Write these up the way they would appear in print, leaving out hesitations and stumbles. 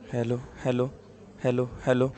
Hello, hello, hello, hello.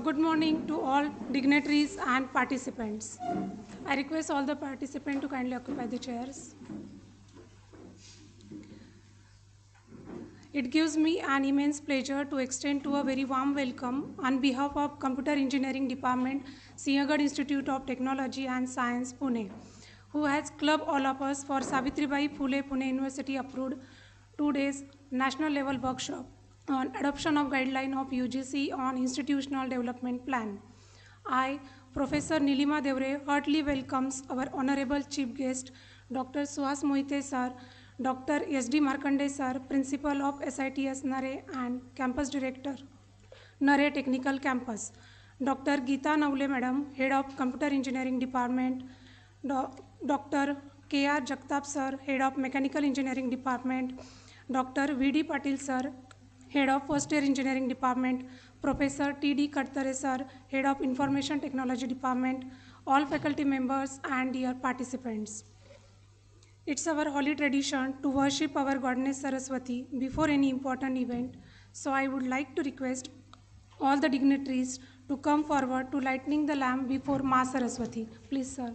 Good morning to all dignitaries and participants. I request all the participants to kindly occupy the chairs. It gives me an immense pleasure to extend to a very warm welcome on behalf of Computer Engineering Department, Sinhagad Institute of Technology and Science, Pune, who has clubbed all of us for Savitribai Phule Pune University approved 2 days national level workshop on adoption of guideline of UGC on institutional development plan. I, Professor Nilima Devre, heartily welcomes our honorable chief guest, Dr. Suhas Mohite sir, Dr. S.D. Markande sir, Principal of SITS Narhe and Campus Director, Narhe Technical Campus, Dr. Geeta Navle Madam, Head of Computer Engineering Department, Dr. K.R. Jagtap sir, Head of Mechanical Engineering Department, Dr. V.D. Patil sir, Head of First Year Engineering Department, Professor T.D. Kattare sir, Head of Information Technology Department, all faculty members and dear participants. It's our holy tradition to worship our goddess Saraswati before any important event. So I would like to request all the dignitaries to come forward to lighting the lamp before Ma Saraswati. Please, sir.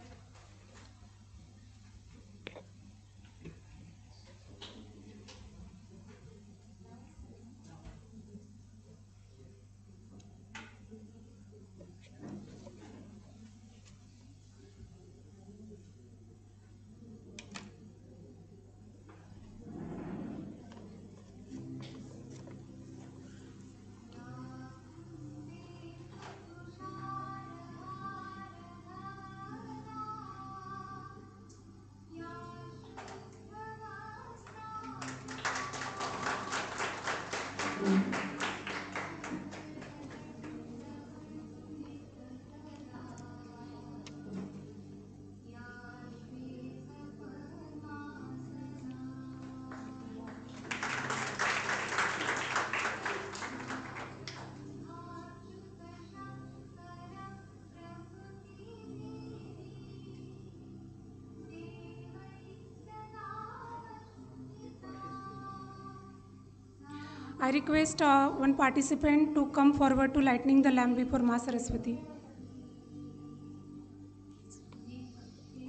I request one participant to come forward to lighting the lamp before Ma Saraswati.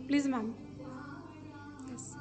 Please, ma'am. Yes.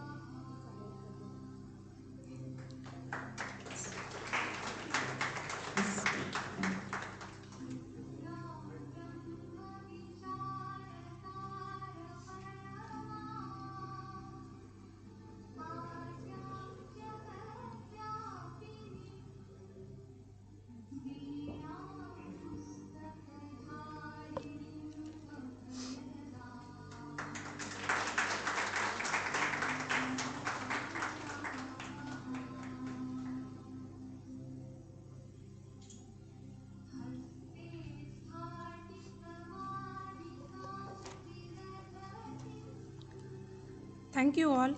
Thank you all.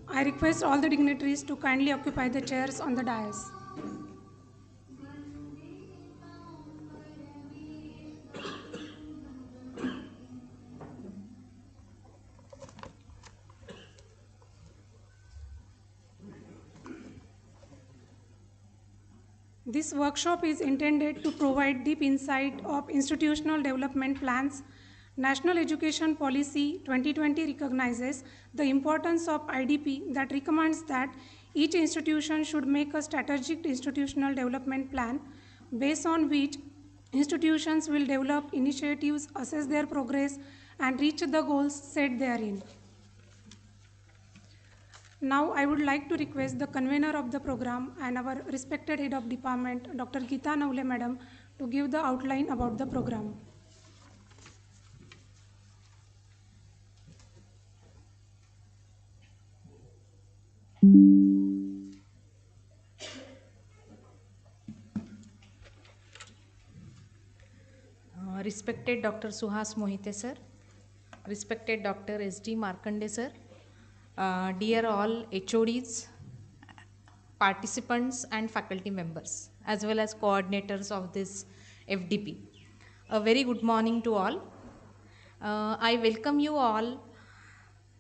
I request all the dignitaries to kindly occupy the chairs on the dais. This workshop is intended to provide deep insight of institutional development plans. National Education Policy 2020 recognizes the importance of IDP that recommends that each institution should make a strategic institutional development plan based on which institutions will develop initiatives, assess their progress, and reach the goals set therein. Now, I would like to request the convener of the program and our respected head of department, Dr. Geeta Navle Madam, to give the outline about the program. Respected Dr. Suhas Mohite sir, respected Dr. S.D. Markande sir, dear all HODs, participants and faculty members, as well as coordinators of this FDP. A very good morning to all. I welcome you all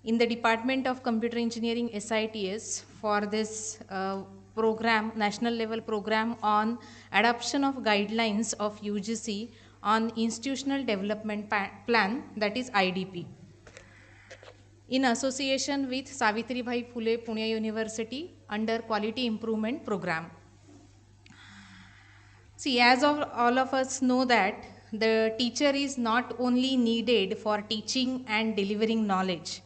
in the Department of Computer Engineering SITS for this program, national level program on adoption of guidelines of UGC on institutional development plan, that is IDP, in association with Savitribai Phule Pune University under Quality Improvement Program. See, as of all of us know that the teacher is not only needed for teaching and delivering knowledge.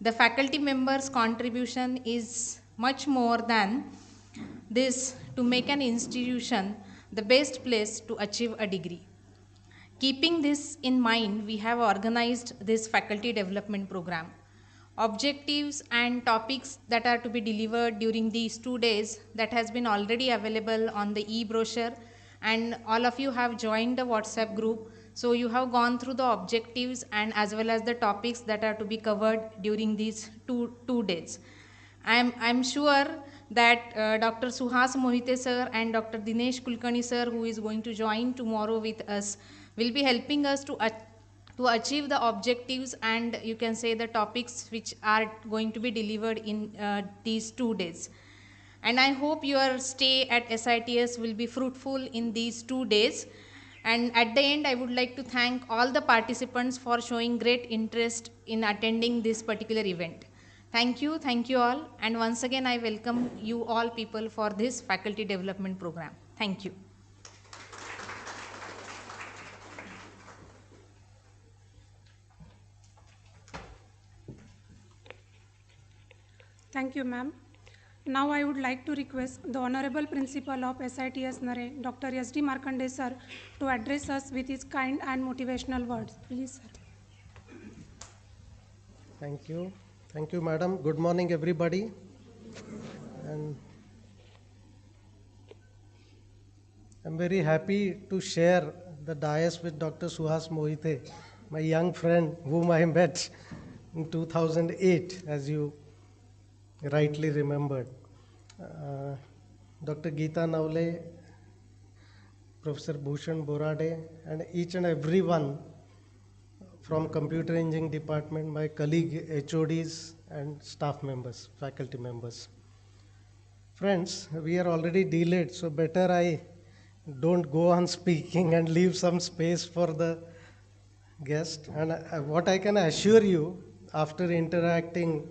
The faculty members' contribution is much more than this to make an institution the best place to achieve a degree. Keeping this in mind, we have organized this faculty development program. Objectives and topics that are to be delivered during these 2 days that has been already available on the e-brochure, and all of you have joined the WhatsApp group. So you have gone through the objectives and as well as the topics that are to be covered during these two days. I'm sure that Dr. Suhas Mohite sir and Dr. Dinesh Kulkarni sir, who is going to join tomorrow with us, will be helping us to achieve the objectives and you can say the topics which are going to be delivered in these 2 days. And I hope your stay at SITS will be fruitful in these 2 days. And at the end, I would like to thank all the participants for showing great interest in attending this particular event. Thank you all. And once again, I welcome you all people for this faculty development program. Thank you. Thank you, ma'am. Now I would like to request the Honorable Principal of SITS Narhe, Dr. S.D. Markande sir, to address us with his kind and motivational words. Please, sir. Thank you. Thank you, madam. Good morning, everybody. And I'm very happy to share the dais with Dr. Suhas Mohite, my young friend whom I met in 2008, as you rightly remembered. Dr. Geeta Navle, Professor Bhushan Borade, and each and every one from computer engineering department, my colleague HODs and staff members, faculty members. Friends, we are already delayed, so better I don't go on speaking and leave some space for the guest. And what I can assure you after interacting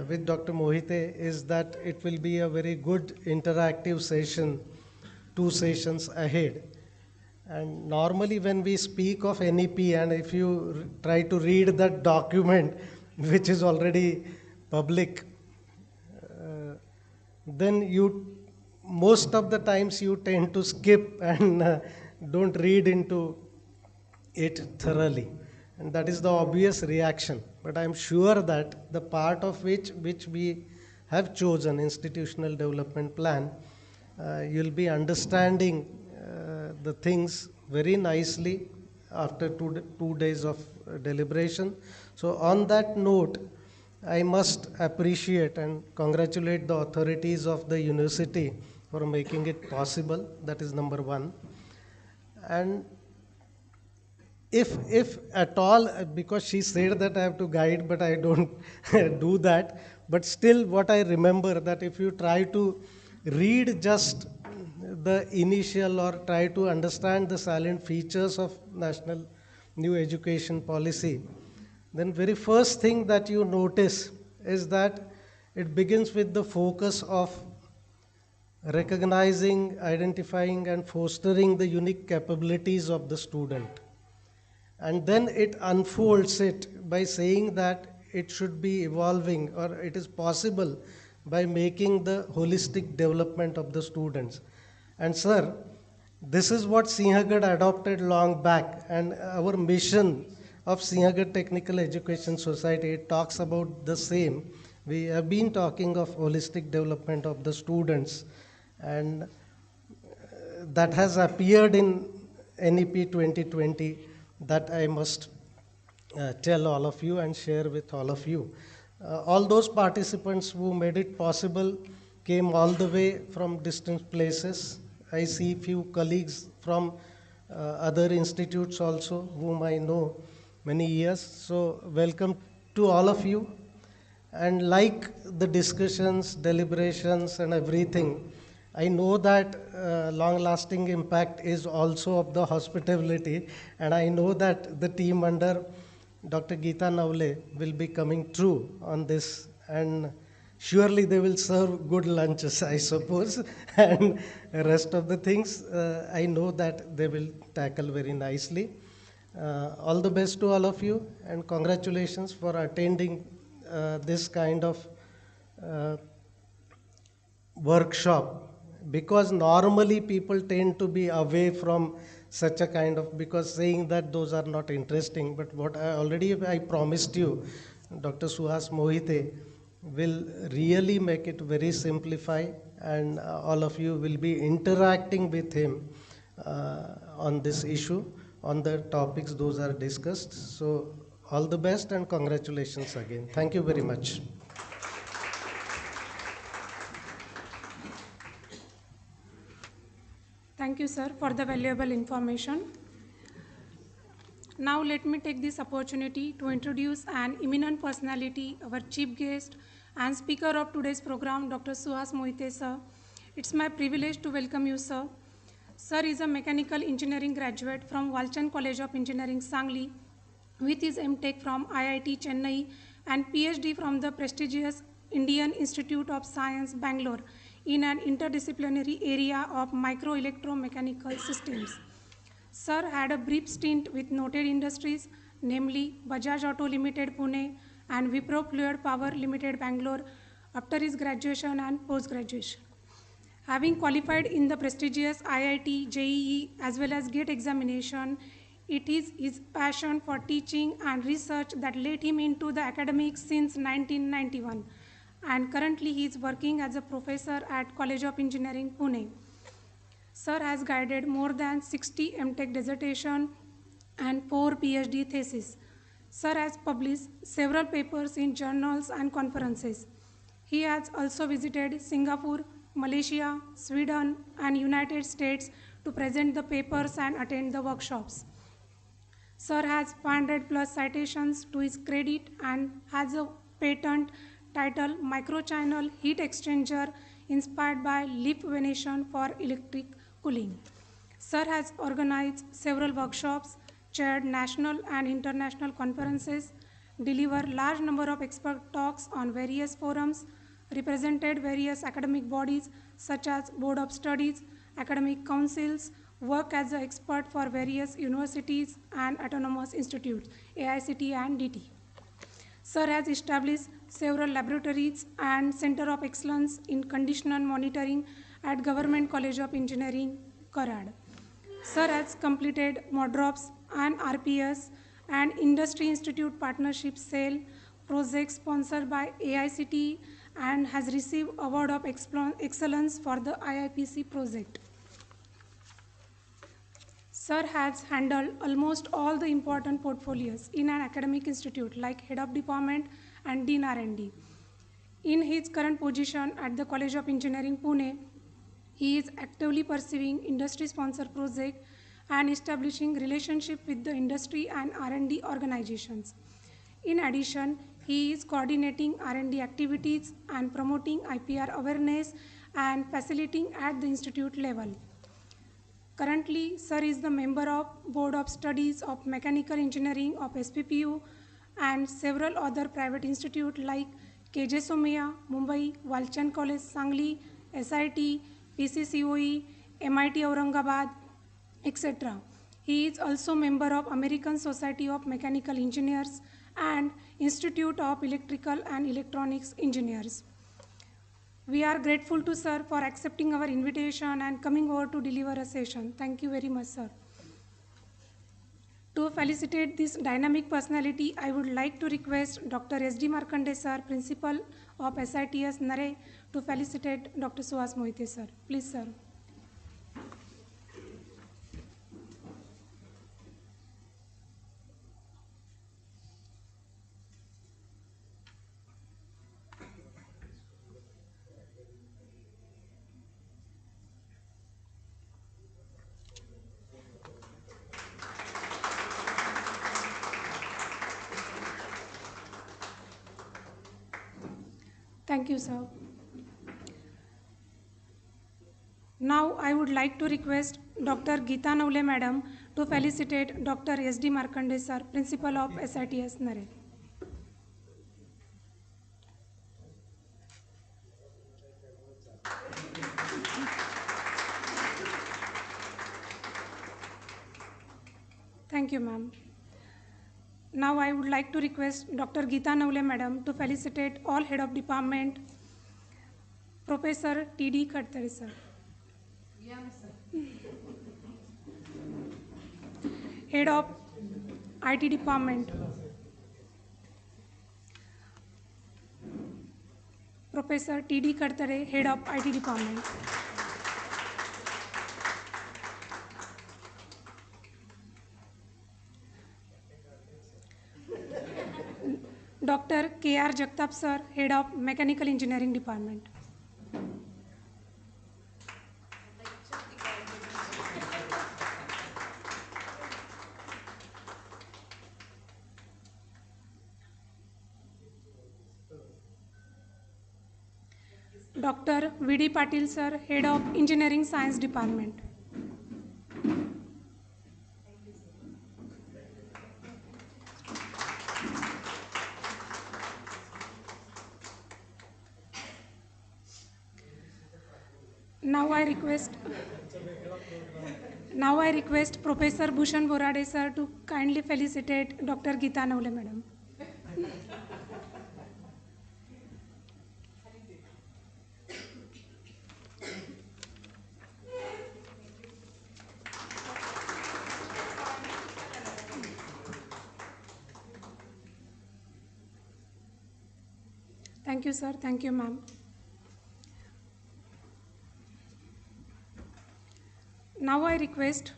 with Dr. Mohite is that it will be a very good interactive session, 2 sessions ahead. And normally when we speak of NEP, and if you try to read that document, which is already public, then you, most of the times you tend to skip and don't read into it thoroughly. And that is the obvious reaction. But I'm sure that the part of which we have chosen, institutional development plan, you'll be understanding the things very nicely after 2 days of deliberation. So on that note, I must appreciate and congratulate the authorities of the university for making it possible. That is number one. And if at all, because she said that I have to guide, but I don't do that. But still, what I remember that if you try to read just the initial or try to understand the salient features of national new education policy, then very first thing that you notice is that it begins with the focus of recognizing, identifying, and fostering the unique capabilities of the student. And then it unfolds it by saying that it should be evolving, or it is possible by making the holistic development of the students. And sir, this is what Sinhagad adopted long back, and our mission of Sinhagad Technical Education Society, it talks about the same. We have been talking of holistic development of the students, and that has appeared in NEP 2020, that I must tell all of you and share with all of you. All those participants who made it possible came all the way from distant places. I see few colleagues from other institutes also whom I know many years. So welcome to all of you. And like the discussions, deliberations and everything, I know that long-lasting impact is also of the hospitality, and I know that the team under Dr. Geeta Navle will be coming through on this, and surely they will serve good lunches, I suppose, and rest of the things I know that they will tackle very nicely. All the best to all of you, and congratulations for attending this kind of workshop, because normally people tend to be away from such a kind of, because saying that those are not interesting. But what I promised you, Dr. Suhas Mohite will really make it very simplified, and all of you will be interacting with him on this issue, on the topics those are discussed. So all the best and congratulations again. Thank you very much. Thank you, sir, for the valuable information. Now let me take this opportunity to introduce an eminent personality, our chief guest, and speaker of today's program, Dr. Suhas Moite, sir. It's my privilege to welcome you, sir. Sir is a mechanical engineering graduate from Walchand College of Engineering, Sangli, with his MTech from IIT Chennai and PhD from the prestigious Indian Institute of Science, Bangalore, in an interdisciplinary area of microelectromechanical systems. Sir had a brief stint with noted industries, namely Bajaj Auto Limited, Pune, and Wipro Fluid Power Limited, Bangalore, after his graduation and post-graduation. Having qualified in the prestigious IIT, JEE, as well as GATE examination, it is his passion for teaching and research that led him into the academics since 1991. And currently he is working as a professor at College of Engineering, Pune. Sir has guided more than 60 MTech dissertation and 4 PhD theses. Sir has published several papers in journals and conferences. He has also visited Singapore, Malaysia, Sweden, and United States to present the papers and attend the workshops. Sir has 500 plus citations to his credit and has a patent titled Microchannel Heat Exchanger inspired by leaf venation for electric cooling. Sir has organized several workshops, chaired national and international conferences, delivered large number of expert talks on various forums, represented various academic bodies such as Board of Studies, academic councils, work as an expert for various universities and autonomous institutes, AICT and DT. Sir has established several laboratories and Center of Excellence in Condition Monitoring at Government College of Engineering, Karad. Sir has completed MODROPS and RPS and Industry Institute Partnership Sale project sponsored by AICT and has received Award of Excellence for the IIPC project. Sir has handled almost all the important portfolios in an academic institute like Head of Department and Dean R&D. In his current position at the College of Engineering, Pune, he is actively pursuing industry-sponsored projects and establishing relationship with the industry and R&D organizations. In addition, he is coordinating R&D activities and promoting IPR awareness and facilitating at the institute level. Currently, Sir is the member of Board of Studies of Mechanical Engineering of SPPU and several other private institutes like KJ Somaiya, Mumbai, Walchand College, Sangli, SIT, PCCOE, MIT Aurangabad, etc. He is also member of American Society of Mechanical Engineers and Institute of Electrical and Electronics Engineers. We are grateful to Sir for accepting our invitation and coming over to deliver a session. Thank you very much, Sir. To felicitate this dynamic personality, I would like to request Dr. S.D. Markande, Sir, Principal of SITS Narhe, to felicitate Dr. Suhas Moite, Sir. Please, Sir. Thank you, sir. Now I would like to request Dr. Geeta Navle Madam to felicitate Dr. S.D. Markande, Sir, Principal of SITS Narhe. Thank you, ma'am. Now I would like to request Dr. Geeta Navle Madam to felicitate all Head of Department, Professor T.D. Khattare, Sir. Head of IT Department, Professor T.D. Khattare, Head of IT Department. Dr. K.R. Jagtap, Sir, Head of Mechanical Engineering Department. Dr. V.D. Patil sir, Head of Engineering Science Department. Now I request Professor Bhushan Borade sir to kindly felicitate Dr. Geeta Navle madam. Thank you sir, thank you ma'am. Now I request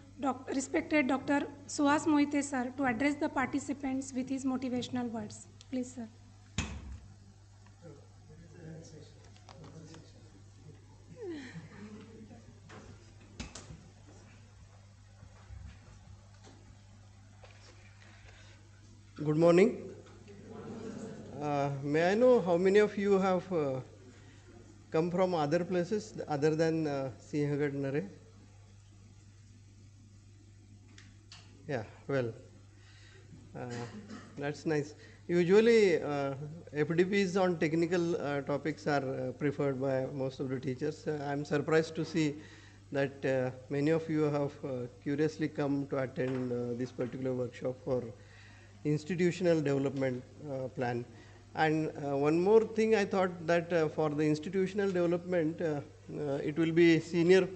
respected Dr. Suhas Moite sir to address the participants with his motivational words. Please sir. Good morning. May I know how many of you have come from other places other than Sinhagad, Narhe? Yeah, well, that's nice. Usually, FDPs on technical topics are preferred by most of the teachers. I'm surprised to see that many of you have curiously come to attend this particular workshop for institutional development plan. And one more thing, I thought that for the institutional development, it will be senior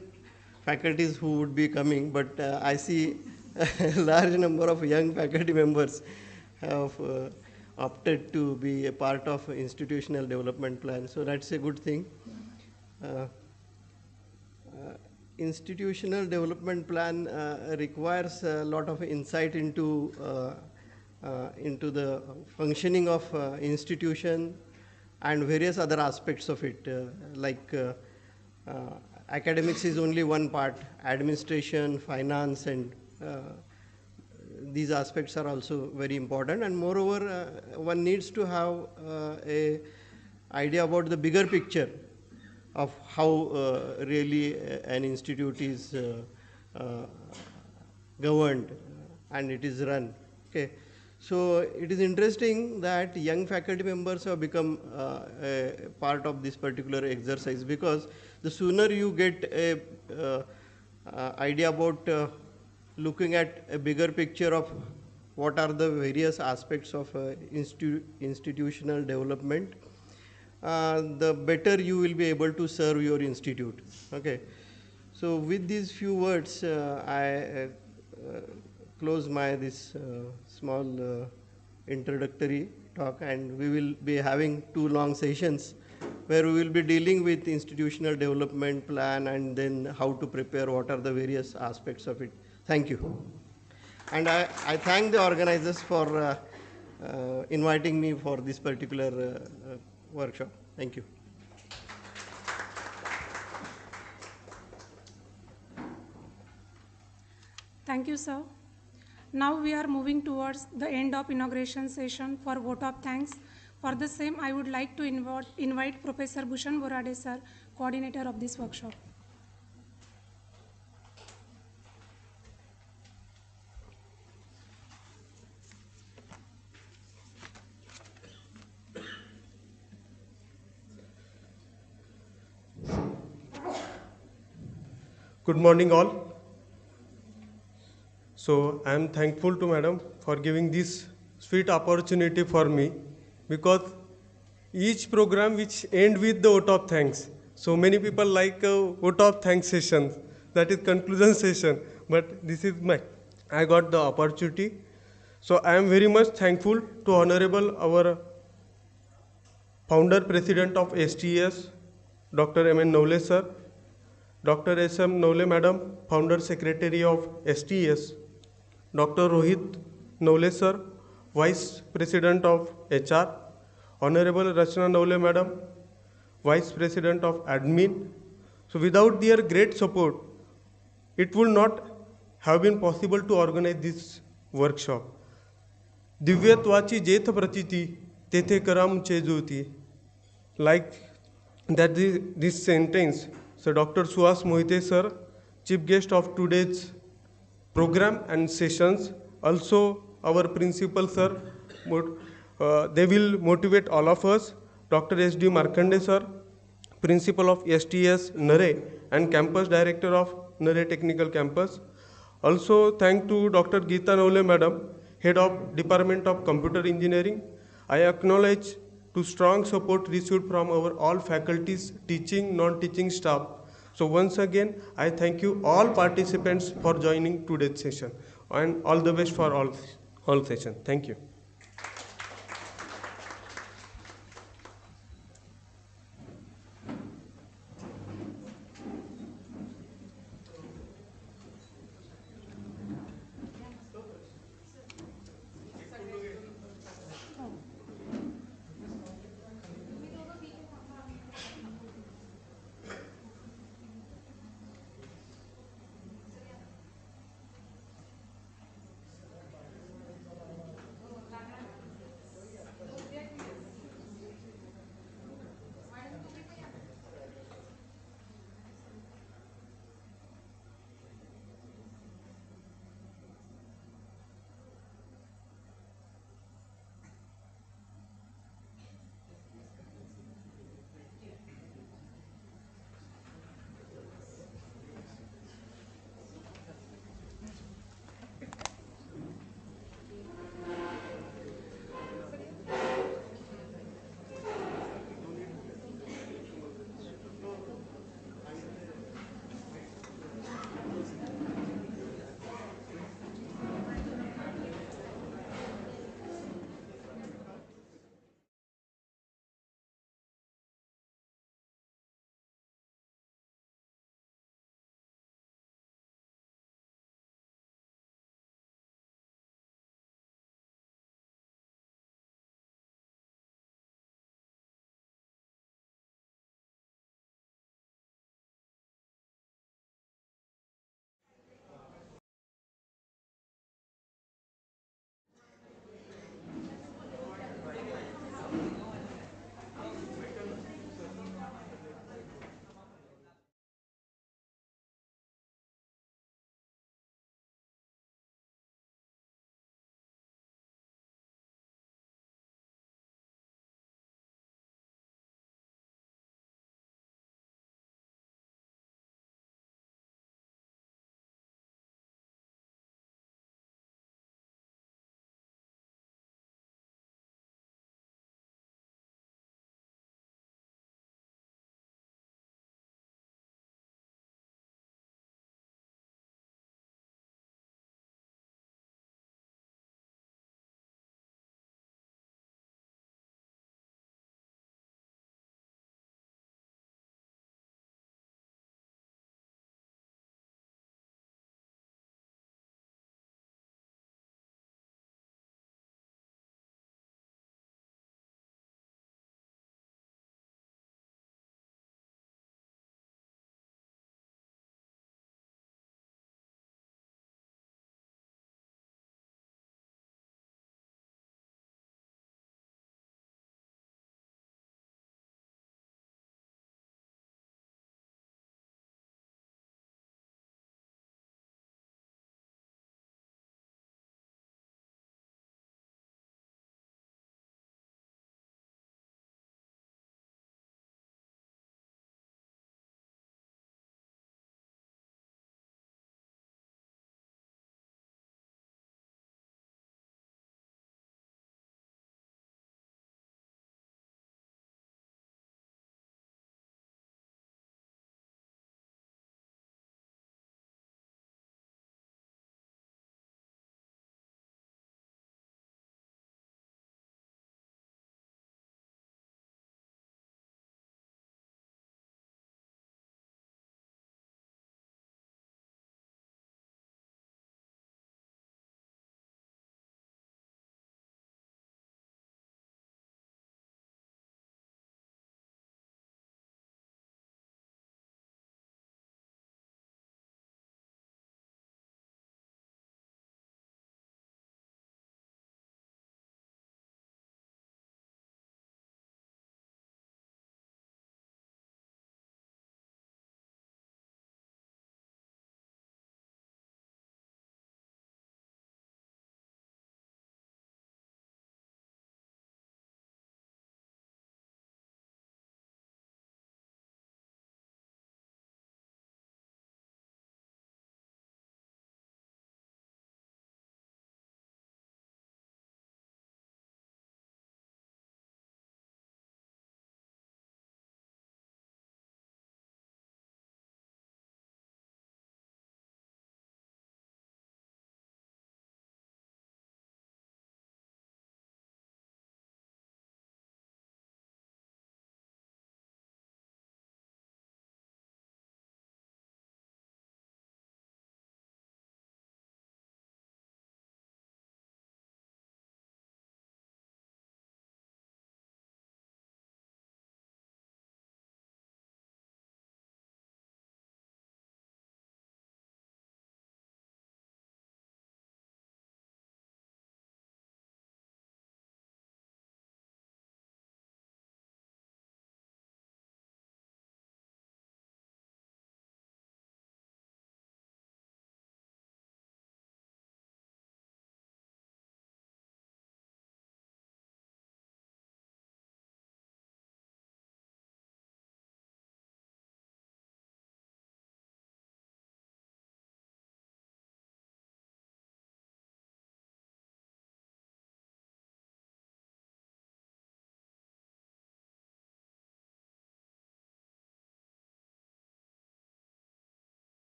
faculties who would be coming, but I see a large number of young faculty members have opted to be a part of institutional development plan. So that's a good thing. Institutional development plan requires a lot of insight into the functioning of institution and various other aspects of it, academics is only one part, administration, finance, and these aspects are also very important. And moreover, one needs to have a idea about the bigger picture of how really an institute is governed and it is run. Okay. So it is interesting that young faculty members have become a part of this particular exercise, because the sooner you get a idea about looking at a bigger picture of what are the various aspects of institutional development, the better you will be able to serve your institute. Okay. So with these few words, I close my this small introductory talk, and we will be having 2 long sessions where we will be dealing with institutional development plan and then how to prepare, what are the various aspects of it. Thank you. And I thank the organizers for inviting me for this particular workshop. Thank you. Thank you, sir. Now we are moving towards the end of inauguration session for vote of thanks. For the same, I would like to invite Professor Bhushan Borade, sir, coordinator of this workshop. Good morning all. So I am thankful to Madam for giving this sweet opportunity for me, because each program which end with the vote of thanks. So many people like vote of thanks sessions, that is conclusion session, but this is I got the opportunity. So I am very much thankful to Honorable our Founder President of STS, Dr. M.N. Navle sir, Dr. S.M. Navle Madam, Founder Secretary of STS, Dr. Rohit Navle sir, Vice President of HR, Honorable Rachna Navle Madam, Vice President of Admin. So without their great support, it would not have been possible to organize this workshop. दिव्यत्वाची जेथ प्रतीती तेथे करामचे ज्योती. Like that this sentence, so Dr. Suhas Mohite sir, chief guest of today's program and sessions, also our principal sir, they will motivate all of us, Dr. S.D. Markande sir, principal of STS Narhe and campus director of Narhe Technical Campus. Also thank to Dr. Geeta Nole madam, head of Department of Computer Engineering. I acknowledge to strong support received from our all faculties, teaching, non-teaching staff. So once again, I thank you all participants for joining today's session, and all the best for all session. Thank you.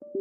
Hello.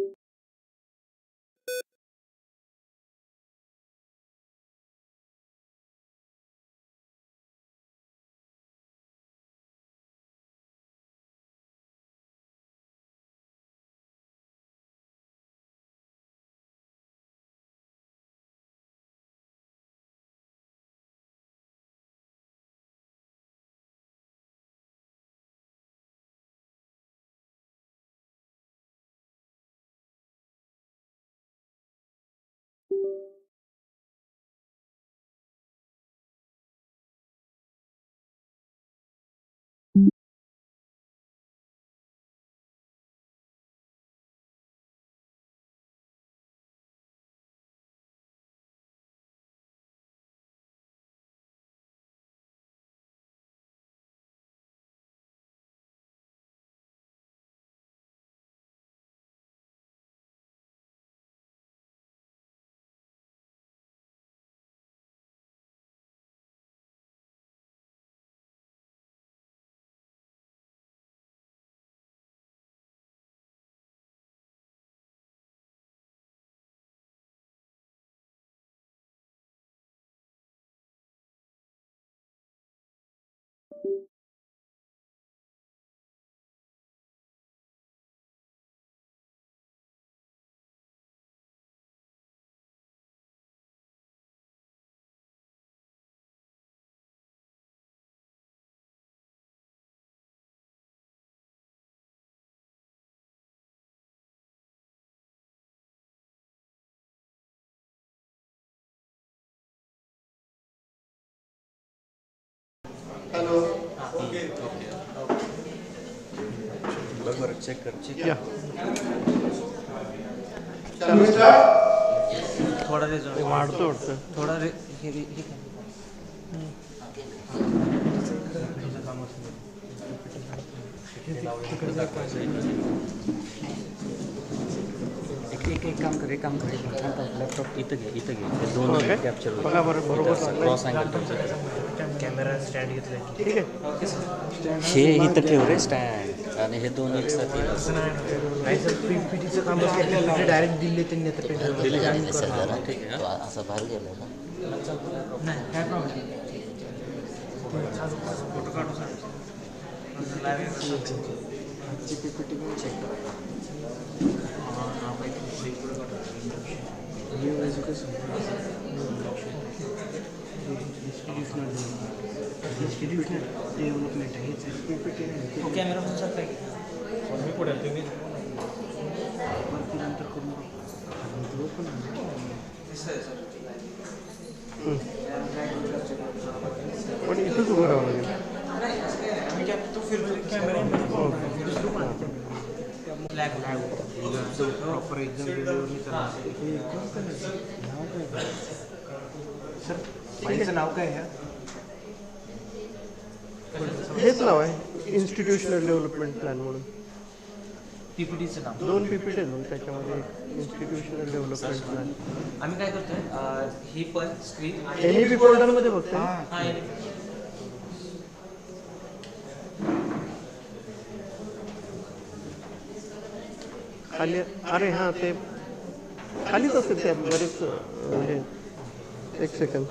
बरोबर check कर Yeah. Shall we start? थोडा रेझॉल्ट वाढतो वाटतं. थोडा एक काम कर laptop इथं घे ते दोन कॅप्चर बघा बरं बरोबर क्रॉस अँगल कॅमेरा स्टँड घेतलाय ठीक आहे. हे इथं ठेव रे स्टँड आणि हे दोन एक साथ नाही सर पीपीटीचं काम डायरेक्ट दिले त्यांनी आता ठीक आहे असं बाहेर गेलं नाही काय प्रॉब्लेम फोटो काढू सर आजची पीपीटी पण चेक करा न्यू एज्युकेशन इन्स्टिट्यूशनल डेव्हलपमेंट आहे हेच पीपीटी नाही कॅमेरा पण सर काय मी पुढे तुम्ही नंतर करून पण इथंच उभं राहावं लागेल. तो फिरतो कॅमेरा प्रॉपर एक्झाम सर फाईलचं नाव काय आहे हेच नाव आहे इन्स्टिट्यूशनल डेव्हलपमेंट प्लॅन म्हणून. पीपीटीचं नाव 2 PPT आहेत त्याच्यामध्ये इन्स्टिट्यूशनल डेव्हलपमेंट प्लॅन. आम्ही काय करतोय ही पण स्क्रीन NEP पोर्टलमध्ये बघते. खाली अरे हां ते खालीच असते ते बरेच हे. एक सेकंड.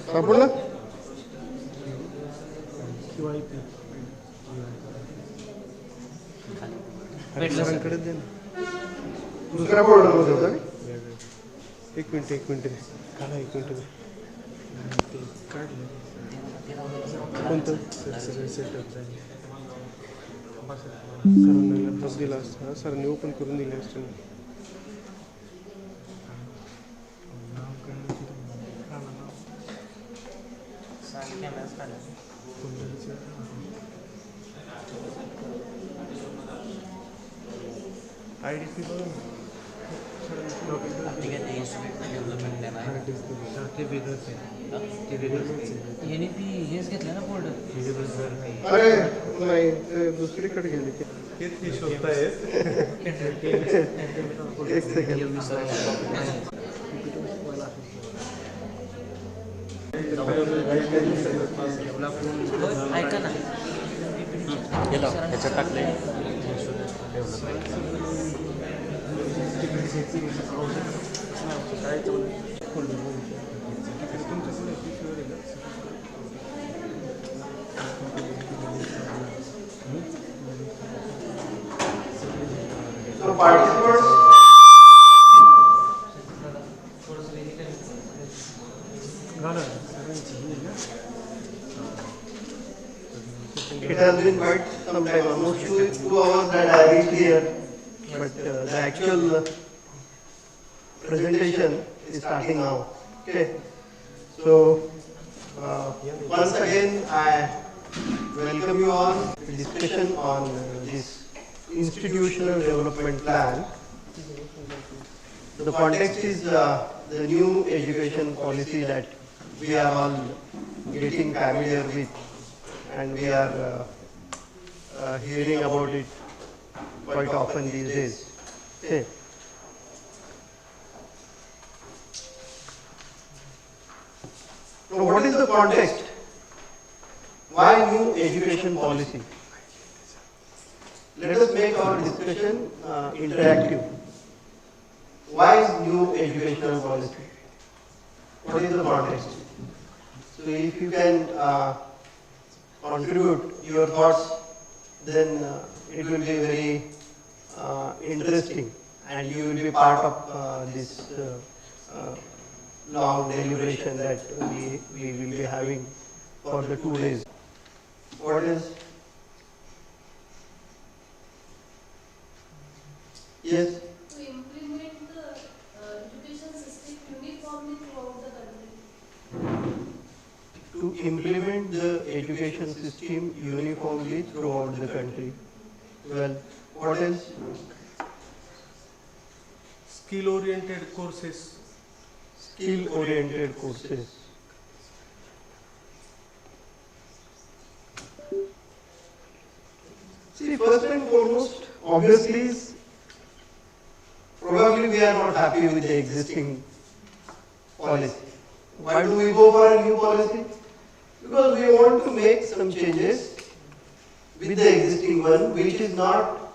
सापडलं QIP सरांकडे दे ना. दुसऱ्या फोल्डरमध्ये होता एक मिनिट काढा 1 मिनिट ते काढलं कोणतं सेटअप झाली सरांना लॅपटॉप दिला असता सरांनी ओपन करून दिले असते. नाव काढलं कॅमेराच काढला IDP बघा ते वेगळंच आहे ते वेगळंच आहे NEP हेच घेतलं ना फोल्डर अरे नाही ते दुसरीकडे गेले की हे शोधतायत. एक सेकंड ऐका ना गेला ह्याच्यात टाकले So participants, it has been quite some time, almost 2 hours that I reached here, but the actual presentation is starting now. Okay, so once again I welcome you all to discussion on this institutional development plan. The context is the new education policy that we are all getting familiar with, and we are hearing about it quite often these days. Okay. So what is the context? Why new education policy? Let us make our discussion interactive. Why is new educational policy? What is the context? So if you can contribute your thoughts, then it will be very interesting, and you will be part of this long deliberation that we will be having for the 2 days. What is? Yes? To implement the education system uniformly throughout the country. To implement the education system uniformly throughout the country. Well, what else? Skill-oriented courses. Skill-oriented courses. See, first and foremost, obviously, probably we are not happy with the existing policy. Why do we go for a new policy? Because we want to make some changes with the existing one, which is not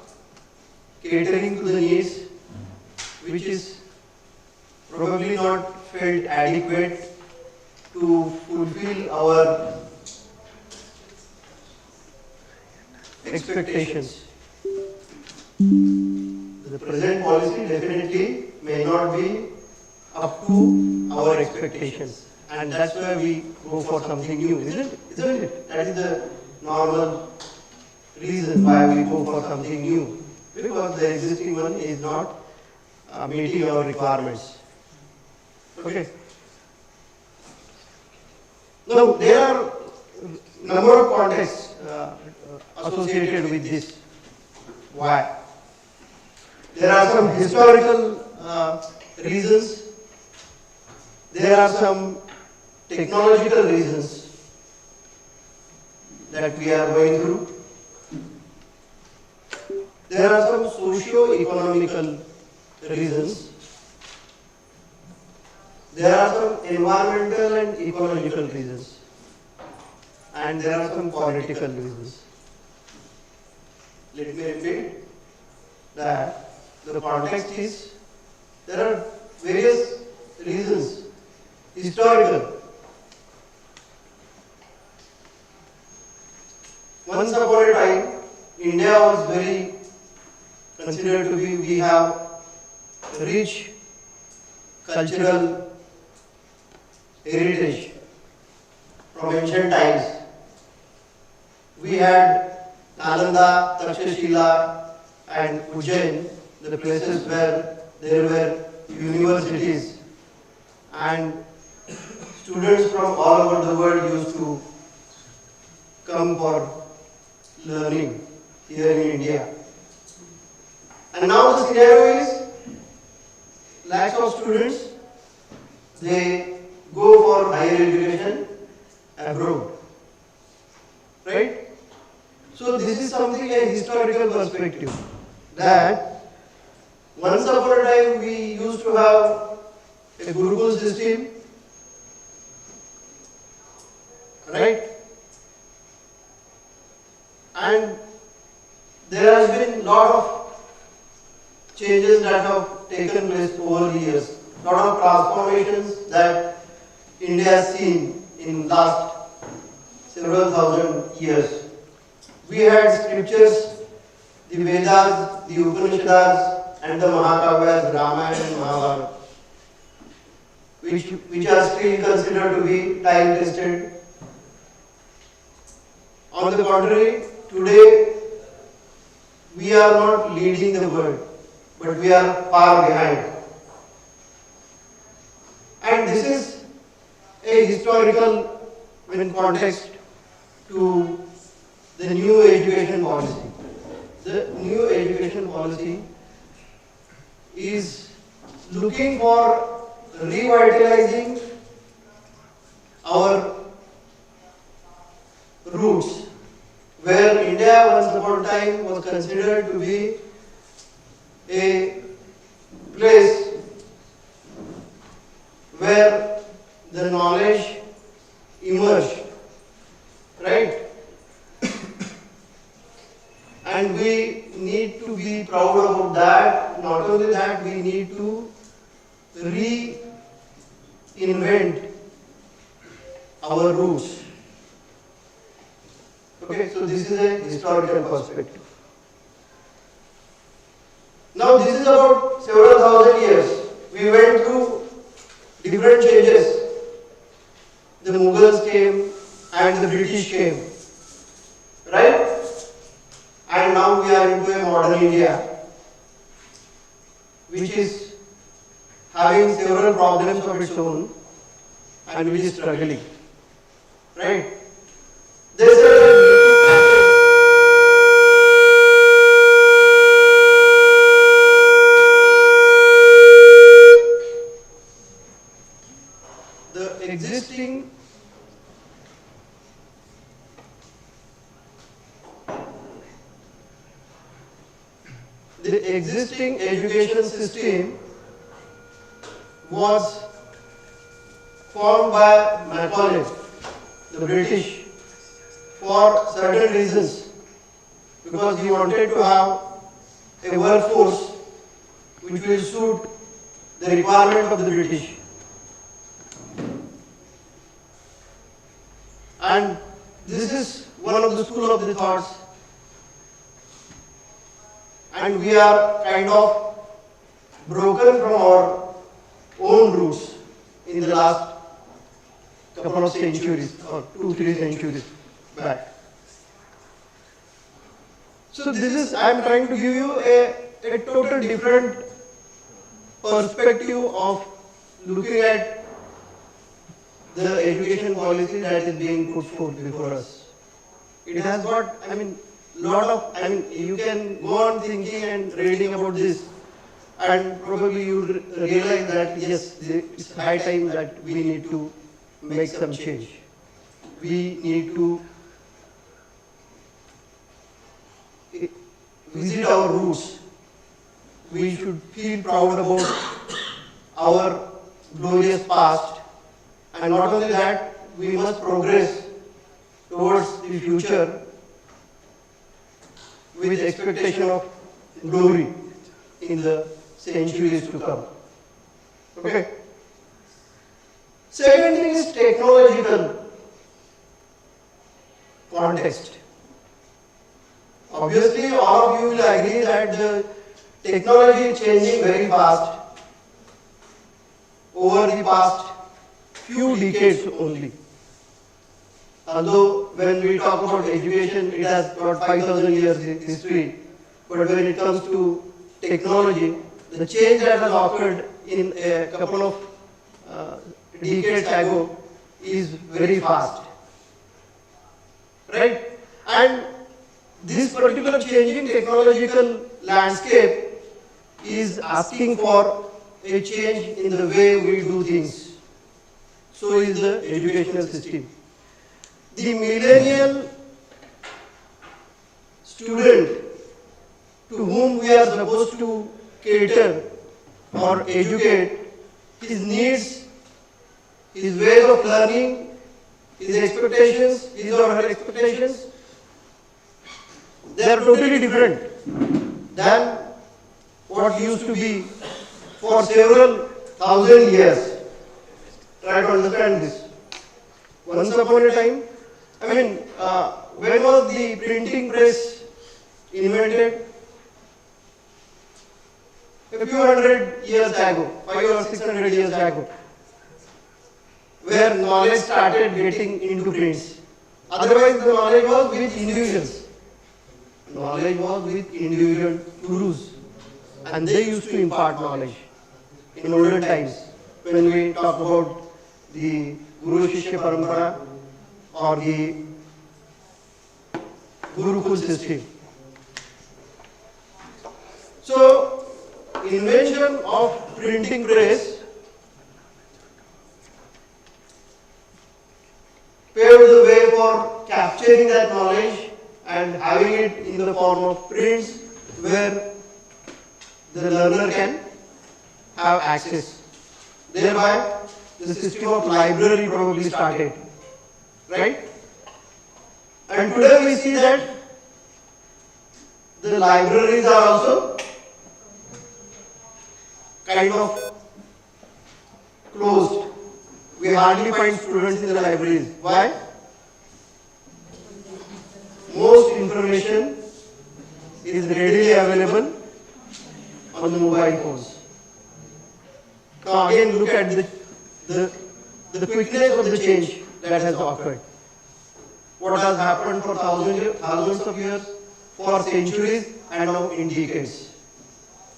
catering to the needs, which is probably not felt adequate to fulfill our expectations. The present policy definitely may not be up to our expectations, and that's why we go for something new, isn't it? That is the normal reason why we go for something new, because the existing one is not meeting our requirements. Okay. Now there are number of contexts associated with this. Why? There are some historical reasons. There are some technological reasons that we are going through. There are some socio-economical reasons. There are some environmental and ecological reasons. And there are some political reasons. Let me repeat that the context is, there are various reasons, historical. Once upon a time, India was very considered to be, we have rich cultural heritage from ancient times. We had Nalanda, Takshashila and Ujjain, the places where there were universities, and students from all over the world used to come for learning here in India. And now the scenario is, lakhs of students, they go for higher education abroad, right? So this is something, a historical perspective, that once upon a time we used to have a Gurukul system, right? And there has been lot of changes that have taken place over the years, lot of transformations that India has seen in last several thousand years. We had scriptures, the Vedas, the Upanishads, and the Mahakavyas, Ramayana and Mahabharata, which are still considered to be time tested. On the contrary, today we are not leading the world, but we are far behind. And this is a historical context to the new education policy. The new education policy is looking for revitalizing our roots, where India once upon a time was considered to be a place where the knowledge emerged, right? And we need to be proud about that. Not only that, we need to reinvent our roots. Okay, so this is a historical perspective. Now this is about several thousand years. We went through different changes. The Mughals came and the British came, right? And now we are into a modern India, which is having several problems of its own and which is struggling, right? There's the existing education system was formed by Macaulay, the British, for certain reasons, because he wanted to have a workforce which will suit the requirement of the British. And this is one of the school of the thoughts, and we are kind of broken from our own roots in the last couple of centuries or 2-3 centuries back. So this is, I am trying to give you a total different perspective of looking at the education policy that is being put forth before us. It has got, you can go on thinking and reading about this, and probably you realize that yes, it's high time that we need to make some change. We need to visit our roots. We should feel proud about our glorious past, and not only that, we must progress towards the future with expectation of glory in the centuries to come. Okay. Second thing is technological context. Obviously, all of you will agree that the technology is changing very fast over the past few decades only. Although when we talk about education, it has got 5,000 years history, but when it comes to technology, the change that has occurred in a couple of decades ago is very fast, right? And this particular changing technological landscape is asking for a change in the way we do things. So is the educational system. The millennial student to whom we are supposed to cater or educate, his needs, his ways of learning his expectations, his or her expectations, they are totally different than what used to be for several thousand years. Try to understand this. Once upon a time, when was the printing press invented? A few hundred years ago, 500 or 600 years ago, where knowledge started getting into prints. Otherwise, the knowledge was with individuals. Knowledge was with individual gurus, and they used to impart knowledge. In olden times, when we talk about the Guru Shishya Parampara or the Gurukul system. So, invention of printing press paved the way for capturing that knowledge and having it in the form of prints where the learner can have access. Thereby, the system of library probably started, right? And today we see that the libraries are also kind of closed. We hardly find students in the libraries. Why? Most information is readily available on the mobile phones. Now again look at the quickness of the change that has occurred. What has happened for thousands of years, for centuries, and now in decades.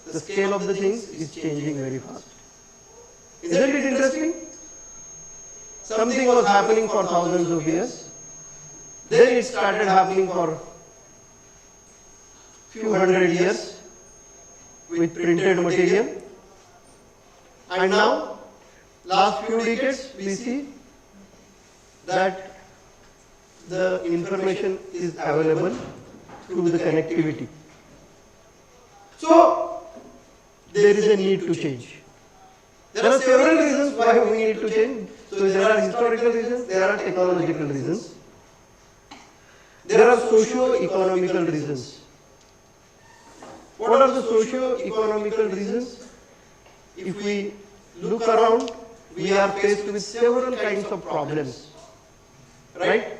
The scale of the things is changing very fast. Isn't it interesting? Something was happening for thousands of years, then it started happening for few hundred years with printed material, and now last few decades we see that the information is available through the connectivity. So there is a need to change. There are several reasons why we need to change. So there are historical reasons, there are technological reasons, there are socio-economical reasons. What are the socio-economical reasons? If we look around, we are faced with several kinds of problems, right?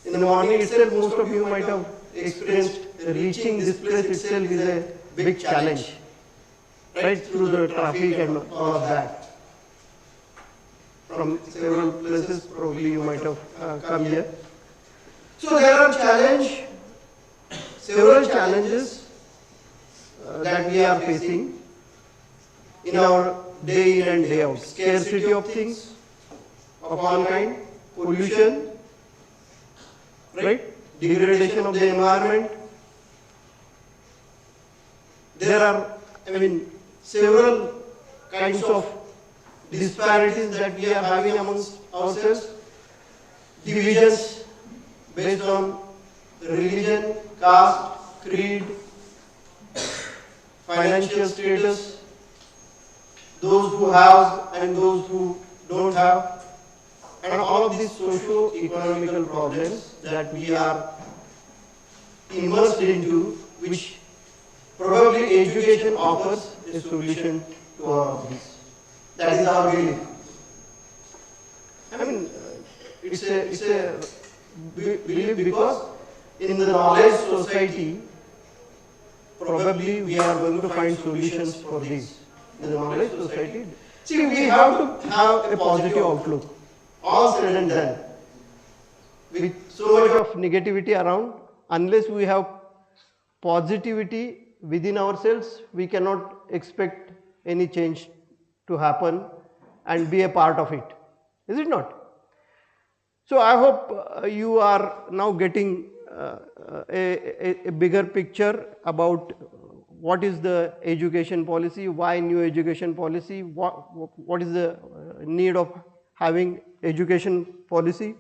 In the morning itself, most of you might have experienced reaching this place itself is a big challenge, right? Through the traffic and all of that. From several places, probably you might have come here. So there are several challenges that we are facing in our day in and day out. Scarcity of things of all kind, pollution, right? Degradation of the environment. There are, several kinds of disparities that we are having amongst ourselves. Divisions based on religion, caste, creed, financial status, those who have and those who don't have, and all of these socio-economical problems that we are immersed into, which probably education offers a solution to all of these. That is our belief. It's a belief because in the knowledge society, probably we are going to find solutions for these. In the knowledge society, see, we have to have a positive outlook. All said and done, with so much of negativity around, unless we have positivity within ourselves, we cannot expect any change to happen and be a part of it. Is it not? So I hope you are now getting a bigger picture about what is the education policy, why new education policy, what is the need of having education policy.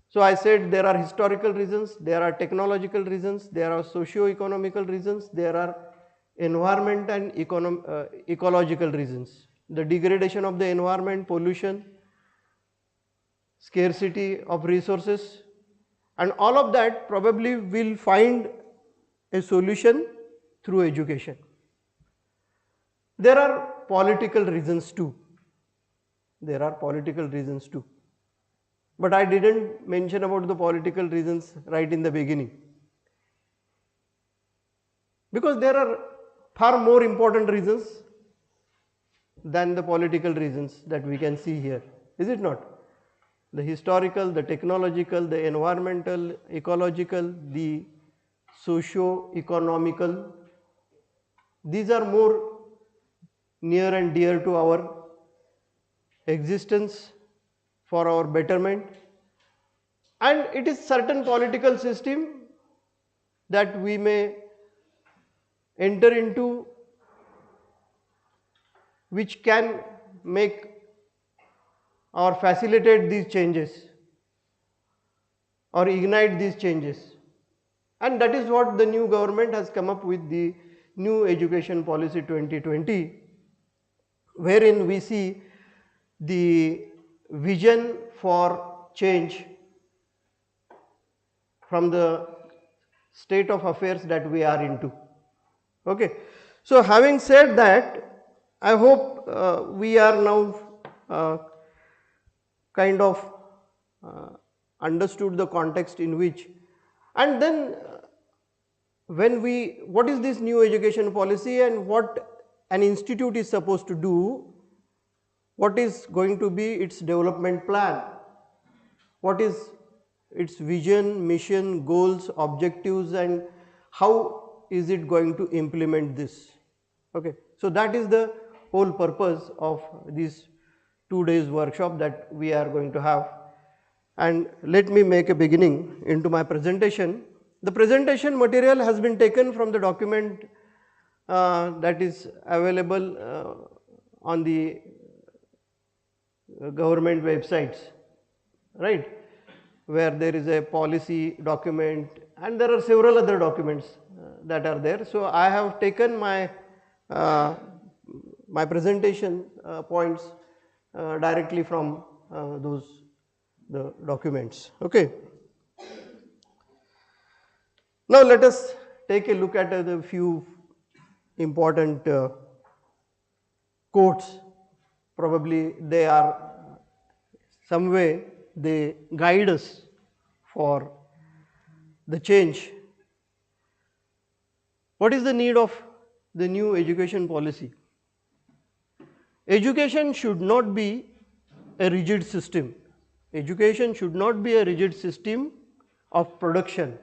So I said there are historical reasons, there are technological reasons, there are socio-economical reasons, there are environment and ecological reasons. The degradation of the environment, pollution, scarcity of resources, and all of that probably will find a solution through education. There are political reasons too. There are political reasons too. But I didn't mention about the political reasons right in the beginning. Because there are far more important reasons than the political reasons that we can see here. Is it not? The historical, the technological, the environmental, ecological, the socio-economical, these are more near and dear to our existence, for our betterment, and it is certain political system that we may enter into which can make or facilitate these changes or ignite these changes, and that is what the new government has come up with, the new education policy 2020, wherein we see the vision for change from the state of affairs that we are into. Okay. So having said that, I hope we are now kind of understood the context in which, and then what is this new education policy and what an institute is supposed to do, what is going to be its development plan, what is its vision, mission, goals, objectives, and how is it going to implement this. Okay. So that is the whole purpose of this 2 days workshop that we are going to have. And let me make a beginning into my presentation. The presentation material has been taken from the document that is available on the government websites, right, where there is a policy document and there are several other documents that are there. So I have taken my my presentation points directly from the documents. Okay. Now let us take a look at the few important quotes. Probably they are some way they guide us for the change. What is the need of the new education policy? Education should not be a rigid system. Education should not be a rigid system of production,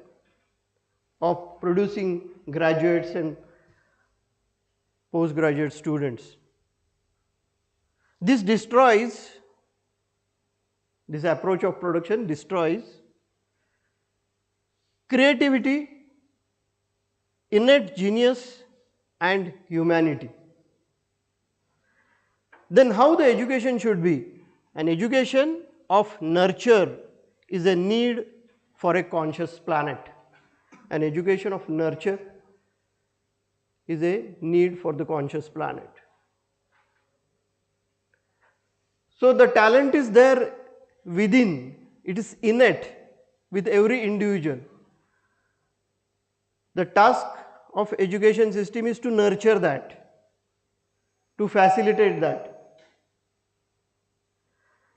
of producing graduates and postgraduate students. This approach of production destroys creativity, innate genius, and humanity. Then how the education should be? An education of nurture is a need for a conscious planet. An education of nurture is a need for the conscious planet. So the talent is there within, it is innate with every individual. The task of education system is to nurture that, to facilitate that,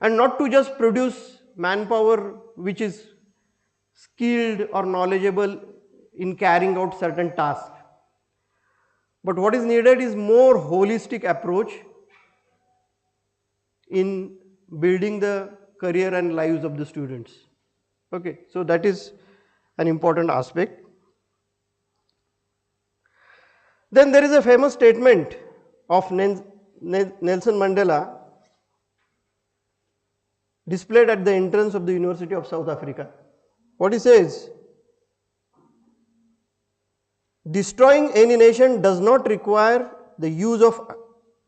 and not to just produce manpower which is skilled or knowledgeable in carrying out certain tasks. But what is needed is more holistic approach in building the career and lives of the students. Okay, so that is an important aspect. Then there is a famous statement of Nelson Mandela displayed at the entrance of the University of South Africa. What he says: destroying any nation does not require the use of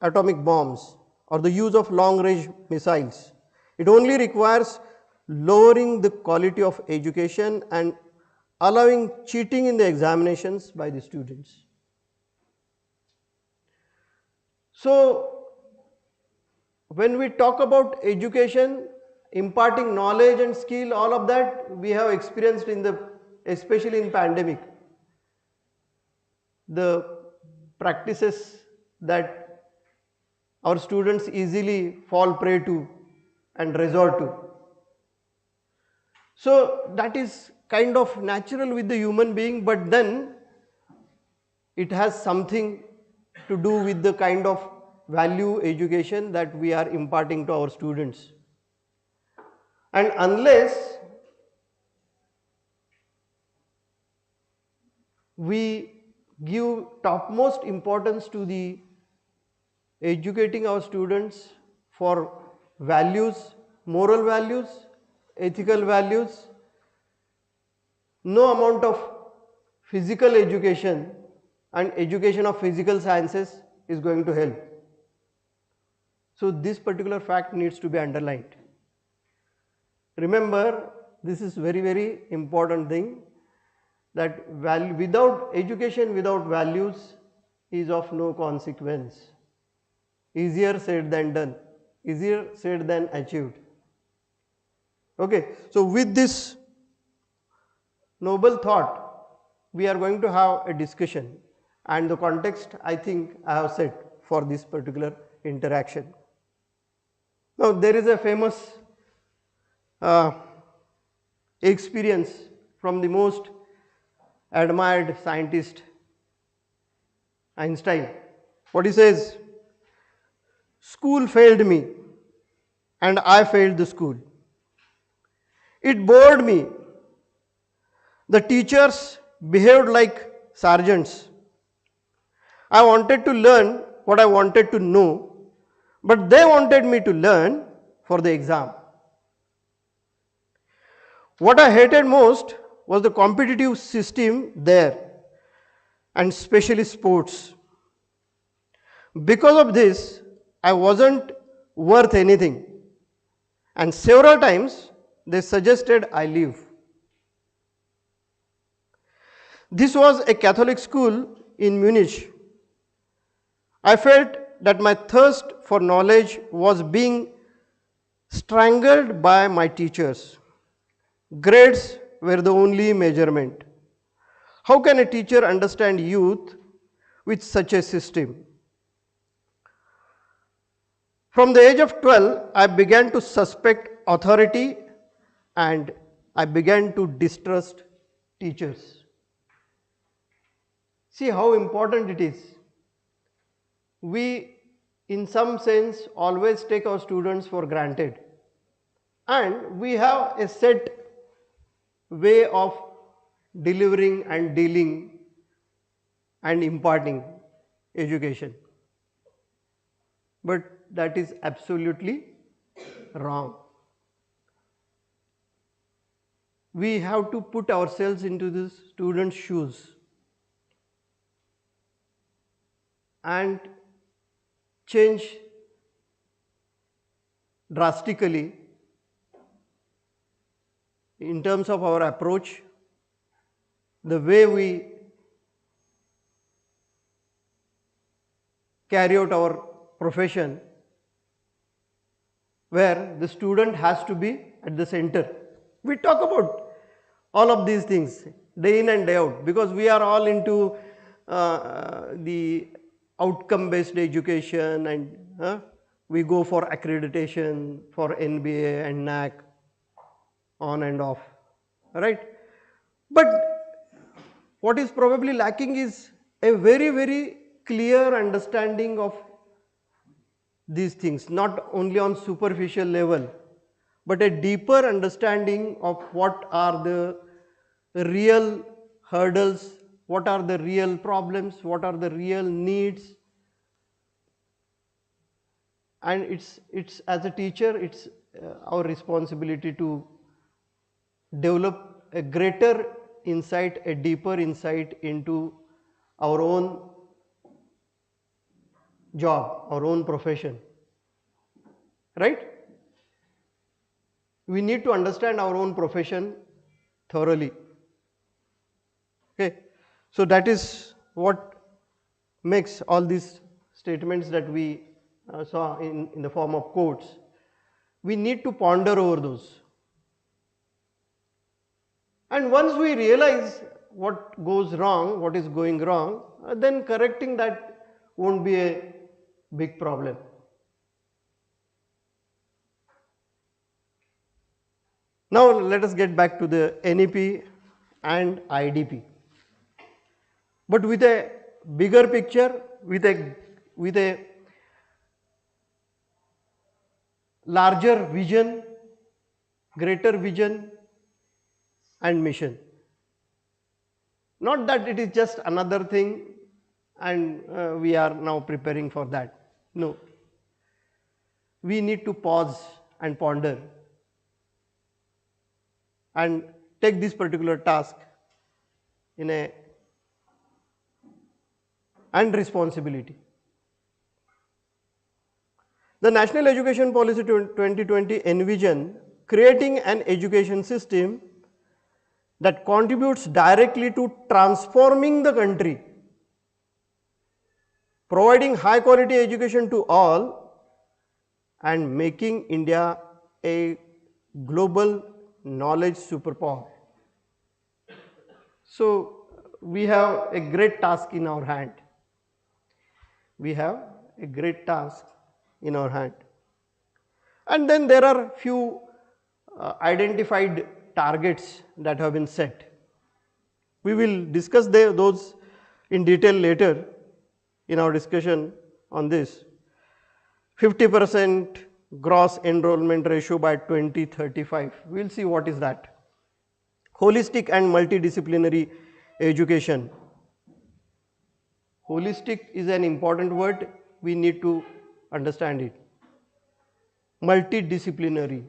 atomic bombs or the use of long-range missiles. It only requires lowering the quality of education and allowing cheating in the examinations by the students. So when we talk about education, imparting knowledge and skill, all of that we have experienced in the, especially in pandemic. The practices that our students easily fall prey to and resort to. So that is kind of natural with the human being, but then it has something to do with the kind of value education that we are imparting to our students. And unless we give topmost importance to the educating our students for values, moral values, ethical values, no amount of physical education and education of physical sciences is going to help. So this particular fact needs to be underlined. Remember, this is very important thing, that without education, without values is of no consequence. Easier said than done, easier said than achieved. Okay, so with this noble thought, we are going to have a discussion, and the context I think I have set for this particular interaction. Now there is a famous experience from the most admired scientist, Einstein. What he says: school failed me and I failed the school. It bored me. The teachers behaved like sergeants. I wanted to learn what I wanted to know, but they wanted me to learn for the exam. What I hated most was the competitive system there, and especially sports. Because of this, I wasn't worth anything, and several times they suggested I leave. This was a Catholic school in Munich. I felt that my thirst for knowledge was being strangled by my teachers. Grades were the only measurement. How can a teacher understand youth with such a system? From the age of 12, I began to suspect authority and I began to distrust teachers. See how important it is. We, in some sense, always take our students for granted, and we have a set way of delivering and dealing and imparting education. But that is absolutely wrong. We have to put ourselves into the student's shoes and change drastically in terms of our approach, the way we carry out our profession, where the student has to be at the center. We talk about all of these things day in and day out because we are all into the outcome based education, and we go for accreditation for NBA and NAC, on and off, right? But what is probably lacking is a very clear understanding of these things, not only on superficial level, but a deeper understanding of what are the real hurdles, what are the real problems, what are the real needs. And it's as a teacher, it's our responsibility to develop a greater insight, a deeper insight into our own job, our own profession, right? We need to understand our own profession thoroughly. Okay, so that is what makes all these statements that we saw in the form of quotes we need to ponder over those. And once we realize what goes wrong, what is going wrong, then correcting that won't be a big problem. Now let us get back to the NEP and IDP. But with a bigger picture, with a larger vision, greater vision and mission. Not that it is just another thing and we are now preparing for that. No. We need to pause and ponder and take this particular task in a and responsibility. The National Education Policy 2020 envision creating an education system that contributes directly to transforming the country, providing high quality education to all and making India a global knowledge superpower. So we have a great task in our hand. We have a great task in our hand. And then there are few identified targets that have been set. We will discuss those in detail later in our discussion on this. 50% gross enrollment ratio by 2035. We will see what is that. Holistic and multidisciplinary education. Holistic is an important word, we need to understand it. Multidisciplinary.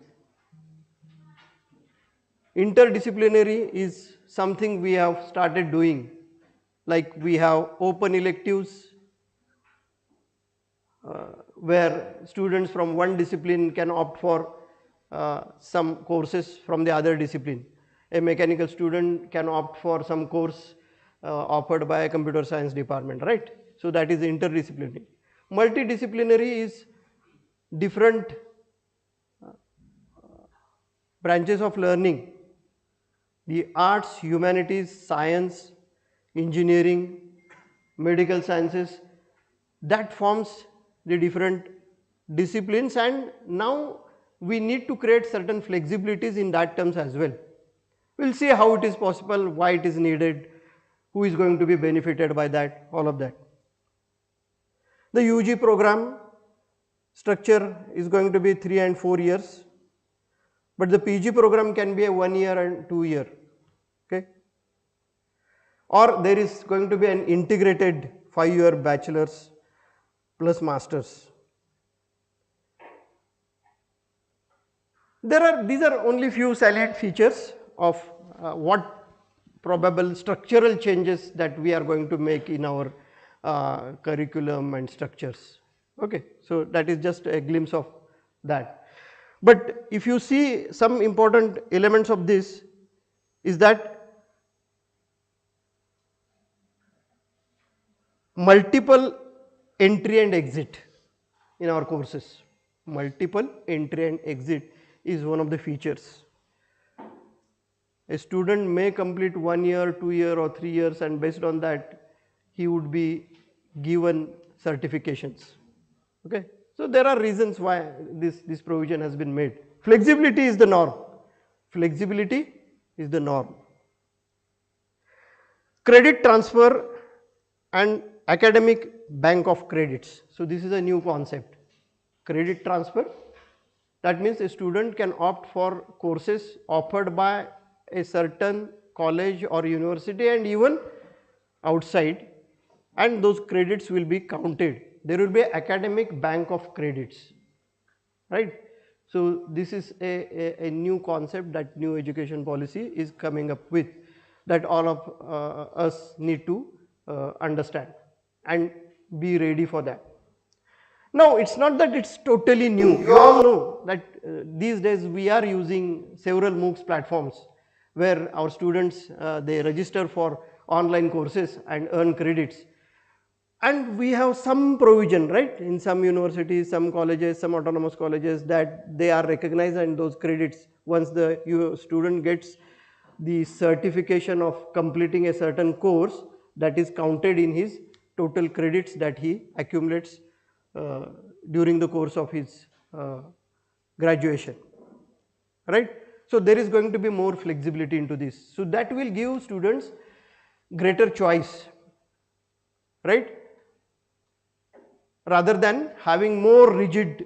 Interdisciplinary is something we have started doing, like we have open electives where students from one discipline can opt for some courses from the other discipline. A mechanical student can opt for some course offered by a computer science department, right? So that is interdisciplinary. Multidisciplinary is different branches of learning. The arts, humanities, science, engineering, medical sciences, that forms the different disciplines, and now we need to create certain flexibilities in that terms as well. We will see how it is possible, why it is needed, who is going to be benefited by that, all of that. The UG program structure is going to be 3 and 4 years, but the PG program can be a 1 year and 2 year, okay? Or there is going to be an integrated 5-year bachelor's plus master's. These are only few salient features of what probable structural changes that we are going to make in our curriculum and structures. Okay, so that is just a glimpse of that. But if you see some important elements of this is that multiple entry and exit in our courses. Multiple entry and exit is one of the features. A student may complete 1 year, 2 year or 3 years, and based on that he would be given certifications. Okay. So there are reasons why this provision has been made. Flexibility is the norm. Flexibility is the norm. Credit transfer and academic bank of credits. So this is a new concept. Credit transfer, that means a student can opt for courses offered by a certain college or university and even outside, and those credits will be counted. There will be an academic bank of credits, right? So this is a new concept that new education policy is coming up with, that all of us need to understand and be ready for that. Now it's not that it's totally new. You all know that these days we are using several MOOCs platforms where our students they register for online courses and earn credits. and we have some provision, right, in some universities, some colleges, some autonomous colleges, that they are recognized, and those credits, once the student gets the certification of completing a certain course, that is counted in his total credits that he accumulates during the course of his graduation, right. So there is going to be more flexibility into this, so that will give students greater choice, right, rather than having more rigid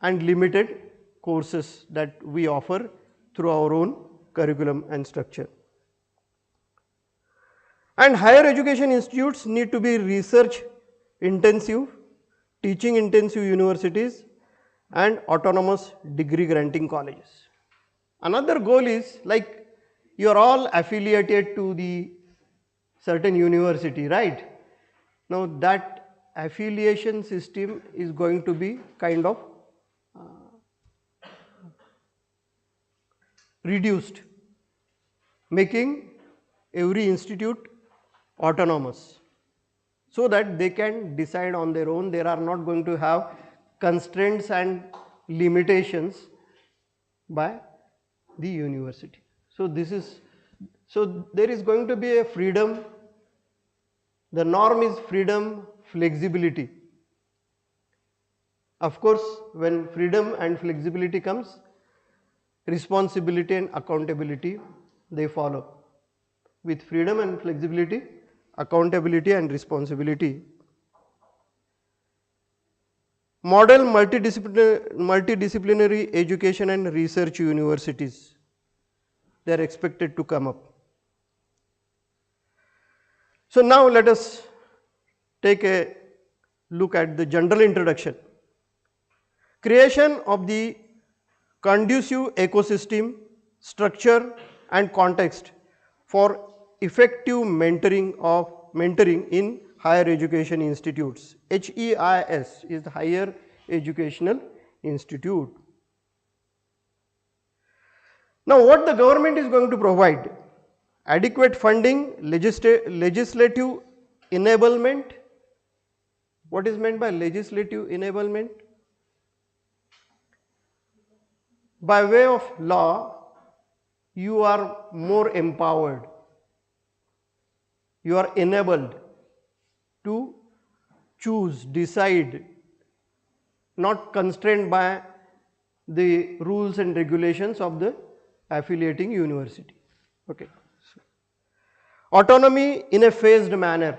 and limited courses that we offer through our own curriculum and structure. And higher education institutes need to be research intensive, teaching intensive universities and autonomous degree granting colleges. Another goal is, like, you are all affiliated to the certain university, right? Now that affiliation system is going to be kind of reduced, making every institute autonomous, so that they can decide on their own. They are not going to have constraints and limitations by the university. So there is going to be a freedom. The norm is freedom, flexibility. Of course, when freedom and flexibility comes, responsibility and accountability, they follow. With freedom and flexibility, accountability and responsibility. Model multidisciplinary education and research universities, they are expected to come up. So now let us take a look at the general introduction. Creation of the conducive ecosystem, structure and context for effective mentoring in higher education institutes. HEIS is the Higher Educational Institute. Now what the government is going to provide? Adequate funding, legislative enablement. What is meant by legislative enablement? By way of law, you are more empowered, you are enabled to choose, decide, not constrained by the rules and regulations of the affiliating university. Okay. Autonomy in a phased manner.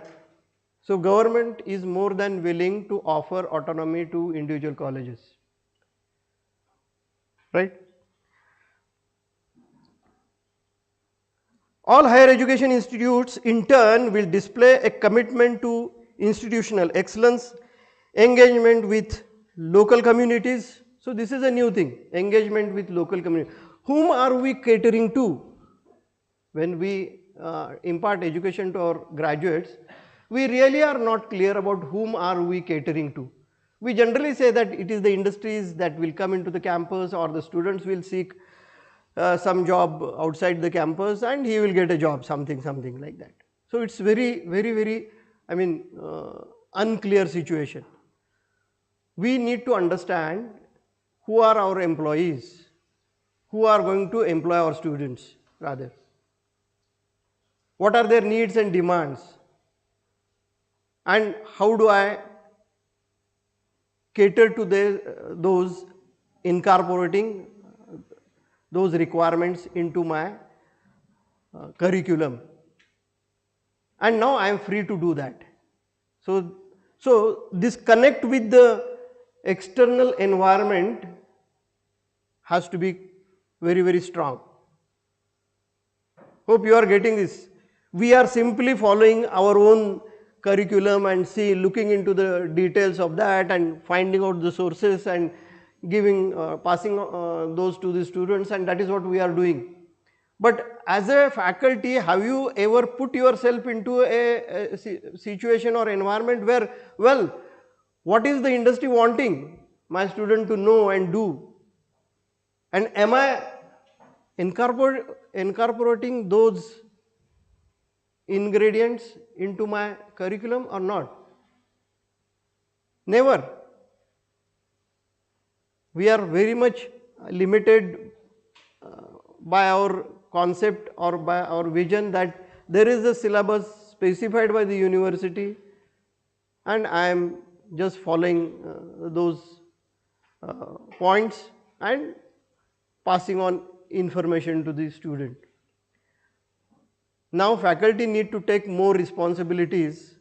So government is more than willing to offer autonomy to individual colleges, right? All higher education institutes in turn will display a commitment to institutional excellence, engagement with local communities. So this is a new thing, engagement with local community. Whom are we catering to? When we impart education to our graduates, we really are not clear about whom are we catering to. We generally say that it is the industries that will come into the campus, or the students will seek some job outside the campus and he will get a job, something like that. So it's very unclear situation. We need to understand who are our employees, who are going to employ our students rather. What are their needs and demands, and how do I cater to those, incorporating those requirements into my curriculum, and now I am free to do that. So this connect with the external environment has to be very strong. Hope you are getting this. We are simply following our own curriculum and looking into the details of that and finding out the sources and giving, passing those to the students, and that is what we are doing. But as a faculty, have you ever put yourself into a situation or environment where, well, what is the industry wanting my student to know and do? And am I incorporating those ingredients into my curriculum or not? Never. We are very much limited by our concept or by our vision that there is a syllabus specified by the university and I am just following those points and passing on information to the student. Now faculty need to take more responsibilities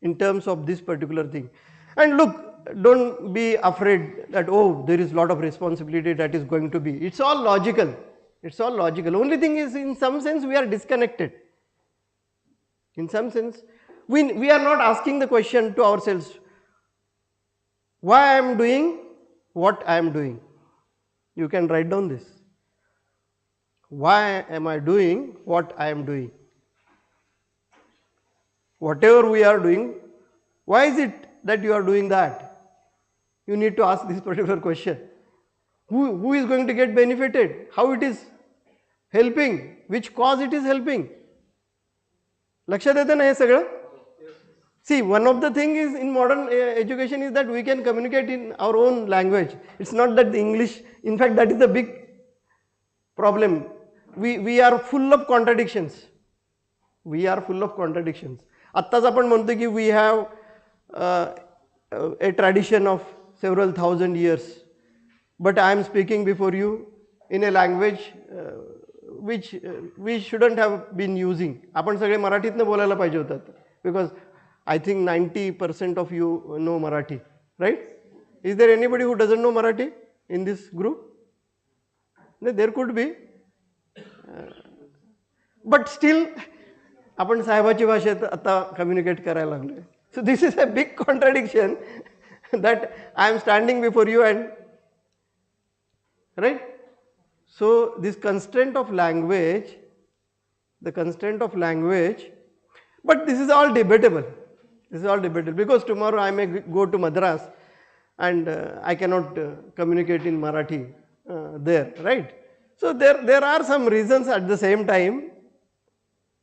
in terms of this particular thing. And look, don't be afraid that, oh, there is a lot of responsibility that is going to be. It's all logical. It's all logical. Only thing is, in some sense, we are disconnected. In some sense, we are not asking the question to ourselves, why I am doing what I am doing. You can write down this. Why am I doing what I am doing? Whatever we are doing, why is it that you are doing that? You need to ask this particular question. Who is going to get benefited? How it is helping? Which cause it is helping? लक्षात येतं ना हे सगळं? See, one of the thing is in modern education is that we can communicate in our own language. It's not that the English, in fact that is the big problem. We are full of contradictions. We are full of contradictions. आत्ताच आपण म्हणतो की we have a tradition of several thousand years, but I am speaking before you in a language which we shouldn't have been using. आपण सगळे मराठीतनं बोलायला पाहिजे होतात, because I think 90% of you know Marathi, right? Is there anybody who doesn't know Marathi in this group? No, there could be, but still आपण साहेबाची भाषेत आता communicate करायला लागलोय. So this is a big contradiction that I am standing before you and, right? So this constraint of language, the constraint of language, but this is all debatable. This is all debatable, because tomorrow I may go to Madras and I cannot communicate in Marathi there, right? So there are some reasons at the same time,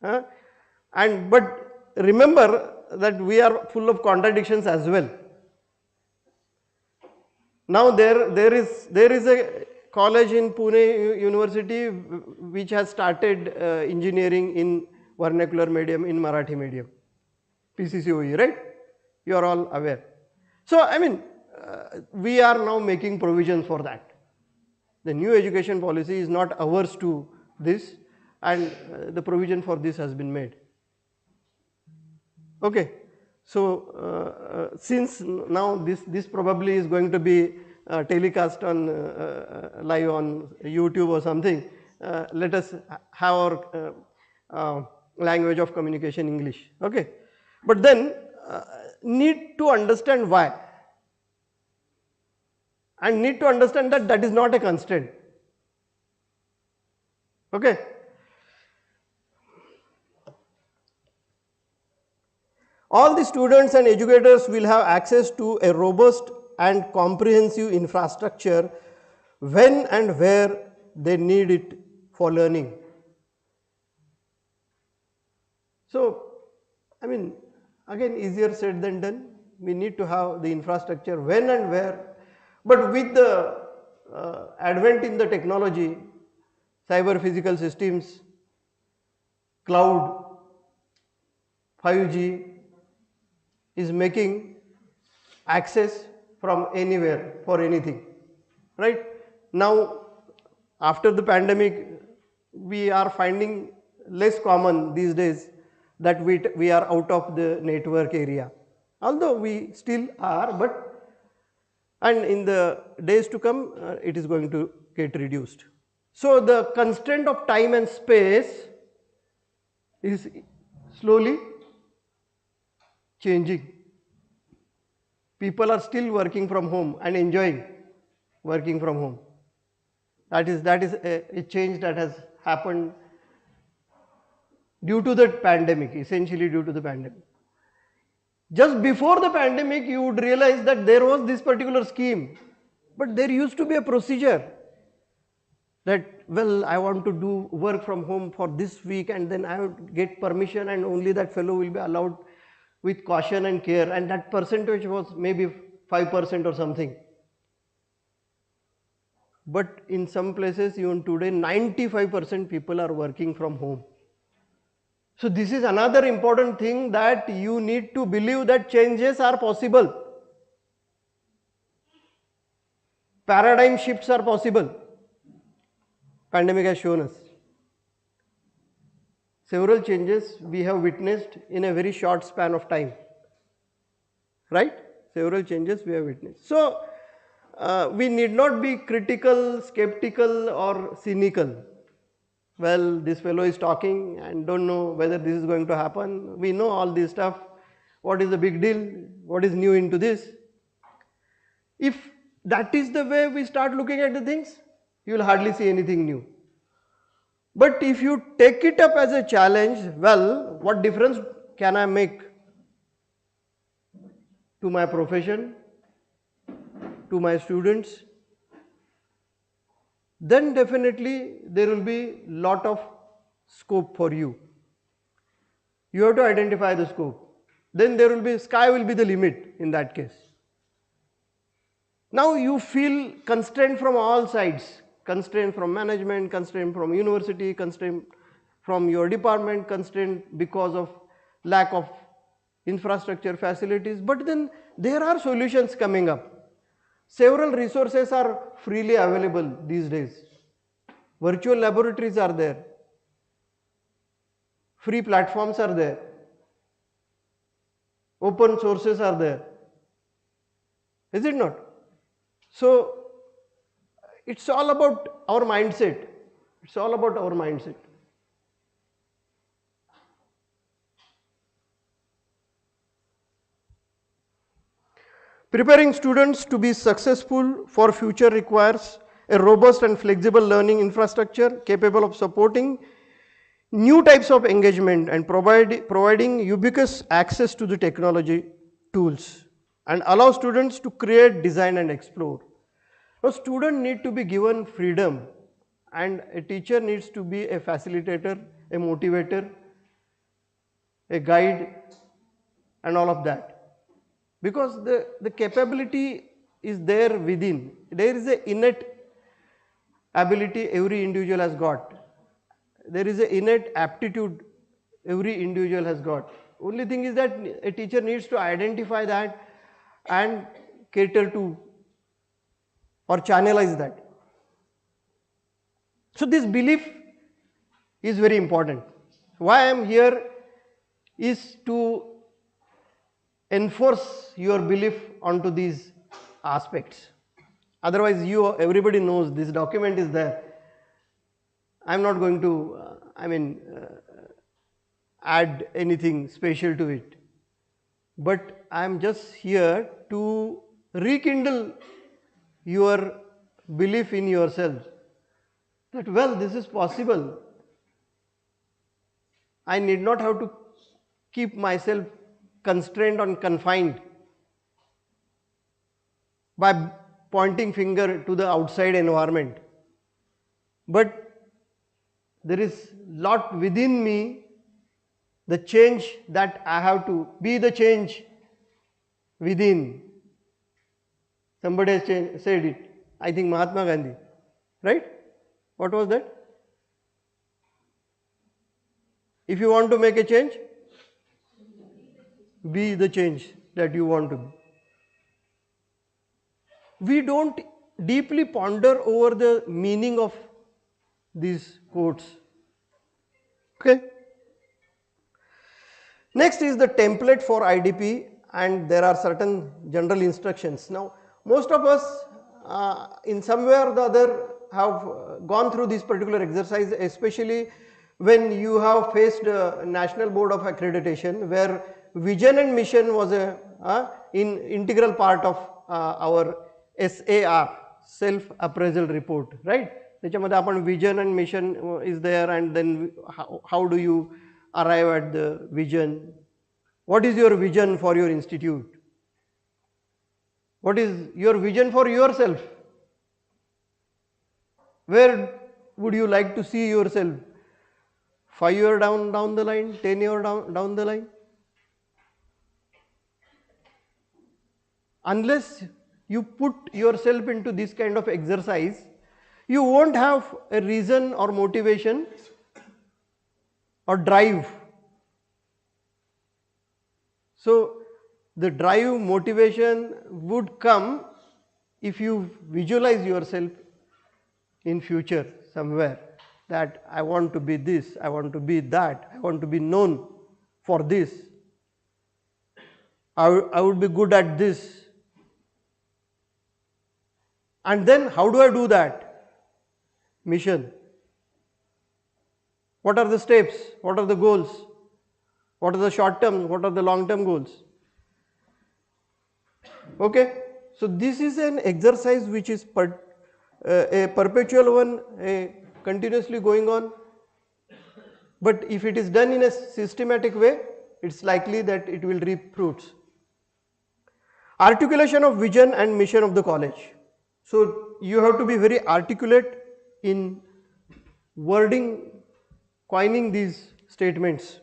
but remember that we are full of contradictions as well. Now there is a college in Pune University which has started engineering in vernacular medium, in Marathi medium, PCCOE, right? You are all aware. So I mean, we are now making provisions for that. The new education policy is not averse to this, and the provision for this has been made. Okay, so since now this probably is going to be telecast on live on YouTube or something, let us have our language of communication English. Okay, but then need to understand why, and need to understand that that is not a constraint. Okay. All the students and educators will have access to a robust and comprehensive infrastructure when and where they need it for learning. So, I mean, again, easier said than done. We need to have the infrastructure when and where, but with the advent in the technology, cyber physical systems, cloud, 5G, is making access from anywhere for anything, right? Now, after the pandemic, we are finding less common these days that we are out of the network area, although we still are, but and in the days to come it is going to get reduced. So the constraint of time and space is slowly changing. People are still working from home and enjoying working from home. That is a change that has happened due to the pandemic, essentially due to the pandemic. Just before the pandemic, you would realize that there was this particular scheme, but there used to be a procedure that, well, I want to do work from home for this week, and then I would get permission, and only that fellow will be allowed with caution and care, and that percentage was maybe 5% or something. But in some places even today 95% people are working from home. So this is another important thing, that you need to believe that changes are possible. Paradigm shifts are possible. Pandemic has shown us. Several changes we have witnessed in a very short span of time. Right? Several changes we have witnessed. So we need not be critical, skeptical or cynical. Well, this fellow is talking and don't know whether this is going to happen. We know all this stuff. What is the big deal? What is new into this? If that is the way we start looking at the things, you will hardly see anything new. But if you take it up as a challenge, well, what difference can I make to my profession, to my students? Then definitely there will be lot of scope for you. You have to identify the scope. Then there will be, sky will be the limit in that case. Now you feel constraint from all sides, constraint from management, constraint from university, constraint from your department, constraint because of lack of infrastructure facilities, but then there are solutions coming up. Several resources are freely available these days. Virtual laboratories are there. Free platforms are there. Open sources are there. Is it not? So it's all about our mindset. It's all about our mindset. Preparing students to be successful for future requires a robust and flexible learning infrastructure capable of supporting new types of engagement and providing ubiquitous access to the technology tools and allow students to create, design and explore. A student needs to be given freedom and a teacher needs to be a facilitator, a motivator, a guide and all of that. Because the capability is there within. There is an innate ability every individual has got. There is an innate aptitude every individual has got. Only thing is that a teacher needs to identify that and cater to or channelize that. So this belief is very important. Why I am here is to enforce your belief onto these aspects. Otherwise, everybody knows this document is there. I am not going to, add anything special to it. But I am just here to rekindle your belief in yourself that, well, this is possible. I need not have to keep myself constrained and confined by pointing finger to the outside environment. But there is lot within me, the change that I have to be the change within. Somebody has said it, I think Mahatma Gandhi, right? What was that? If you want to make a change, be the change that you want to be. We don't deeply ponder over the meaning of these quotes. Okay. Next is the template for IDP, and there are certain general instructions. Now, most of us in some way or the other have gone through this particular exercise, especially when you have faced National Board of Accreditation, where vision and mission was a integral part of our SAR, self appraisal report, right? त्याच्यामध्ये आपण vision and mission is there, and then how do you arrive at the vision? What is your vision for your institute? What is your vision for yourself? Where would you like to see yourself? 5 years down the line, 10 years down the line? unless you put yourself into this kind of exercise, you won't have a reason or motivation or drive. So the drive, motivation would come if you visualize yourself in future somewhere, that I want to be this, I want to be that, I want to be known for this, I would be good at this. And then how do I do that? Mission. What are the steps? What are the goals? What are the short term? What are the long term goals? Okay. So this is an exercise which is a perpetual one, continuously going on. But if it is done in a systematic way, it's likely that it will reap fruits. Articulation of vision and mission of the college. So you have to be very articulate in wording, coining these statements.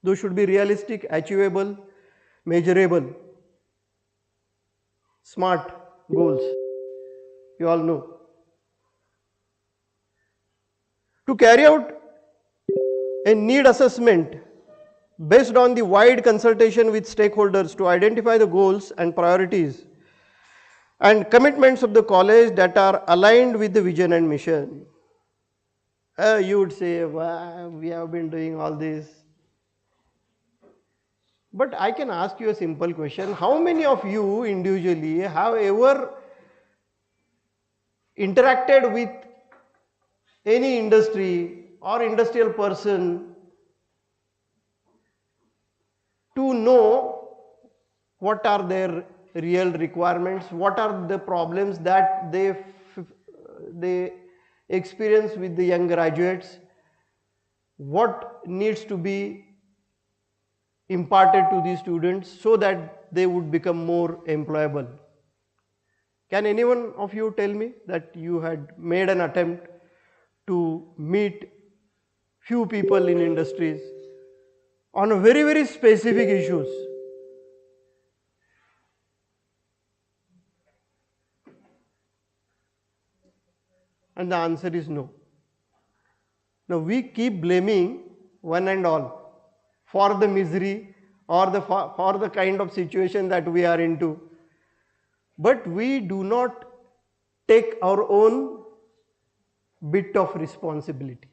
Those should be realistic, achievable, measurable, smart goals. You all know. To carry out a need assessment based on the wide consultation with stakeholders to identify the goals and priorities and commitments of the college that are aligned with the vision and mission. You would say, well, we have been doing all this. But I can ask you a simple question. How many of you individually have ever interacted with any industry or industrial person to know what are their real requirements, what are the problems that they experience with the young graduates, what needs to be imparted to the students so that they would become more employable? Can any one of you tell me that you had made an attempt to meet few people in industries on a very, very specific issues? And the answer is no. Now we keep blaming one and all for the misery or for the kind of situation that we are into. But we do not take our own bit of responsibility.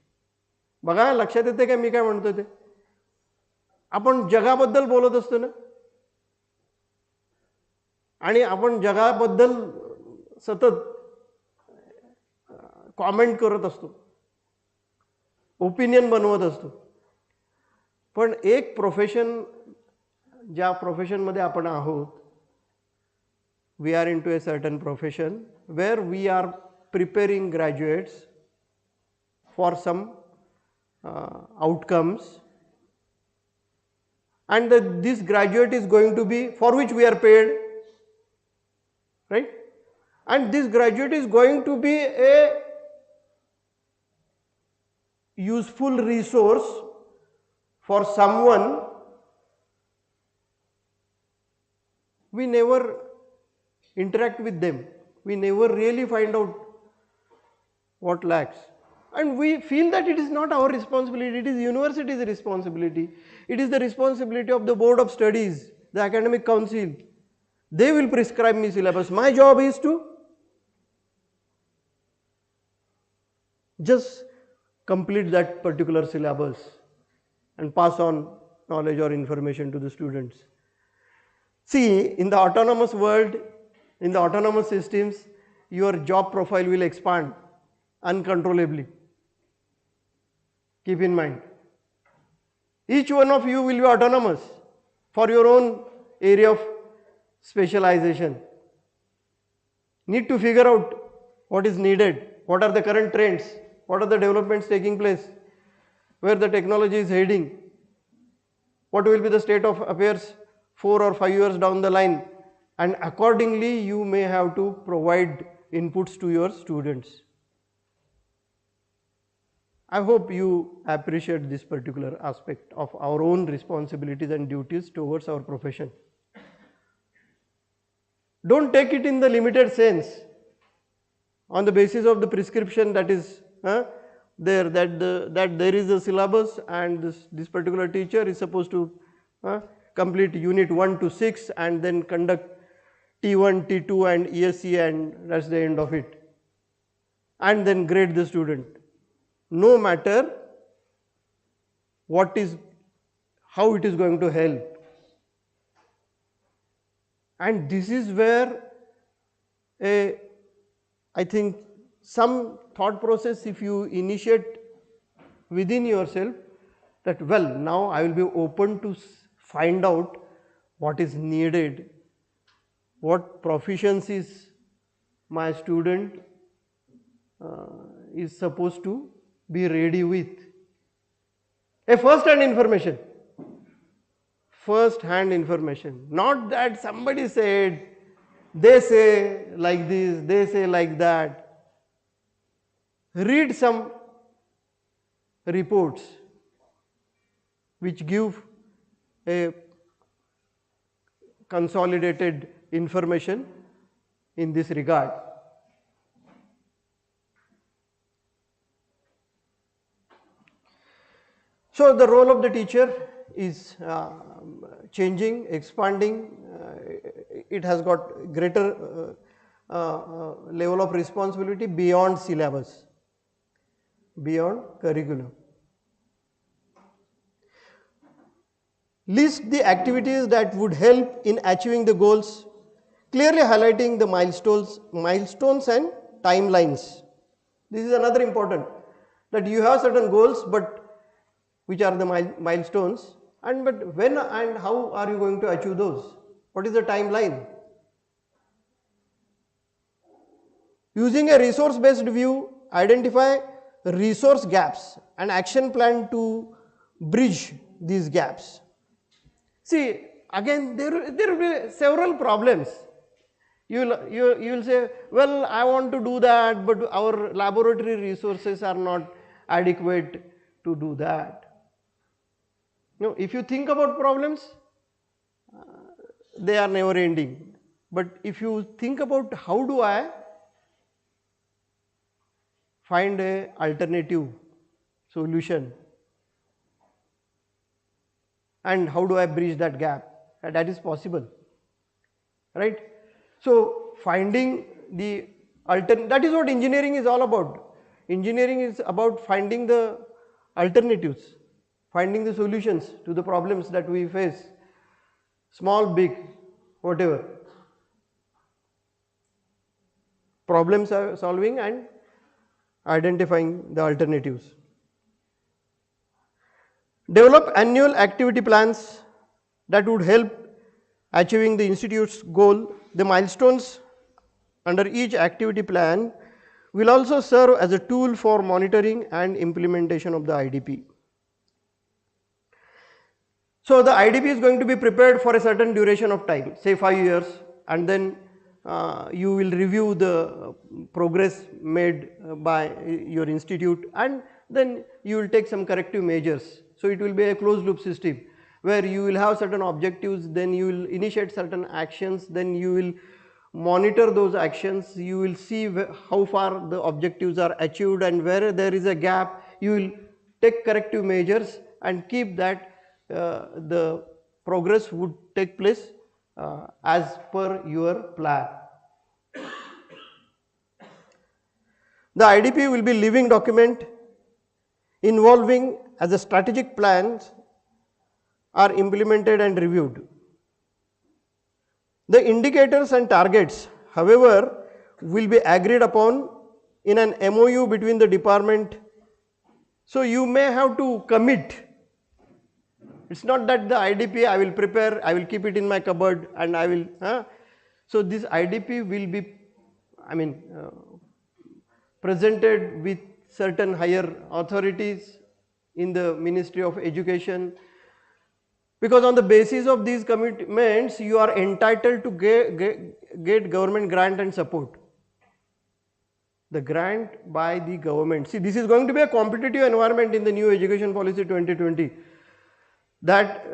बघा लक्षात येते का मी काय म्हणतो ते? आपण जगाबद्दल बोलत असतो ना, आणि आपण जगाबद्दल सतत कॉमेंट करत असतो, ओपिनियन बनवत असतो. पण एक प्रोफेशन, ज्या प्रोफेशनमध्ये आपण आहोत, we are into a certain profession where we are preparing graduates for some outcomes, and this graduate is going to be, for which we are paid, right? And this graduate is going to be a useful resource for someone. We never interact with them, we never really find out what lacks, and we feel that it is not our responsibility, it is university's responsibility, it is the responsibility of the board of studies, the academic council. They will prescribe me syllabus. My job is to just complete that particular syllabus and pass on knowledge or information to the students. See, in the autonomous world, in the autonomous systems, your job profile will expand uncontrollably. Keep in mind. Each one of you will be autonomous for your own area of specialization. Need to figure out what is needed, what are the current trends, what are the developments taking place, where the technology is heading, what will be the state of affairs 4 or 5 years down the line, and accordingly you may have to provide inputs to your students. I hope you appreciate this particular aspect of our own responsibilities and duties towards our profession. Don't take it in the limited sense on the basis of the prescription that is there, that there is a syllabus and this particular teacher is supposed to complete unit 1 to 6 and then conduct T1, T2 and ESC, and that's the end of it, and then grade the student. No matter how it is going to help. And this is where I think some thought process, if you initiate within yourself, that well, now I will be open to find out what is needed, what proficiencies my student is supposed to be ready with. A first-hand information. First-hand information. Not that somebody said, they say like this, they say like that. Read some reports which give a consolidated information in this regard. So the role of the teacher is changing, expanding. It has got greater level of responsibility beyond syllabus, beyond curriculum. List the activities that would help in achieving the goals, clearly highlighting the milestones and timelines. This is another important, that you have certain goals, but which are the milestones, and but when and how are you going to achieve those? What is the timeline? Using a resource-based view, identify resource gaps and action plan to bridge these gaps. See, again, there will be several problems. You will say, well, I want to do that, but our laboratory resources are not adequate to do that. No, if you think about problems, they are never ending. But if you think about how do I find an alternative solution and how do I bridge that gap, that is possible, right? So finding the that is what engineering is all about. Engineering is about finding the alternatives, finding the solutions to the problems that we face, small, big, whatever. Problem solving and identifying the alternatives. Develop annual activity plans that would help achieving the institute's goal. The milestones under each activity plan will also serve as a tool for monitoring and implementation of the IDP. So the IDP is going to be prepared for a certain duration of time, say 5 years, and then you will review the progress made by your institute, and then you will take some corrective measures. So it will be a closed loop system where you will have certain objectives, then you will initiate certain actions, then you will monitor those actions, you will see how far the objectives are achieved, and where there is a gap you will take corrective measures and keep that the progress would take place as per your plan. The IDP will be living document involving as the strategic plans are implemented and reviewed. The indicators and targets, however, will be agreed upon in an MOU between the department. So you may have to commit. It's not that the IDP I will prepare, I will keep it in my cupboard and I will. So this IDP will be, presented with certain higher authorities in the Ministry of Education, because on the basis of these commitments you are entitled to get government grant and support. The grant by the government. See, this is going to be a competitive environment in the new education policy 2020. that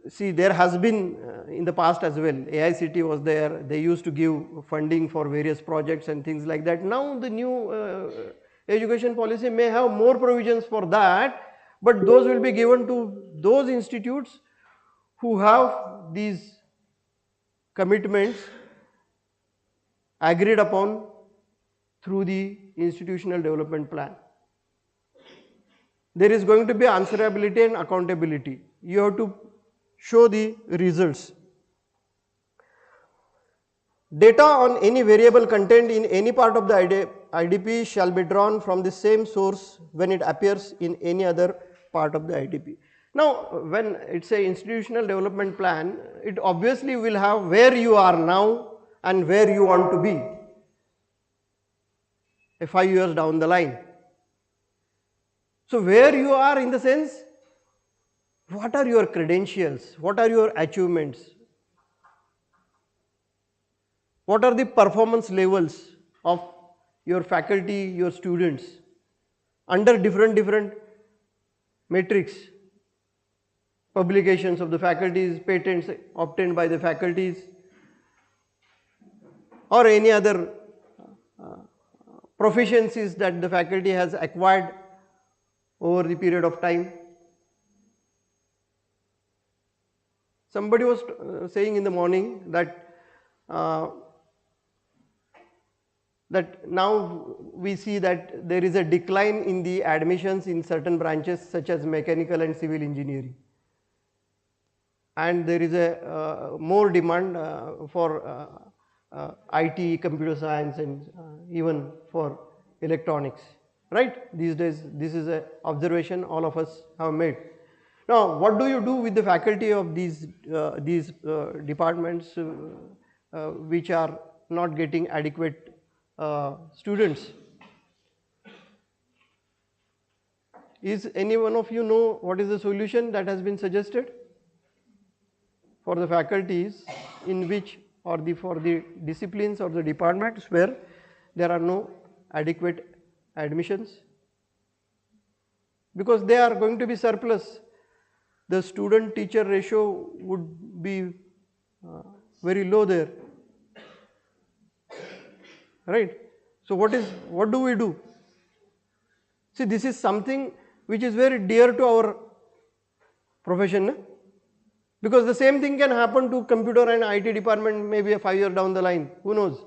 see, there has been in the past as well, AICT was there, they used to give funding for various projects and things like that. Now the new education policy may have more provisions for that, but those will be given to those institutes who have these commitments agreed upon through the institutional development plan. There is going to be answerability and accountability. You have to show the results. Data on any variable contained in any part of the IDP shall be drawn from the same source when it appears in any other part of the IDP. Now, when it's a institutional development plan, it obviously will have where you are now and where you want to be 5 years down the line. So, where you are in the sense, what are your credentials, what are your achievements, what are the performance levels of your faculty, your students under different metrics, publications of the faculties, patents obtained by the faculties, or any other proficiencies that the faculty has acquired over the period of time. Somebody was saying in the morning that now we see that there is a decline in the admissions in certain branches such as mechanical and civil engineering, and there is a more demand for IT, computer science, and even for electronics, right? These days this is an observation all of us have made. Now, what do you do with the faculty of these departments which are not getting adequate students? Is any one of you know what is the solution that has been suggested for the faculties in which, or for the disciplines or the departments where there are no adequate admissions? Because they are going to be surplus. The student teacher ratio would be very low there, right? So what do we do? See, this is something which is very dear to our profession, because the same thing can happen to computer and IT department maybe 5 years down the line, who knows,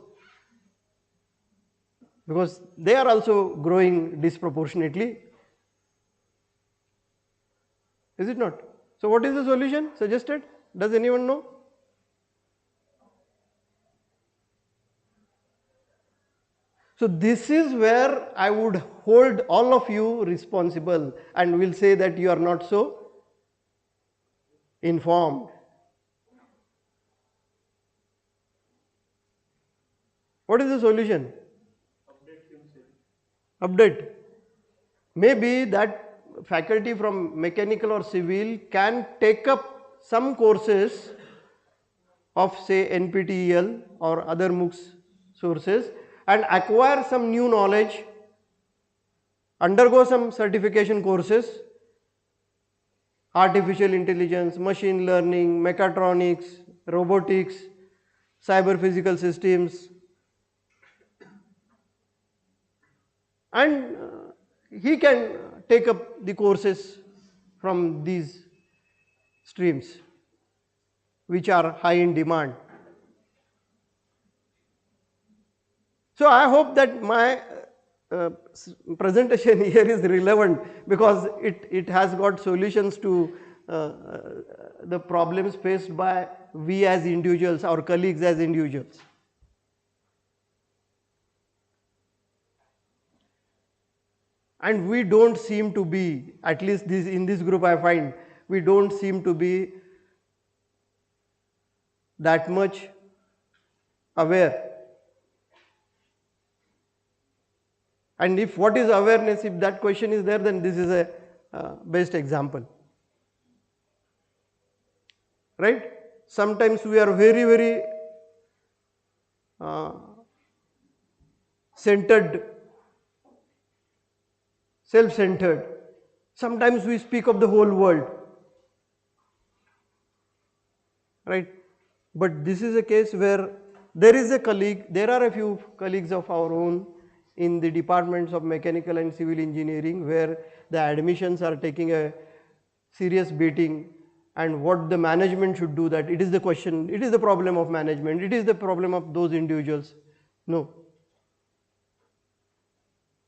because they are also growing disproportionately, is it not? So what is the solution suggested? Does anyone know? So this is where I would hold all of you responsible and will say that you are not so informed. What is the solution? Update. Maybe that faculty from mechanical or civil can take up some courses of say NPTEL or other MOOCs sources and acquire some new knowledge, undergo some certification courses, artificial intelligence, machine learning, mechatronics, robotics, cyber physical systems, and he can take up the courses from these streams which are high in demand. So I hope that my presentation here is relevant, because it has got solutions to the problems faced by we as individuals, our colleagues as individuals. And we don't seem to be, at least in this group I find, we don't seem to be that much aware. And if what is awareness, if that question is there, then this is a best example, right? Sometimes we are very centered, self-centered. Sometimes we speak of the whole world. right? But this is a case where there is a colleague, there are a few colleagues of our own in the departments of mechanical and civil engineering where the admissions are taking a serious beating, and what the management should do, that it is the question, it is the problem of management, it is the problem of those individuals. No.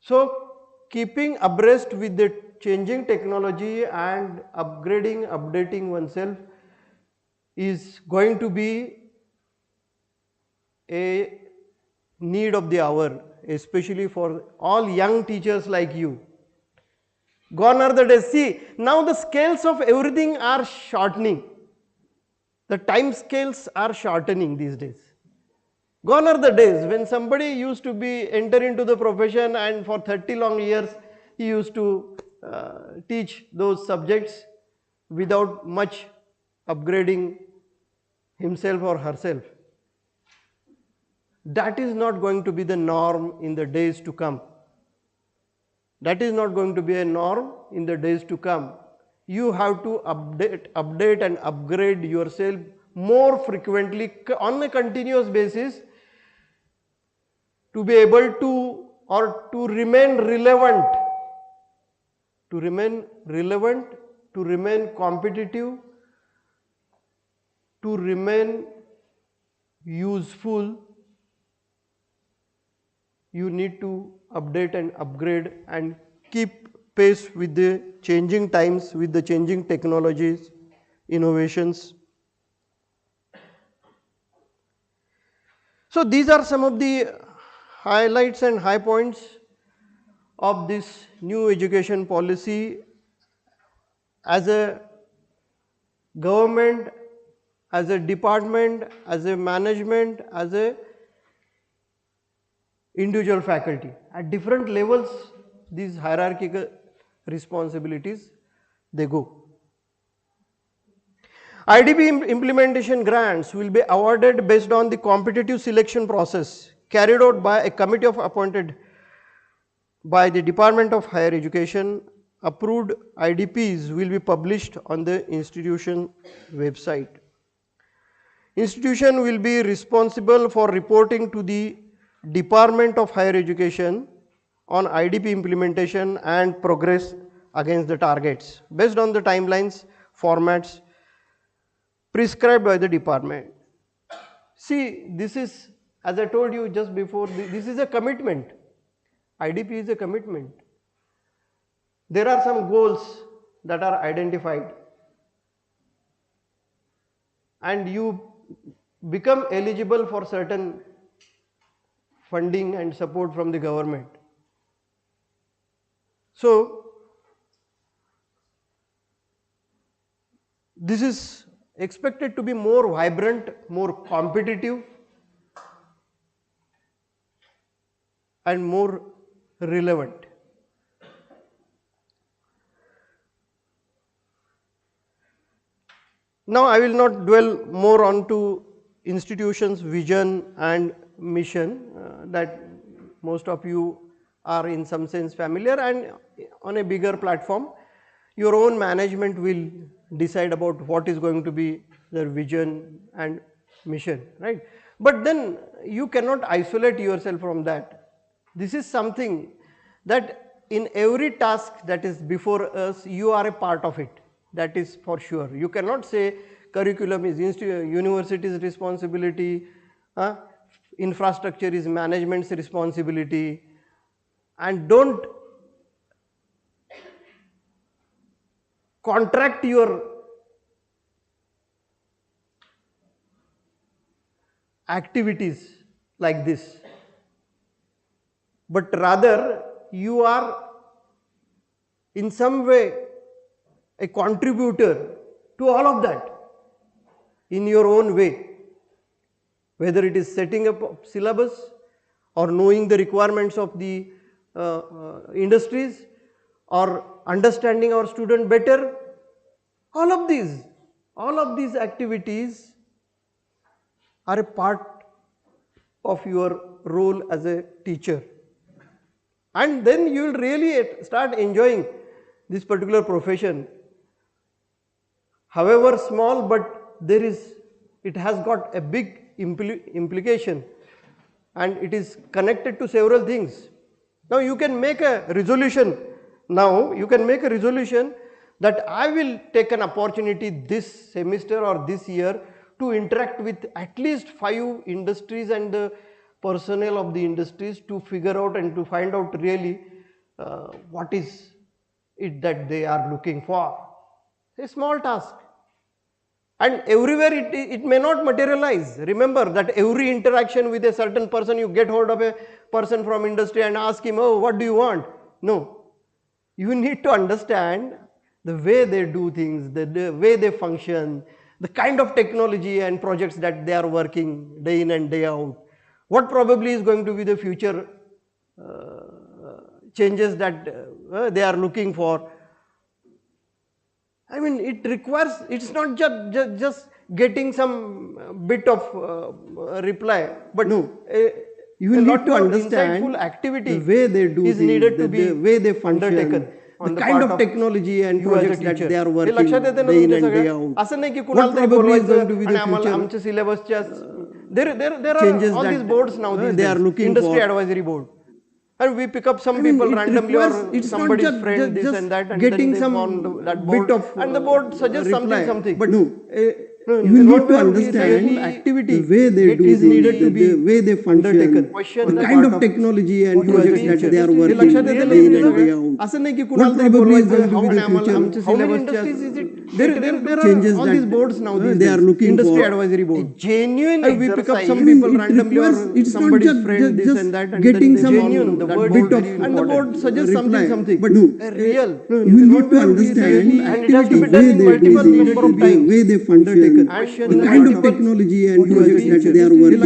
So keeping abreast with the changing technology and upgrading, updating oneself is going to be a need of the hour, especially for all young teachers like you. Gone are the days. See, now the scales of everything are shortening. The time scales are shortening these days. Gone are the days when somebody used to be enter into the profession and for 30 long years he used to teach those subjects without much upgrading himself or herself. That is not going to be the norm in the days to come. That is not going to be a norm in the days to come. You have to update and upgrade yourself more frequently on a continuous basis to be able to, or to remain relevant, to remain relevant, to remain competitive, to remain useful. You need to update and upgrade and keep pace with the changing times, with the changing technologies, innovations. So these are some of the highlights and high points of this new education policy. As a government, as a department, as a management, as a individual faculty, at different levels these hierarchical responsibilities they go. IDP implementation grants will be awarded based on the competitive selection process carried out by a committee appointed by the Department of Higher Education. Approved IDPs will be published on the institution website. Institution will be responsible for reporting to the Department of Higher Education on IDP implementation and progress against the targets based on the timelines, formats prescribed by the department. See, this is, as I told you just before, this is a commitment. IDP is a commitment. There are some goals that are identified and you become eligible for certain funding and support from the government. So this is expected to be more vibrant, more competitive and more relevant. Now I will not dwell more on to institutions' vision and mission that most of you are in some sense familiar, and on a bigger platform your own management will decide about what is going to be their vision and mission, right? But then you cannot isolate yourself from that. This is something that in every task that is before us you are a part of it. That is for sure. You cannot say curriculum is university's responsibility, infrastructure is management's responsibility, and don't contract your activities like this, but rather you are in some way a contributor to all of that in your own way, whether it is setting up syllabus or knowing the requirements of the industries or understanding our student better. All of these activities are a part of your role as a teacher, and then you will really start enjoying this particular profession, however small, but there is it has got a big implication, and it is connected to several things. Now you can make a resolution. Now you can make a resolution that I will take an opportunity this semester or this year to interact with at least 5 industries and the personnel of the industries to figure out and to find out really what is it that they are looking for. A small task. And everywhere it may not materialize. Remember that every interaction with a certain person, you get hold of a person from industry and ask him, oh, what do you want? No. You need to understand the way they do things, the way they function, the kind of technology and projects that they are working day in and day out. What probably is going to be the future changes that they are looking for. I mean, it requires, it's not just getting some bit of reply, but no, you need to understand insightful activity the way they do is things, needed to be the way they function, undertaken. The kind of technology and projects that they are working day in and day out. What probably is going to be the future there are all these boards now, they are looking industry advisory board. And we pick up some people randomly or somebody's friend, this and that, and getting then some on that board, bit of and the board suggests something. But no, you need to understand activity, the way they do things, the way they function, the kind of technology and projects that they are working day in and day out. What probably is going to be the future? How many industries is it? There are all these boards now, they are looking industry advisory board. Genuine and we pick up some people randomly or somebody's friend, this and that, and getting some genuine, the word bit of and the board suggests something. But no, real. You need to understand and it has to be done in multiple number of times. Way they function, the kind of technology and projects that they are working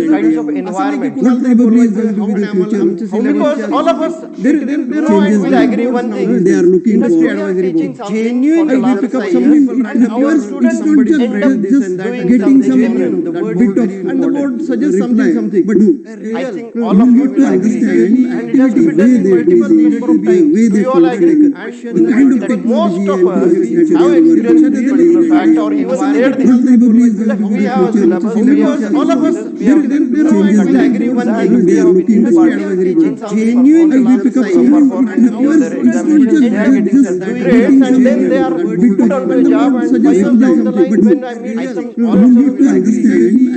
kinds of environment. What probably is going to be the future? Because all of us, there will agree one thing. They are looking for genuine and we pick up some people and our students end up just getting some bit of and the board suggests something. But no, I think all of you will agree and it has to be done in multiple number of times. We all agree. That most of us have experienced this particular fact or even shared this. That we have a syllabus because all of us we have agree one thing. We have been teaching genuine and we pick up some and our students they are getting certain grades and then they are put on the job and 5 years down the line when I meet some all of you will agree.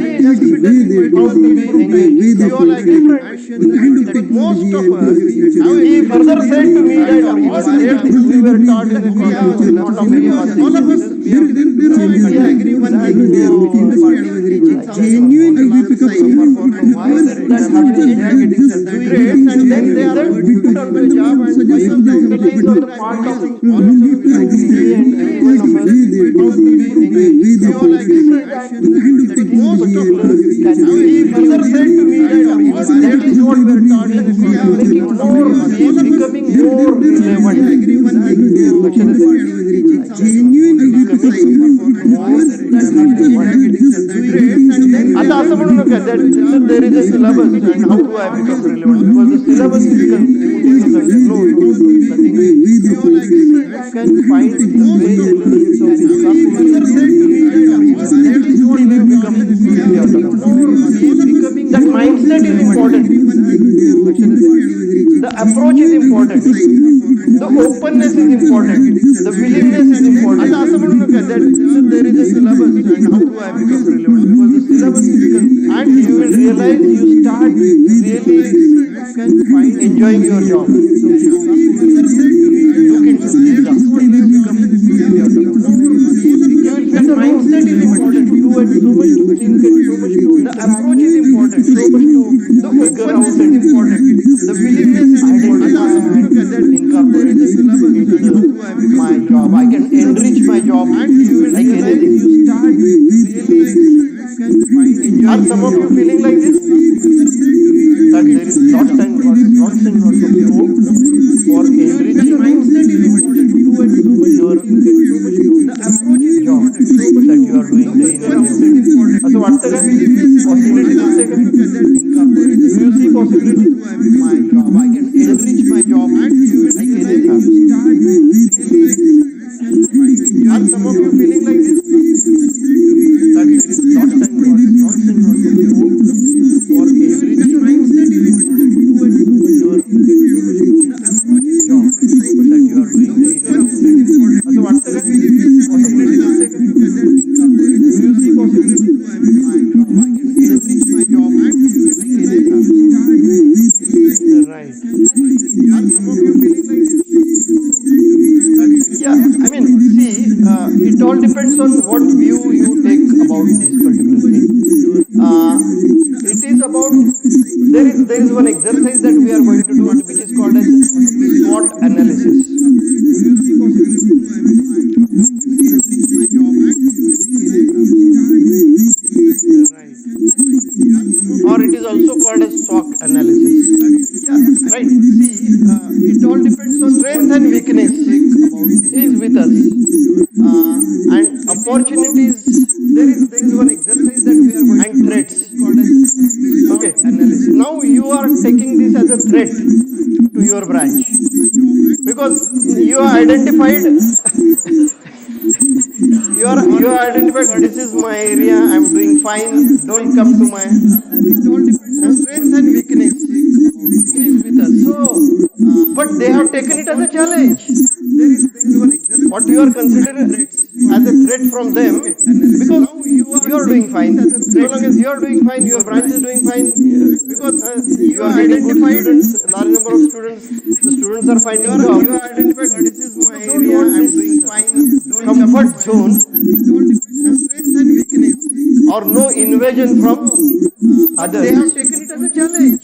It has to be done in multiple engaged. We all agree that most of us he further said to me that all we were taught in the class not of very much. All of us we agree one thing. They are looking for genuine and we pick up some and our students they are getting certain grades and then they are put on the job and 5 years down the line on the part of all of you will agree and every one of us we all agree that most of us he further said to me that is what we are taught in the class making more becoming more relevant. आता असं म्हणू नका that there is a syllabus and how do I become relevant because the syllabus is confusing. No, nothing. You can find the way and means of that mindset is important. The approach is important. The openness is important. The willingness is important. आता असं म्हणू नका that there is a syllabus and how do I become relevant because the syllabus is confusing. And you will realize you start really enjoying your job. Look into this job. The mindset is important. Do it so much to think and so much to the approach is important. So much to the openness is important. The willingness is important. I have that incorporated into my job. I can enrich my job like anything. You start really are some of you feeling like this? That there is lots and lots of scope for enriching mindset is important. Do it so much the approach is job that you are doing day in and day. असं वाटतं का? Possibility दिसते का? Do you see possibility? My job. I can enrich my job like anything. Are some of you feeling like this? all depends on what view you take about this particular thing. It is about, there is one exercise that we are going to do which is called as SWOT analysis. Right. Or it is also called as SWOT analysis. Yeah, right. See, it all depends on strength and weakness is with us. And opportunities, there is one exercise that we are going and threats called as okay analysis. Now you are taking this as a threat to your branch because you are identified you are identified, this is my area, I am doing fine, don't come to my, it all depends on strength and weakness is with us. So but they have taken it as a challenge. There is one example. What you are considering as a threat from them, because you are doing fine. So long as you are doing fine, your branch is doing fine. Because you are identified students, large number of students, the students are finding jobs. You are identified. This is my area. I am doing fine. Comfort zone. Strength and weakness, or no invasion from others. They have taken it as a challenge.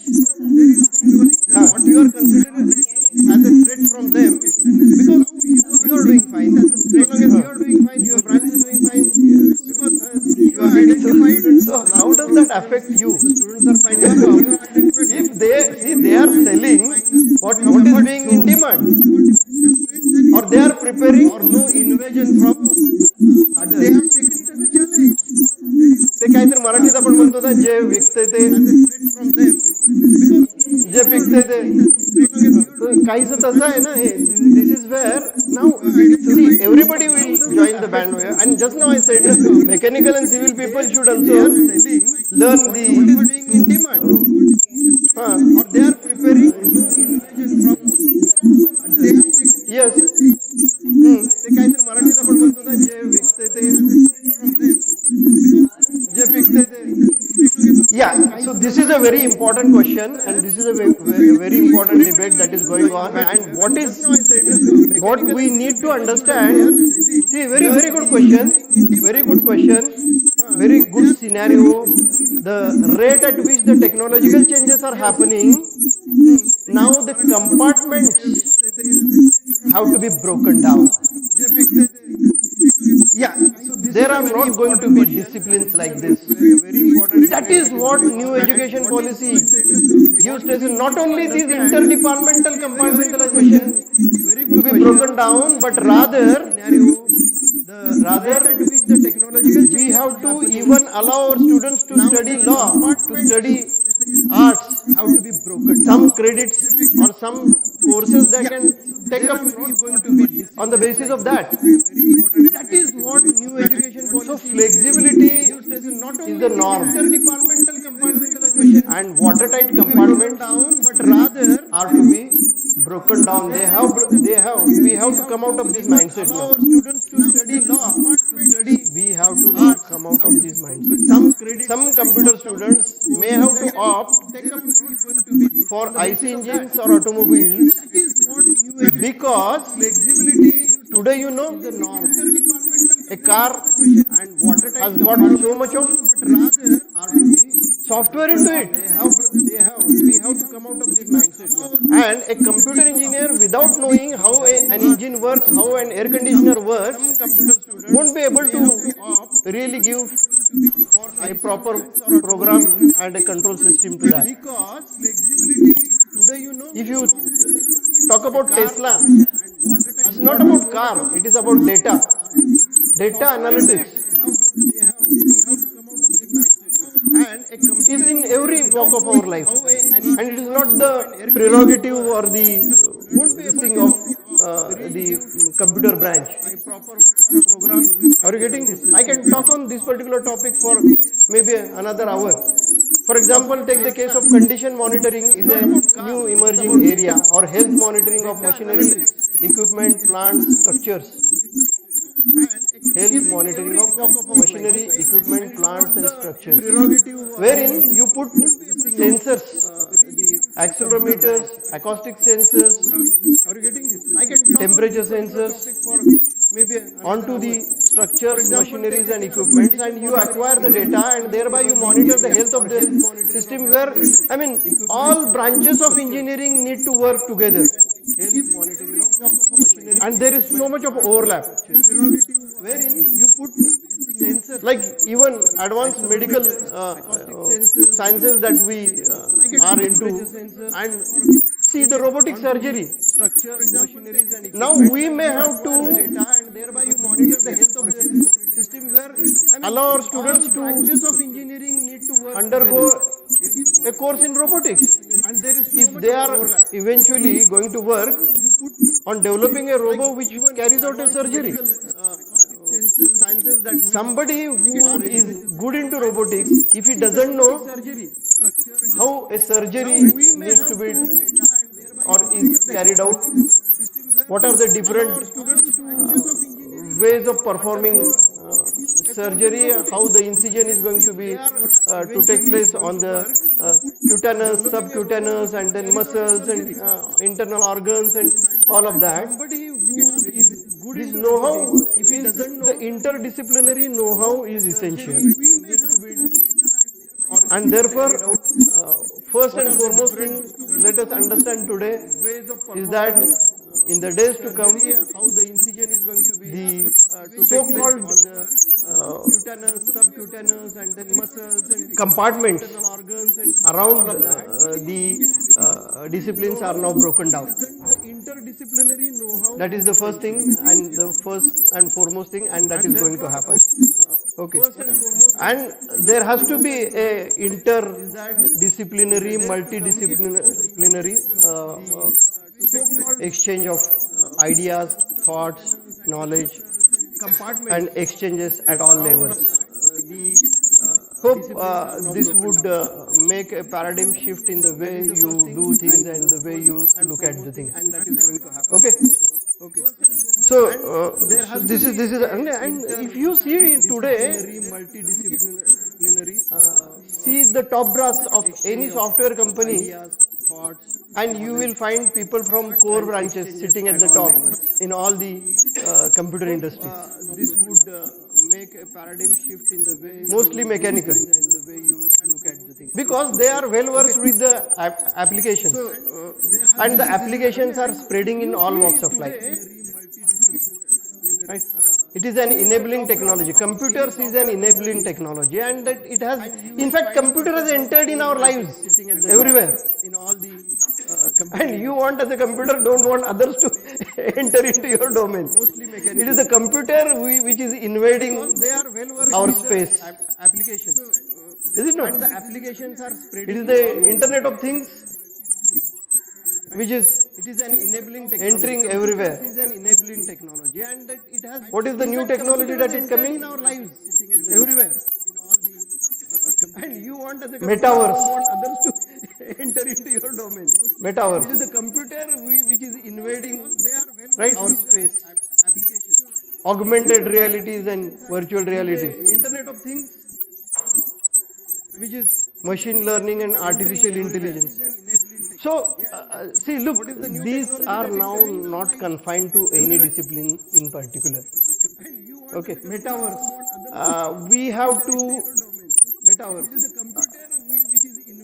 What you are considering as a threat from them, because you are doing fine. So long as you are doing fine, your branch is doing fine. Because you are identified. So how does that affect you? The students are finding jobs. If they are selling what is being in demand, or they are preparing, or no invasion from others. They have taken it as a challenge. ते काहीतरी मराठीत आपण म्हणतो ना, जे विकते ते जे पिकते ते काहीच तसं आहे ना. हे this is where now see everybody will join the band where. And just now I said mechanical and civil people should also learn the in demand. और दे आर प्रिपेरिंग येस. ते काहीतरी मराठीत आपण म्हणतो ना, जे विकते ते जे पिकते ते. Yeah, so this is a very important question, and this is a very important debate that is going on. And what we need to understand, see, very good question, very good scenario. The rate at which the technological changes are happening, now the compartments have to be broken down. Yeah, there are not going to be disciplines like this. That is what new education policy used to. Not only these interdepartmental compartmentalization to be broken down, but rather we have to even allow our students to study law, to study arts, have to be broken. Some credits or some courses they can take up on the basis of that. That is what new education policy. So flexibility is the norm. Interdepartmental compartmentalization and watertight compartments, but rather are to be broken down. We have to come out of this mindset. Allow our students to study law, we have to now come out of this mindset. Some computer students may have to opt for IC engines or automobiles because flexibility. Today, you know, the norm. A car has got so much of software into it. We have to come out of this mindset. And a computer engineer, without knowing how an engine works, how an air conditioner works, won't be able to really give a proper program and a control system to that. If you talk about Tesla, it's not about car, it is about data analytics. And it is in every walk of our life, and it is not the prerogative or the thing of the computer branch. Are you getting this? I can talk on this particular topic for maybe another hour. For example, take the case of condition monitoring is a new emerging area, or health monitoring of machinery, equipment, plants, structures. Health monitoring of machinery, equipment, plants and structures, wherein you put sensors, accelerometers, acoustic sensors, temperature sensors, onto the structures, machineries and equipments, and you acquire the data, and thereby you monitor the health of the system, where, I mean, all branches of engineering need to work together. And there is so much of overlap, wherein you put sensors, like even advanced medical sciences that we are into, and see the robotic surgery. Now we may have to allow our students to undergo a course in robotics. If they are eventually going to work on developing a robot which carries out a surgery. Somebody who is good into robotics, if he doesn't know how a surgery needs to be or is carried out, what are the different ways of performing surgery, how the incision is going to be to take place on the cutaneous, subcutaneous, and then muscles and internal organs and all of that. This know-how, the interdisciplinary know-how is essential. And therefore, first and foremost thing, let us understand today is that in the days to come, the so-called compartments around the disciplines are now broken down. That is the first thing, and the first and foremost thing, and that is going to happen. Okay. And there has to be a interdisciplinary, multidisciplinary exchange of ideas, thoughts, knowledge, and exchanges at all levels. Hope this would make a paradigm shift in the way you do things and the way you look at the things. Okay. So this is and if you see today, see the top brass of any software company, and you will find people from core branches sitting at the top in all the computer industries. This would make a paradigm shift in the way mostly mechanical, because they are well versed with the applications, and the applications are spreading in all walks of life. Right? It is an enabling technology. Computers is an enabling technology, and that it has, in fact, computer has entered in our lives everywhere. And you want, as a computer, don't want others to enter into your domain. It is the computer which is invading our space. Is it not? It is the Internet of Things which is entering everywhere. What is the new technology that is coming? Everywhere. Metaverse. Enter into your domain. Metaverse. It is the computer which is invading, right, our space. Augmented realities and virtual realities. Internet of Things, which is machine learning and artificial intelligence. So, see, look, these are now not confined to any discipline in particular. Okay. Metaverse. We have to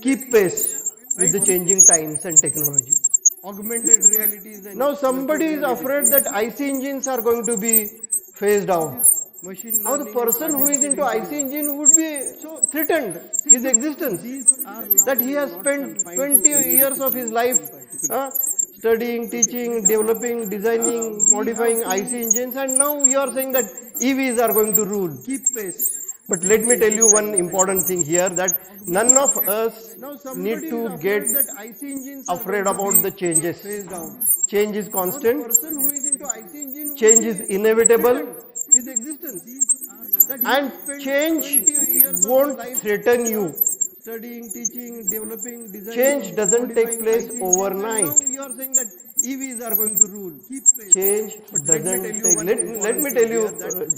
keep pace with the changing times and technology. Augmented realities. Now somebody is afraid that IC engines are going to be phased out. Now the person who is into IC engine would be threatened, his existence, that he has spent 20 years of his life studying, teaching, developing, designing, modifying IC engines, and now you are saying that EVs are going to rule. Keep pace. But let me tell you one important thing here, that none of us need to get afraid about the changes. Change is constant. Change is inevitable. And change won't threaten you. Change doesn't take place overnight. Change doesn't take. Let me tell you,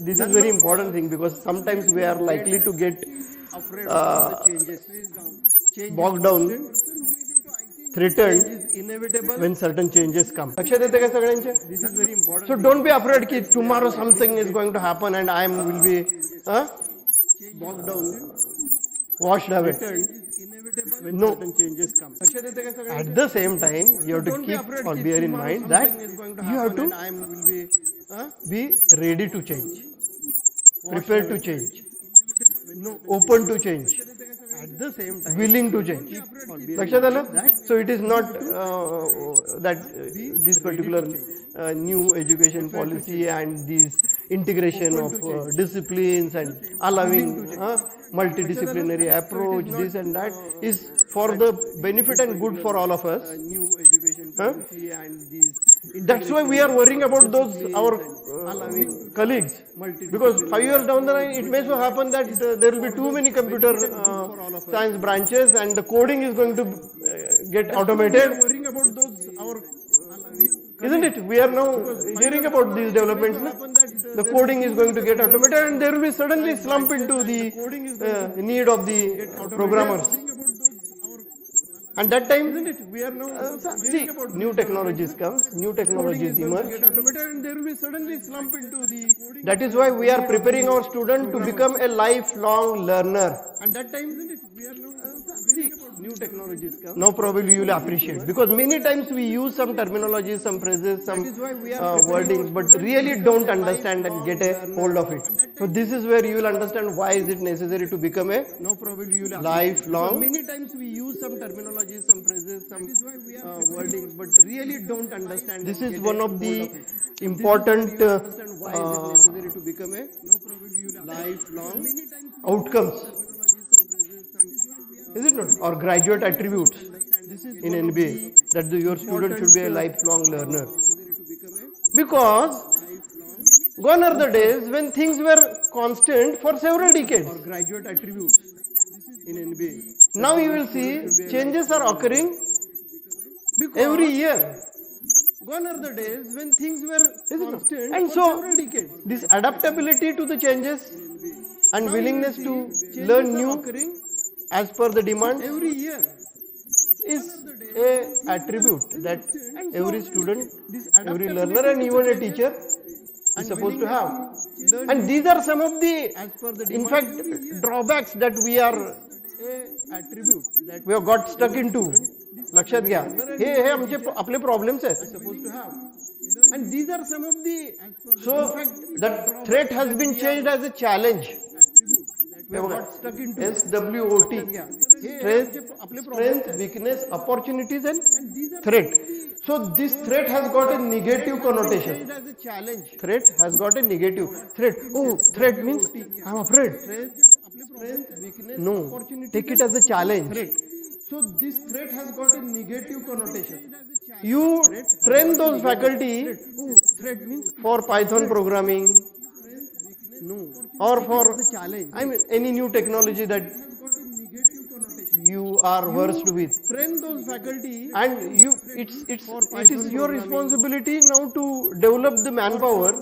this is very important thing, because sometimes we are likely to get bogged down threatened when certain changes come. लक्षात येते का सगळ्यांच्या? So don't be afraid कि tomorrow something is going to happen and I will be bogged down, washed away. No. At the same time, you have to keep or bear in mind that you have to be ready to change, prepared to change, open to change, willing to change. लक्षात आलं? So it is not that this particular new education policy and this integration of disciplines and allowing multidisciplinary approach, this and that is for the benefit and good for all of us. That's why we are worrying about those our colleagues, because 5 years down the line it may so happen that there will be too many computer science branches and the coding is going to get automated. Isn't it? We are now hearing about these developments. The coding is going to get automated and there will be suddenly slump into the need of the programmers. And that time, we are now see, new technologies come, new technologies emerge. That is why we are preparing our student to become a lifelong learner. And that time, we are now see, new technologies come. Now probably you will appreciate, because many times we use some terminologies, some phrases, some wordings, but really don't understand and get a hold of it. So this is where you will understand why is it necessary to become a lifelong. Many times we use some terminology, some phrases, some wordings, but really don't understand. This is one of the important lifelong outcomes. Is it not? Or graduate attributes in NBA, that your student should be a lifelong learner. Because gone are the days when things were constant for several decades. Or graduate attributes in NBA. Now you will see changes are occurring every year. Gone are the days when things were constant and so this adaptability to the changes and willingness to learn new as per the demand every year is a attribute that every student, every learner and even a teacher is supposed to have. And these are some of the, in fact, drawbacks that we have got stuck into. लक्षात घ्या, हे आमचे आपले problems आहेत. And these are some of the, so that threat has been changed as a challenge. SWOT, strength, weakness, opportunities and threat. So this threat has got a negative connotation. Threat has got a negative. Threat. Oh, threat means I am afraid. No, take it as a challenge. So this threat has got a negative connotation. You train those faculty for Python programming, or for any new technology that you are versed with. Train those faculty, and it is your responsibility now to develop the manpower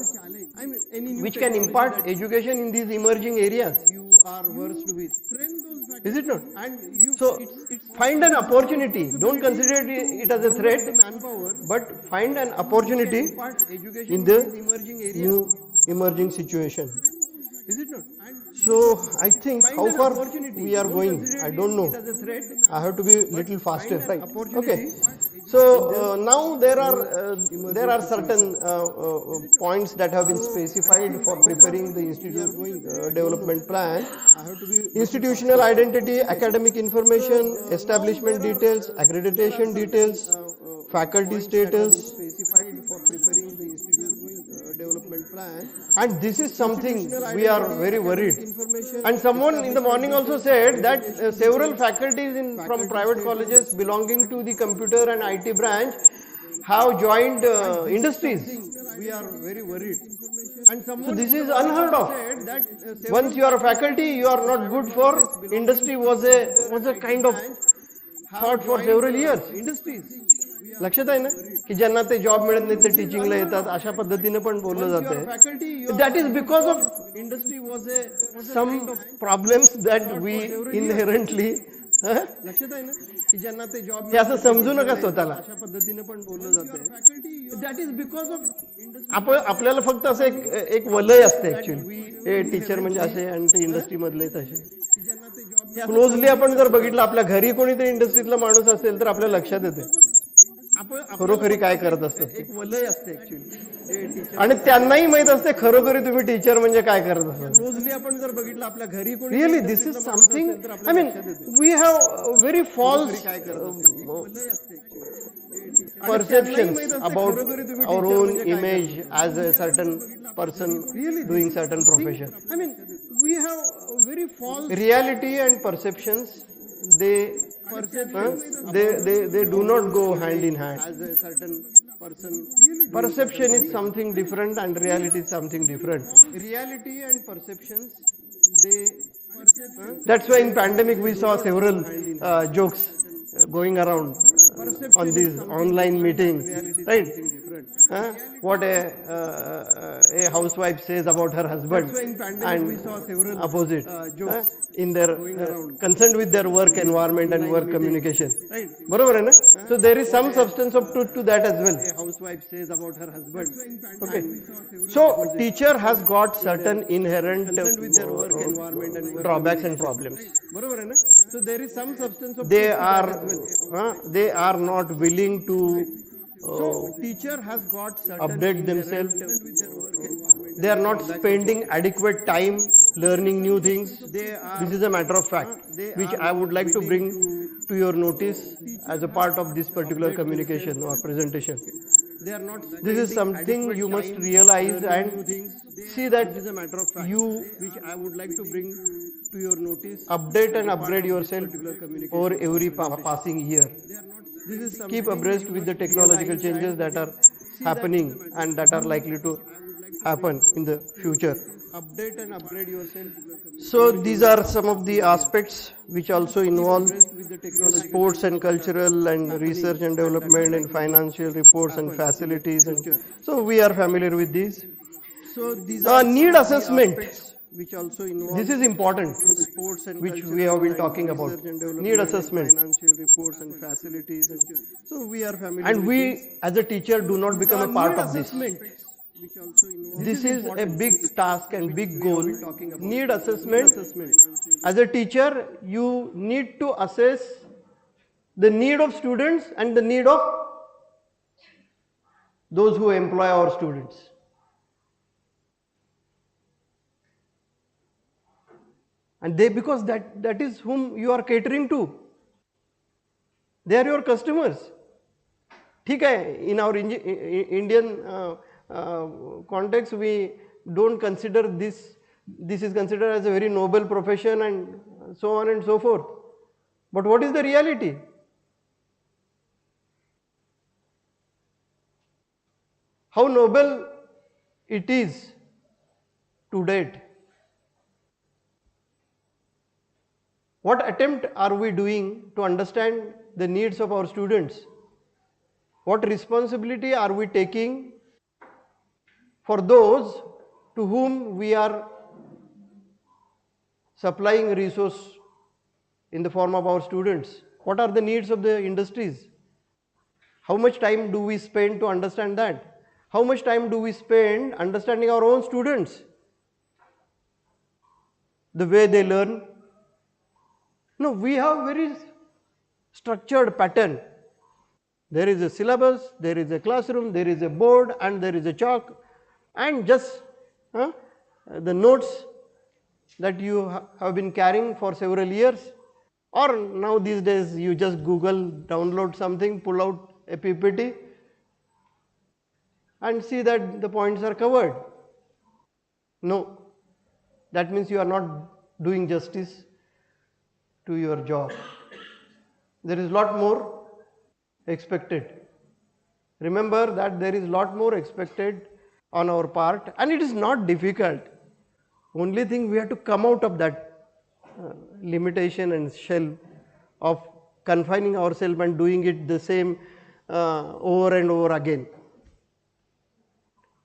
which can impart education in these emerging areas. You are versed with. Is it not? So find an opportunity. Don't consider it as a threat, but find an opportunity in the new emerging situation. Is it not? So I think how far we are going, I don't know. I have to be little faster, right? Okay. So now there are certain points that have been specified for preparing the institute development plan. Institutional identity, academic information, establishment details, accreditation details, faculty status, for preparing the institute development plan. And this is something we are very worried. And someone in the morning also said that several faculties from private colleges belonging to the computer and IT branch have joined industries. We are very worried. And so this is unheard of. Once you are a faculty, you are not good for industry was a kind of thought for several years. लक्षात आहे ना की ज्यांना ते job मिळत नाही ते टीचिंगला येतात अशा पद्धतीने पण बोललं जाते. That is because of industry was some problems that we inherently लक्षात आहे ना की ज्यांना ते जॉब हे असं समजू नका स्वतःला अशा पद्धतीने पण बोललं जाते. दॅट इज बिकॉज ऑफ आपल्याला फक्त असं एक वलय असते ऍक्च्युली हे टीचर म्हणजे असे आणि ते इंडस्ट्री मधले तसे. क्लोजली आपण जर बघितलं आपल्या घरी कोणीतरी इंडस्ट्रीतला माणूस असेल तर आपल्या लक्षात येते खरोखरी काय करत असतात. एक वलय असते ऍक्च्युली आणि त्यांनाही माहित असते खरोखरी तुम्ही टीचर म्हणजे काय करत असतात. क्लोजली आपण जर बघितलं आपल्या घरी कोणी really this is something I mean we have very false perceptions about our own image as a certain person doing certain profession. I mean, we have very false reality and perceptions. They do not go hand in hand. As a certain person, perception is something different and reality is something different. Reality and perceptions, that's why in pandemic we saw several jokes going around on these online meetings, right? What a housewife says about her husband and opposite in their concerned with their work environment and work communication. बरोबर है ना? So there is some substance of truth to that as well. A housewife says about her husband. Okay. So teacher has got certain inherent drawbacks and problems. बरोबर है ना? So there is some substance of they are not willing to teacher has got update themselves. They are not spending adequate time learning new things. This is a matter of fact which I would like to bring to your notice as a part of this particular communication or presentation. This is something you must realize and see that you which I would like to bring to your notice. Update and upgrade yourself over every passing year. Keep abreast with the technological changes that are happening and that are likely to happen in the future. Update and upgrade yourself. So these are some of the aspects which also involve sports and cultural and research and development and financial reports and facilities, and so we are familiar with these. So these are need assessment, which also involve this is important, sports and which we have been talking about. Need assessment, financial reports and facilities, and so we are familiar. And we as a teacher do not become a part of this. This is a big task and big goal. Need assessment. As a teacher, you need to assess the need of students and the need of those who employ our students. And because that is whom you are catering to. They are your customers. ठीक है, in our Indian context, we don't consider this is considered as a very noble profession and so on and so forth. But what is the reality? How noble it is to date. What attempt are we doing to understand the needs of our students? What responsibility are we taking for those to whom we are supplying resource in the form of our students? What are the needs of the industries? How much time do we spend to understand that? How much time do we spend understanding our own students? The way they learn? No, we have very structured pattern. There is a syllabus, there is a classroom, there is a board, and there is a chalk, and just the notes that you have been carrying for several years, or now these days you just Google, download something, pull out a PPT and see that the points are covered. No, that means you are not doing justice to your job. There is lot more expected. Remember that there is lot more expected on our part, and it is not difficult. Only thing, we have to come out of that limitation and shell of confining ourselves and doing it the same over and over again.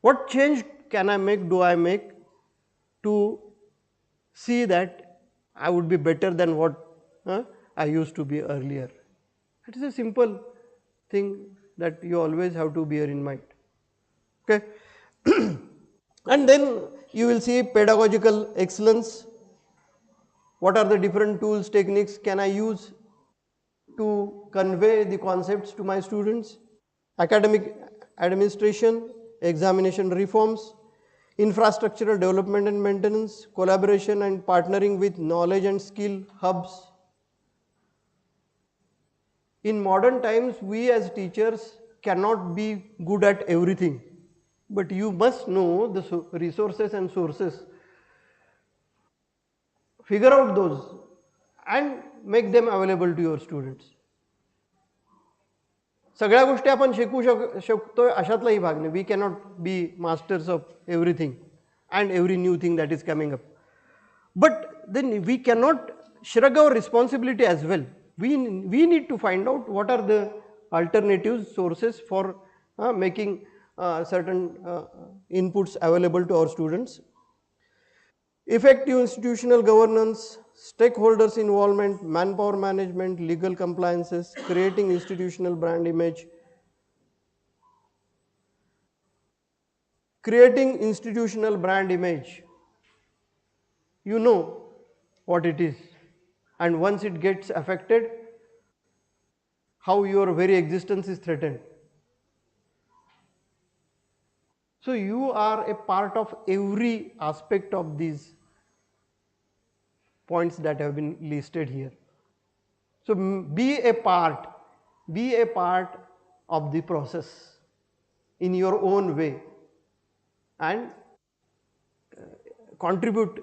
What change can I make, do I make to see that I would be better than what I used to be earlier? It is a simple thing that you always have to bear in mind. Okay. And then you will see pedagogical excellence. What are the different tools, techniques can I use to convey the concepts to my students? Academic administration, examination reforms, infrastructural development and maintenance, collaboration and partnering with knowledge and skill hubs. In modern times, we as teachers cannot be good at everything, but you must know the resources and sources. Figure out those and make them available to your students. सगळ्या गोष्टी आपण शिकू शकतोय अशातलाही भाग नाही. We cannot be masters of everything and every new thing that is coming up. But then we cannot shrug our responsibility as well. We need to find out what are the alternative sources for making certain inputs available to our students. Effective institutional governance, stakeholders involvement, manpower management, legal compliances, creating institutional brand image. Creating institutional brand image. You know what it is, and once it gets affected, how your very existence is threatened. So you are a part of every aspect of these points that have been listed here. So be a part of the process in your own way and contribute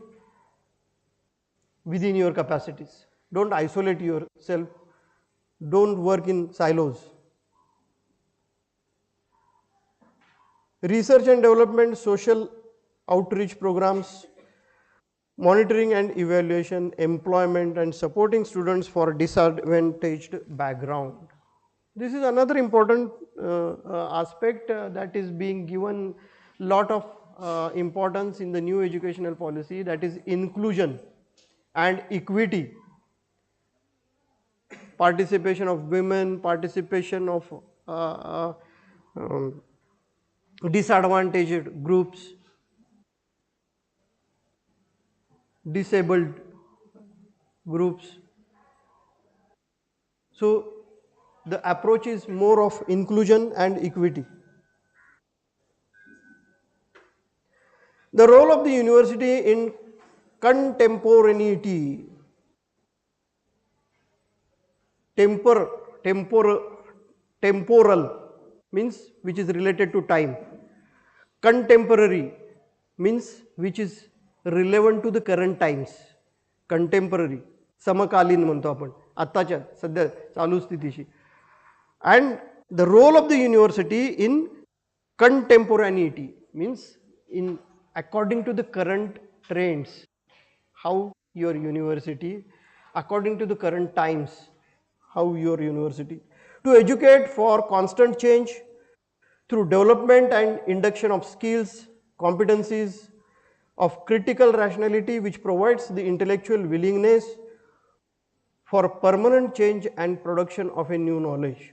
within your capacities. Don't isolate yourself. Don't work in silos. Research and development, social outreach programs, monitoring and evaluation, employment and supporting students for disadvantaged background. This is another important aspect that is being given lot of importance in the new educational policy, that is inclusion and equity. Participation of women, participation of disadvantaged groups, disabled groups. So the approach is more of inclusion and equity. The role of the university in contemporaneity, temporal means which is related to time. Contemporary means which is relevant to the current times. Contemporary, समकालीन म्हणतो आपण आत्ताच्या सध्या चालू स्थितीशी. And the role of the university in contemporaneity means in according to the current trends, how your university, according to the current times, how your university, to educate for constant change through development and induction of skills, competencies of critical rationality, which provides the intellectual willingness for permanent change and production of a new knowledge.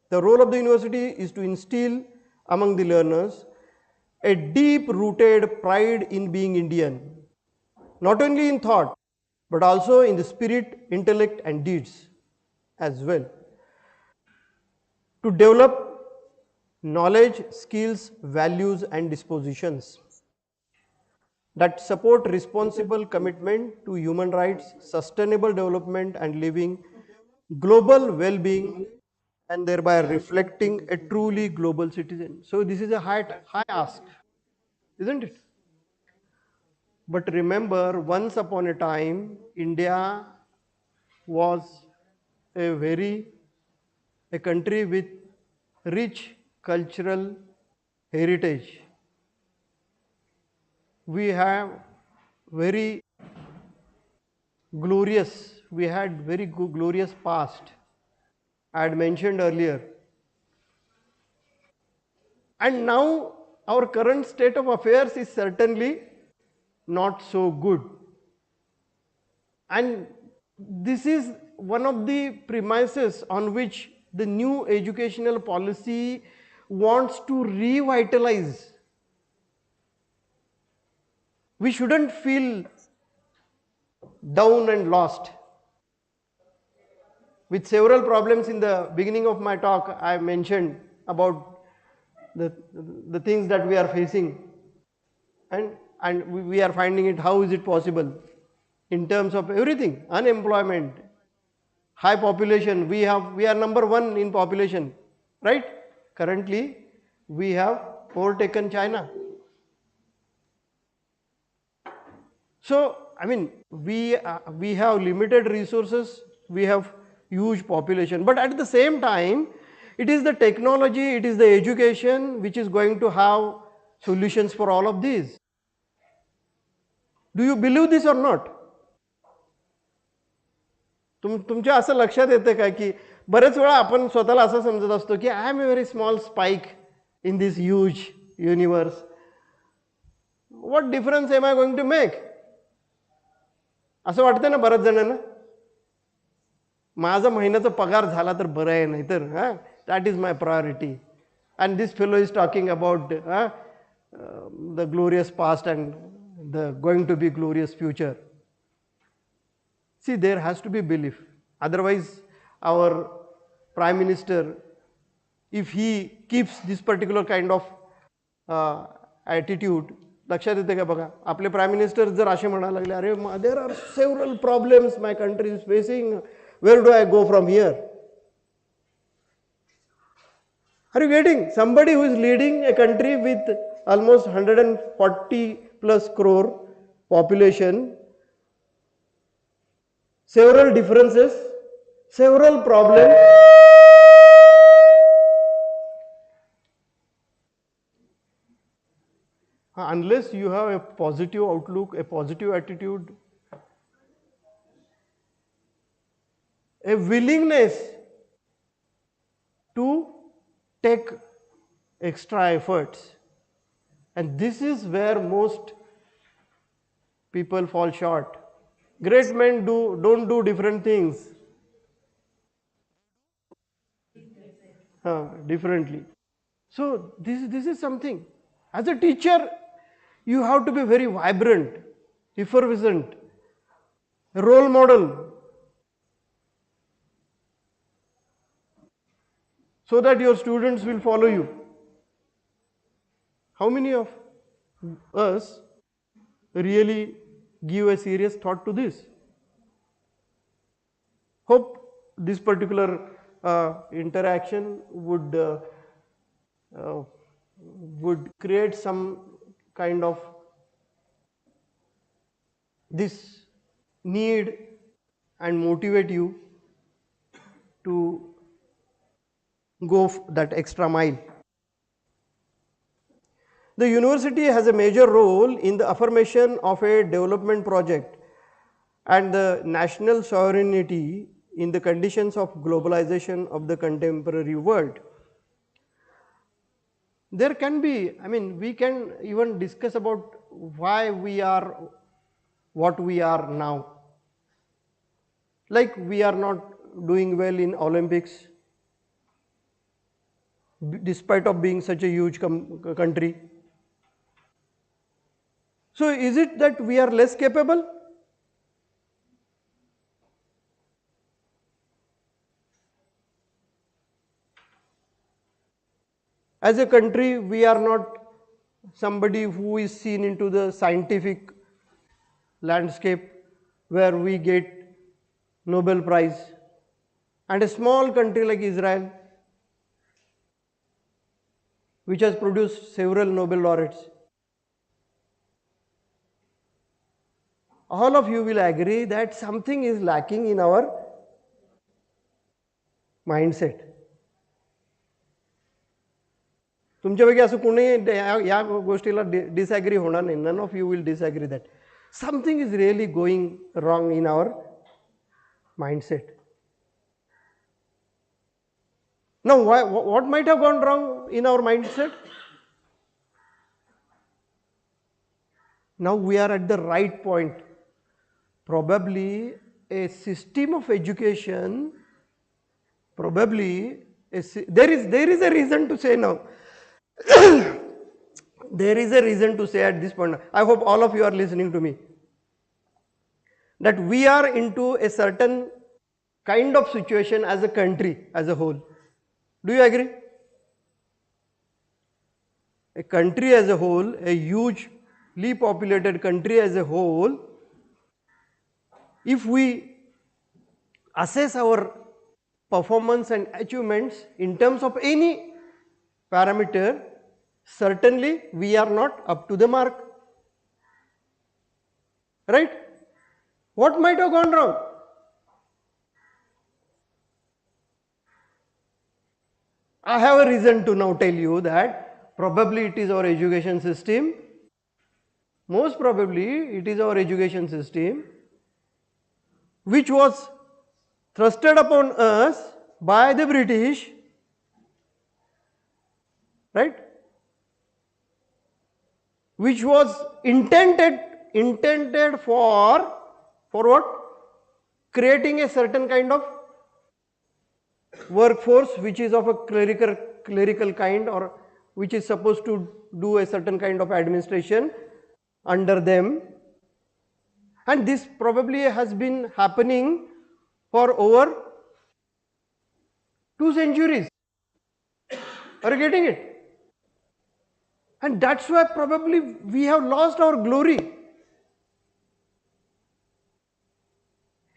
The role of the university is to instill among the learners a deep-rooted pride in being Indian, not only in thought, but also in the spirit, intellect and deeds as well. To develop knowledge, skills, values and dispositions that support responsible commitment to human rights, sustainable development and living, global well-being, and thereby reflecting a truly global citizen. So this is a high ask, isn't it? But remember, once upon a time, India was a country with rich cultural heritage. We have very glorious, glorious past. I had mentioned earlier And now our current state of affairs is certainly not so good. And this is one of the premises on which the new educational policy wants to revitalize. We shouldn't feel down and lost. With several problems in the beginning of my talk, I mentioned about the things that we are facing, and we are finding it, how is it possible in terms of everything, unemployment, high population, we are number one in population, right? Currently, we have overtaken China. So, I mean, we have limited resources, we have huge population, but at the same time, it is the technology, it is the education which is going to have solutions for all of these. Do you believe this or not? तुमच्या असं लक्षात येतं का की बरेच वेळा आपण स्वतःला असं समजत असतो की I am a very small spike in this huge universe. What difference am I going to make असं वाटतं ना बऱ्याच जणांना. माझा महिन्याचा पगार झाला तर बरं आहे, नाही तर that is my priority. And this fellow is talking about the glorious past and the going to be glorious future. See, there has to be belief. Otherwise, our Prime Minister, if he keeps this particular kind of attitude, लक्षात येते का बघा, आपले prime minister जर असे म्हणायला लागले, अरे there are several problems my country is facing, where do I go from here? Are you getting? Somebody who is leading a country with almost 140+ crore population, several differences, several problems. Unless you have a positive outlook, a positive attitude, a willingness to take extra efforts, and this is where most people fall short. Great men don't do different things differently. So this is something. As a teacher, you have to be very vibrant, effervescent, role model, so that your students will follow you. How many of us really give a serious thought to this? Hope this particular interaction would create some kind of this need and motivate you to go that extra mile. The university has a major role in the affirmation of a development project and the national sovereignty in the conditions of globalization of the contemporary world. There can be, I mean, we can even discuss about why we are what we are now. Like we are not doing well in Olympics despite of being such a huge country. So is it that we are less capable? As a country, we are not somebody who is seen into the scientific landscape where we get Nobel Prize. And a small country like Israel, which has produced several Nobel laureates. All of you will agree that something is lacking in our mindset. तुमच्यापैकी असं कोणी या गोष्टीला disagree होणार नाही. None of you will disagree that something is really going wrong in our mindset. Now, what might have gone wrong in our mindset? Now we are at the right point. Probably a system of education, there is a reason to say now. There is a reason to say at this point. I hope all of you are listening to me. That we are into a certain kind of situation as a country as a whole. Do you agree? A country as a whole, a hugely populated country as a whole, if we assess our performance and achievements in terms of any parameter, certainly we are not up to the mark. Right? What might have gone wrong? I have a reason to now tell you that probably it is our education system. Most probably it is our education system which was thrusted upon us by the British, right? Which was intended for what? Creating a certain kind of workforce which is of a clerical kind, or which is supposed to do a certain kind of administration under them, and this probably has been happening for over 2 centuries. Are you getting it? And that's why probably we have lost our glory.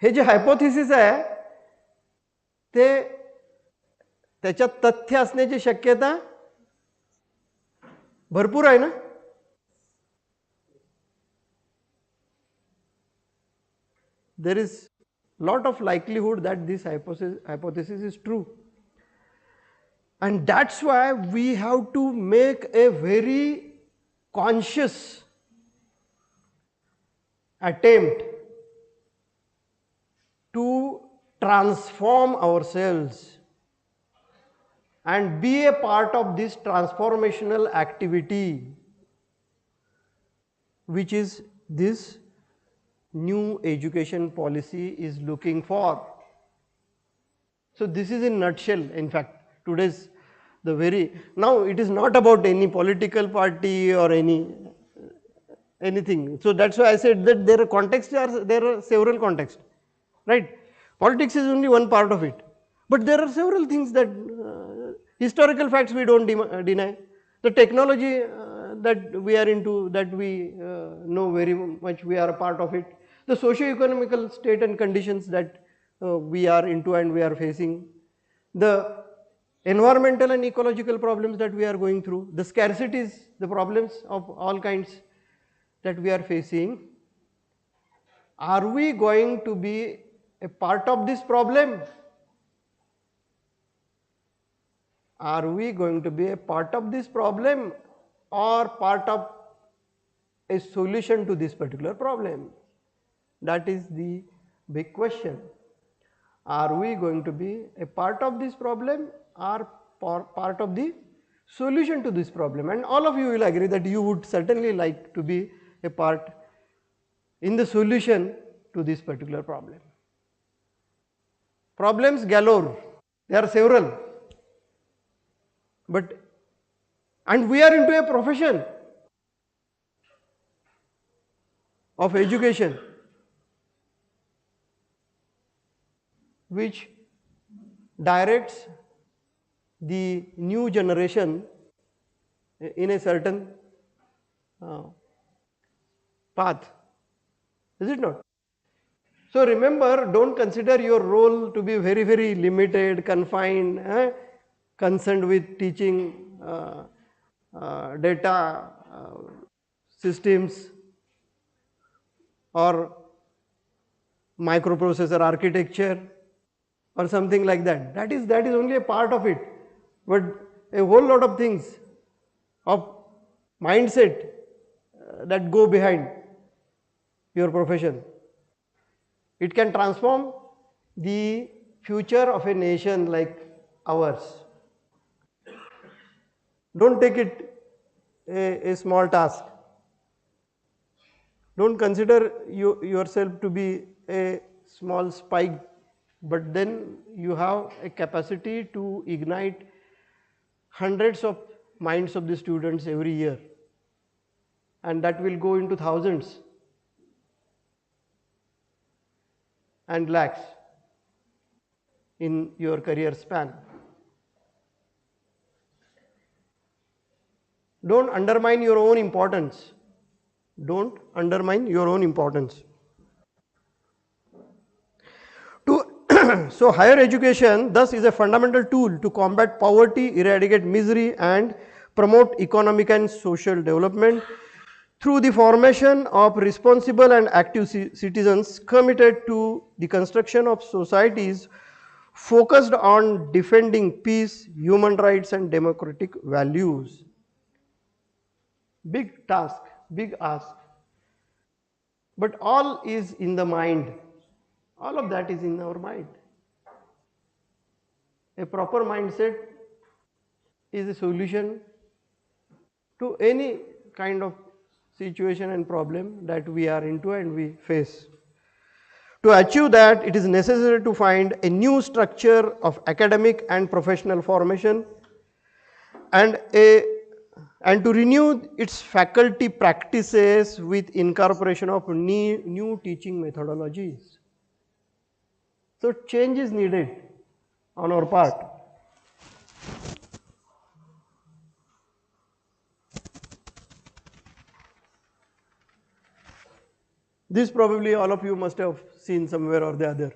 हे जे hypothesis आहे ते त्याच्यात तथ्य असण्याची शक्यता भरपूर आहे ना. There is lot of likelihood that this hypothesis is true, and that's why we have to make a very conscious attempt to transform ourselves and be a part of this transformational activity which is this new education policy is looking for. So this is in nutshell, in fact, today's now it is not about any political party or anything. So that's why I said that there are several contexts, right? Politics is only one part of it, but there are several things that historical facts we don't deny. The technology that we are into, that we know very much, we are a part of it. The socio-economical state and conditions that we are into and we are facing, the environmental and ecological problems that we are going through, the scarcities, the problems of all kinds that we are facing. Are we going to be a part of this problem? Are we going to be a part of this problem or part of a solution to this particular problem? That is the big question. Are we going to be a part of this problem or part of the solution to this problem? And all of you will agree that you would certainly like to be a part in the solution to this particular problem. Problems galore, there are several, and we are into a profession of education which directs the new generation in a certain path, is it not? So remember, don't consider your role to be very limited, confined, concerned with teaching data systems or microprocessor architecture or something like that. That is only a part of it, but a whole lot of things of mindset that go behind your profession. It can transform the future of a nation like ours. Don't take it a small task. Don't consider yourself to be a small spike, but then you have a capacity to ignite hundreds of minds of the students every year, and that will go into thousands and lakhs in your career span. Don't undermine your own importance. Don't undermine your own importance. So higher education thus is a fundamental tool to combat poverty, eradicate misery and promote economic and social development through the formation of responsible and active citizens committed to the construction of societies focused on defending peace, human rights and democratic values. Big task, big ask. But all is in the mind. All of that is in our mind. A proper mindset is a solution to any kind of situation and problem that we are into and we face. To achieve that, it is necessary to find a new structure of academic and professional formation and to renew its faculty practices with incorporation of new teaching methodologies. So change is needed on our part. This probably all of you must have seen somewhere or the other.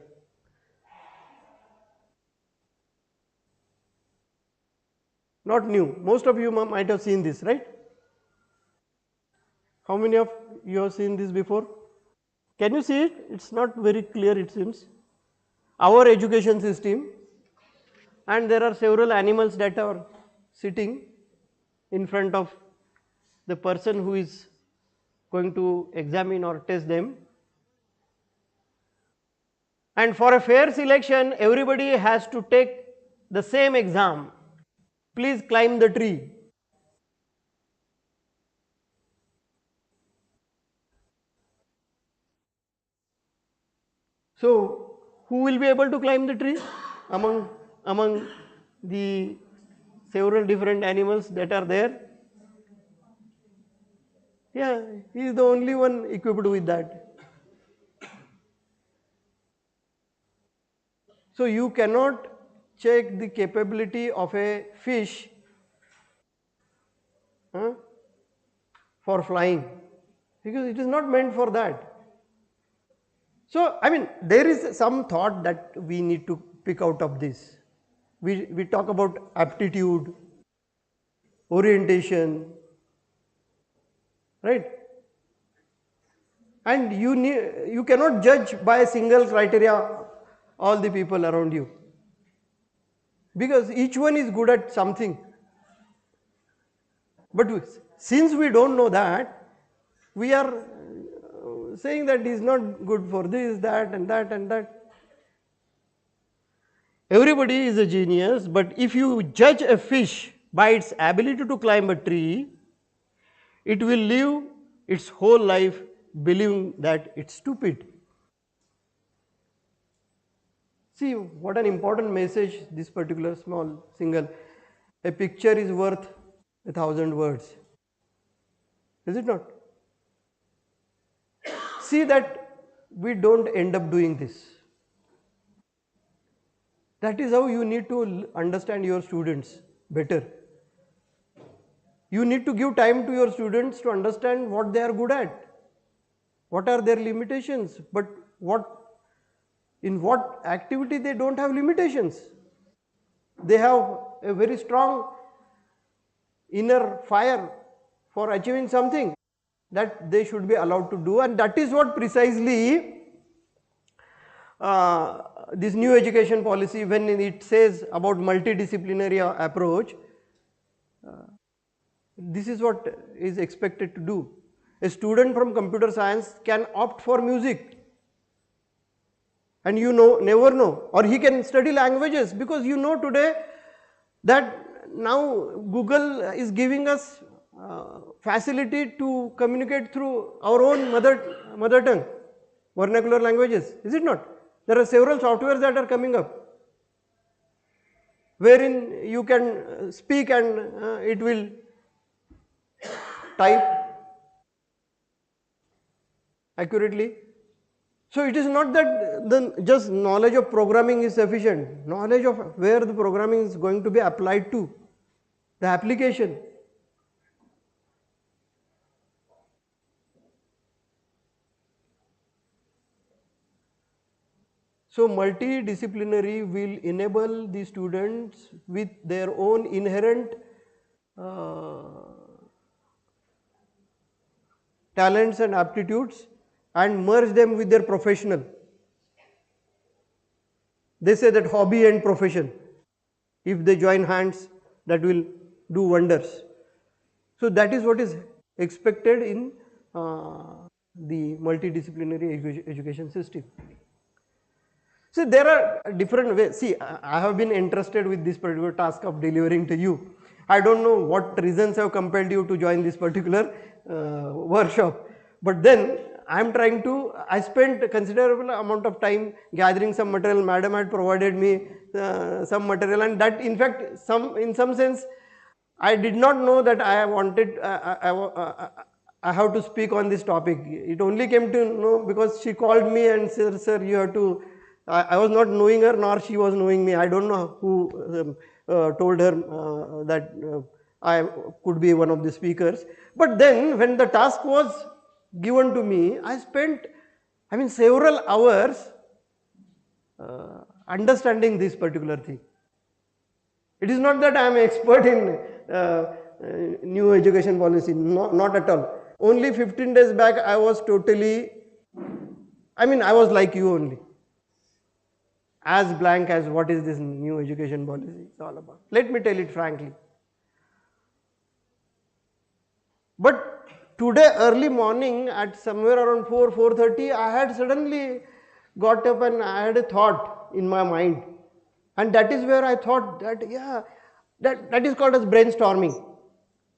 Not new. Most of you might have seen this, right? How many of you have seen this before? Can you see it? It's not very clear, it seems. Our education system, and there are several animals that are sitting in front of the person who is going to examine or test them. And for a fair selection, everybody has to take the same exam. Please climb the tree. So, who will be able to climb the tree among the several different animals that are there? Yeah, he is the only one equipped with that. So, you cannot check the capability of a fish for flying, because it is not meant for that. So, I mean, there is some thought that we need to pick out of this. We talk about aptitude, orientation, right? And you cannot judge by a single criteria all the people around you, because each one is good at something. But since we don't know that, we are saying that he is not good for this, that and that and that. Everybody is a genius, but if you judge a fish by its ability to climb a tree, it will live its whole life believing that it's stupid. See what an important message this particular small single. A picture is worth 1,000 words. Is it not? See that we don't end up doing this. That is how you need to understand your students better. You need to give time to your students to understand what they are good at, what are their limitations, but in what activity they don't have limitations. They have a very strong inner fire for achieving something that they should be allowed to do, and that is what precisely this new education policy, when it says about multidisciplinary approach, this is what is expected to do. A student from computer science can opt for music, and you never know, or he can study languages, because today that now Google is giving us facility to communicate through our own mother tongue, vernacular languages, is it not? There are several softwares that are coming up, wherein you can speak and it will type accurately. So it is not that the just knowledge of programming is sufficient, knowledge of where the programming is going to be applied to, the application. So multidisciplinary will enable the students with their own inherent talents and aptitudes and merge them with their professional. They say that hobby and profession, if they join hands, that will do wonders. So that is what is expected in the multidisciplinary education system. So there are different ways. See, I have been entrusted with this particular task of delivering to you. I don't know what reasons have compelled you to join this particular workshop, but then I am trying to, I spent a considerable amount of time gathering some material. Madam had provided me some material, and that in fact in some sense I did not know that I wanted, I have to speak on this topic. It only came to know because she called me and said, sir, you have to, I was not knowing her nor she was knowing me. I don't know who told her that I could be one of the speakers. But then when the task was given to me, I spent, several hours understanding this particular thing. It is not that I am expert in new education policy, not at all. Only 15 days back I was totally, I was like you only, as blank as what is this new education policy is all about. Let me tell it frankly. But today early morning at somewhere around 4:30, I had suddenly got up and I had a thought in my mind. And that is where I thought that, yeah, that is called as brainstorming.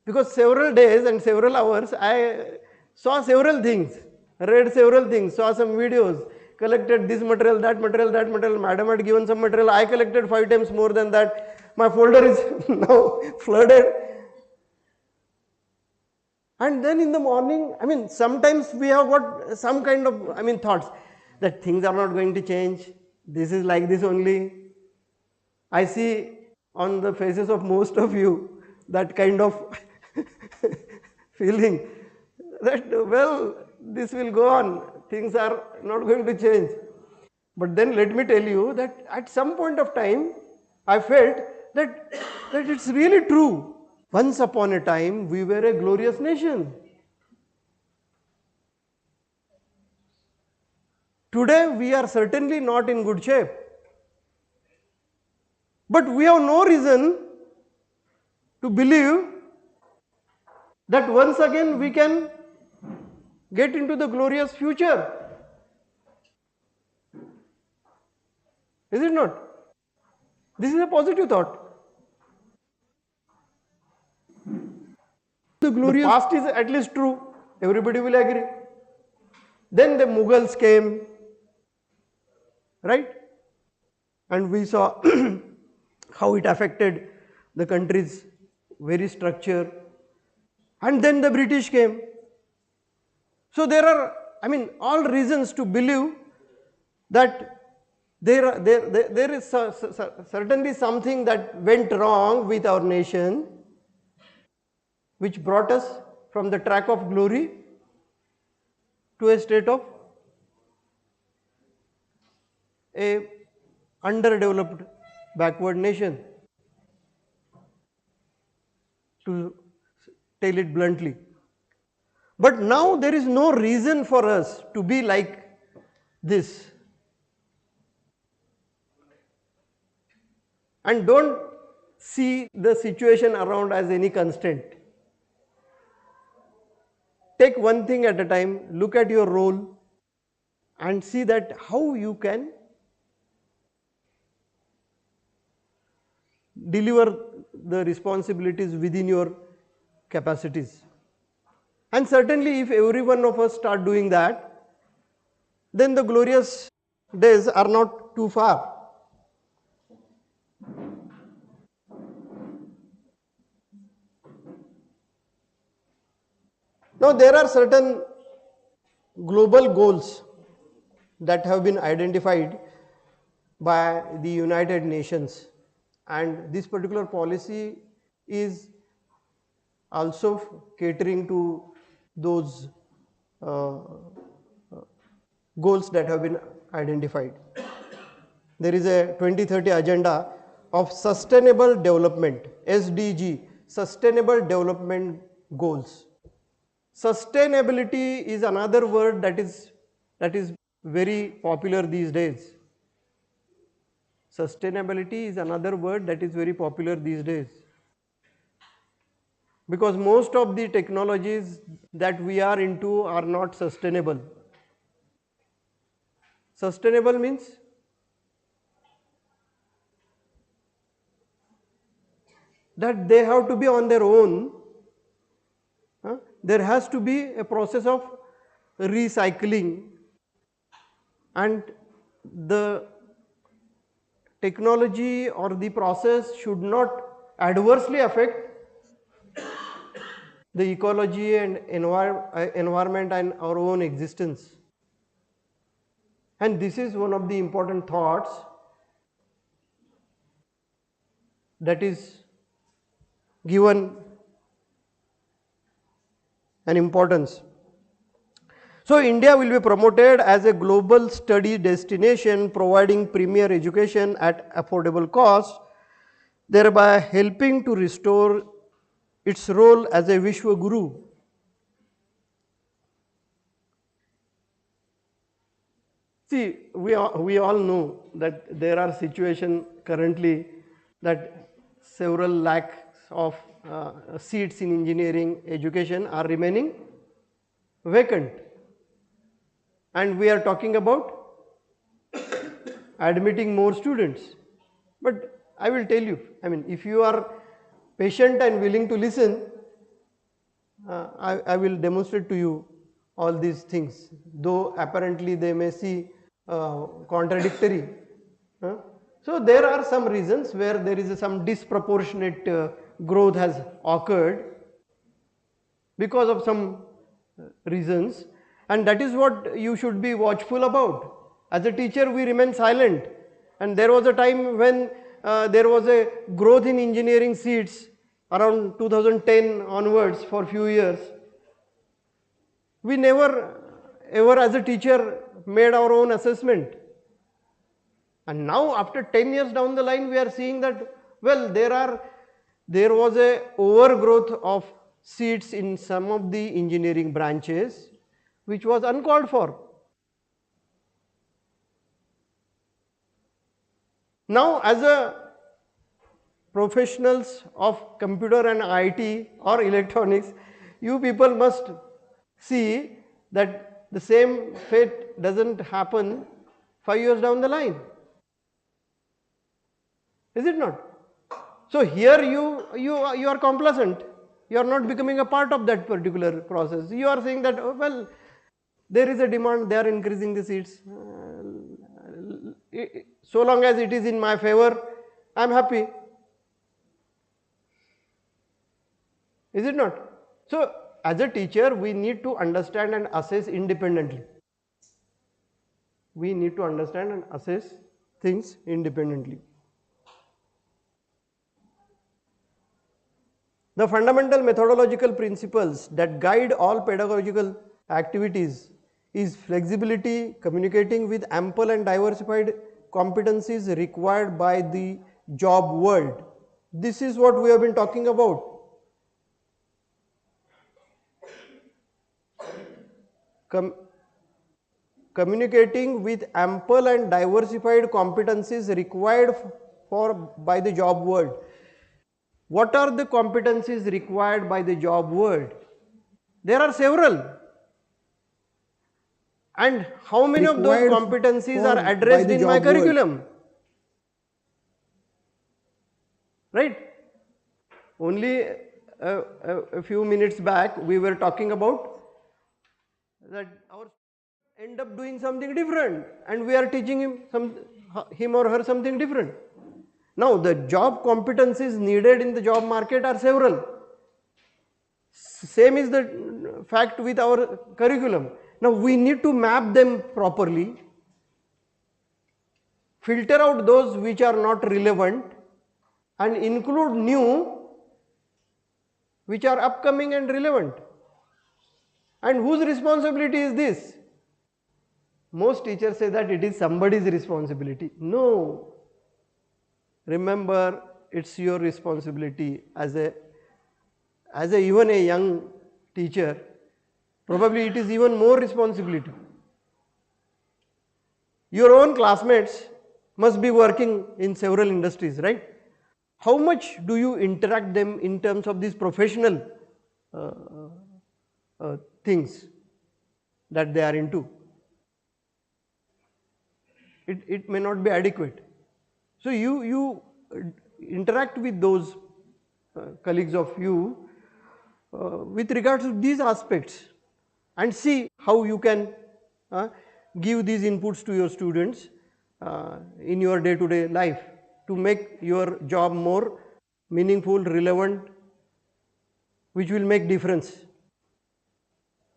Because several days and several hours I saw several things, read several things, saw some videos, collected this material, that material, that material. Madam had given some material, I collected 5 times more than that. My folder is now flooded. And then in the morning, sometimes we have got some kind of, thoughts that things are not going to change. This is like this only. I see on the faces of most of you that kind of feeling that, well, this will go on. Things are not going to change. But then let me tell you that at some point of time, I felt that it's really true. Once upon a time, we were a glorious nation. Today, we are certainly not in good shape. But we have no reason to believe that once again we can get into the glorious future. Is it not? This is a positive thought. The past is at least true. Everybody will agree. Then the Mughals came, right? And we saw how it affected the country's very structure. And then the British came. So there are, all reasons to believe that there is certainly something that went wrong with our nation, which brought us from the track of glory to a state of a underdeveloped, backward nation, to tell it bluntly. But now there is no reason for us to be like this. And don't see the situation around as any constant. Take one thing at a time, look at your role and see that how you can deliver the responsibilities within your capacities. And certainly if every one of us start doing that, then the glorious days are not too far. Now there are certain global goals that have been identified by the United Nations, and this particular policy is also catering to those uh, goals that have been identified. There is a 2030 agenda of sustainable development, SDG, sustainable development goals. Sustainability is another word that is very popular these days. Sustainability is another word that is very popular these days, because most of the technologies that we are into are not sustainable. Sustainable means that they have to be on their own. There has to be a process of recycling, and the technology or the process should not adversely affect the ecology and environment and our own existence. And this is one of the important thoughts that is given an importance. So India will be promoted as a global study destination, providing premier education at affordable cost, thereby helping to restore its role as a Vishwa Guru. See, we all know that there are situations currently that several lakhs of seats in engineering education are remaining vacant, and we are talking about admitting more students. But I will tell you, I mean, if you are patient and willing to listen, I will demonstrate to you all these things, though apparently they may see contradictory. So there are some reasons where there is some disproportionate growth has occurred because of some reasons, and that is what you should be watchful about. As a teacher, we remain silent, and there was a time when there was a growth in engineering seats around 2010 onwards for few years. We never ever as a teacher made our own assessment, and now after 10 years down the line we are seeing that, well, there was a overgrowth of seats in some of the engineering branches which was uncalled for. Now as a professionals of computer and IT or electronics, you people must see that the same fate doesn't happen 5 years down the line. Is it not? So here you are complacent. You are not becoming a part of that particular process. You are saying that, oh, well, there is a demand, they are increasing the seats. So long as it is in my favor, I am happy. Is it not? So as a teacher, we need to understand and assess independently. We need to understand and assess things independently. The fundamental methodological principles that guide all pedagogical activities is flexibility, communicating with ample and diversified competencies required by the job world. This is what we have been talking about. Communicating with ample and diversified competencies required by the job world. What are the competencies required by the job world? There are several. And how many of those competencies are addressed in my curriculum? Right? Only a few minutes back we were talking about that our end up doing something different and we are teaching him or her something different. Now the job competencies needed in the job market are several. Same is the fact with our curriculum. Now we need to map them properly, filter out those which are not relevant and include new which are upcoming and relevant. And whose responsibility is this? Most teachers say that it is somebody's responsibility. No. Remember, it's your responsibility as even a young teacher. Probably it is even more responsibility. Your own classmates must be working in several industries, right? How much do you interact them in terms of these professional things that they are into? It may not be adequate. So you interact with those colleagues of you with regards to these aspects and see how you can give these inputs to your students in your day-to-day life to make your job more meaningful, relevant, which will make difference,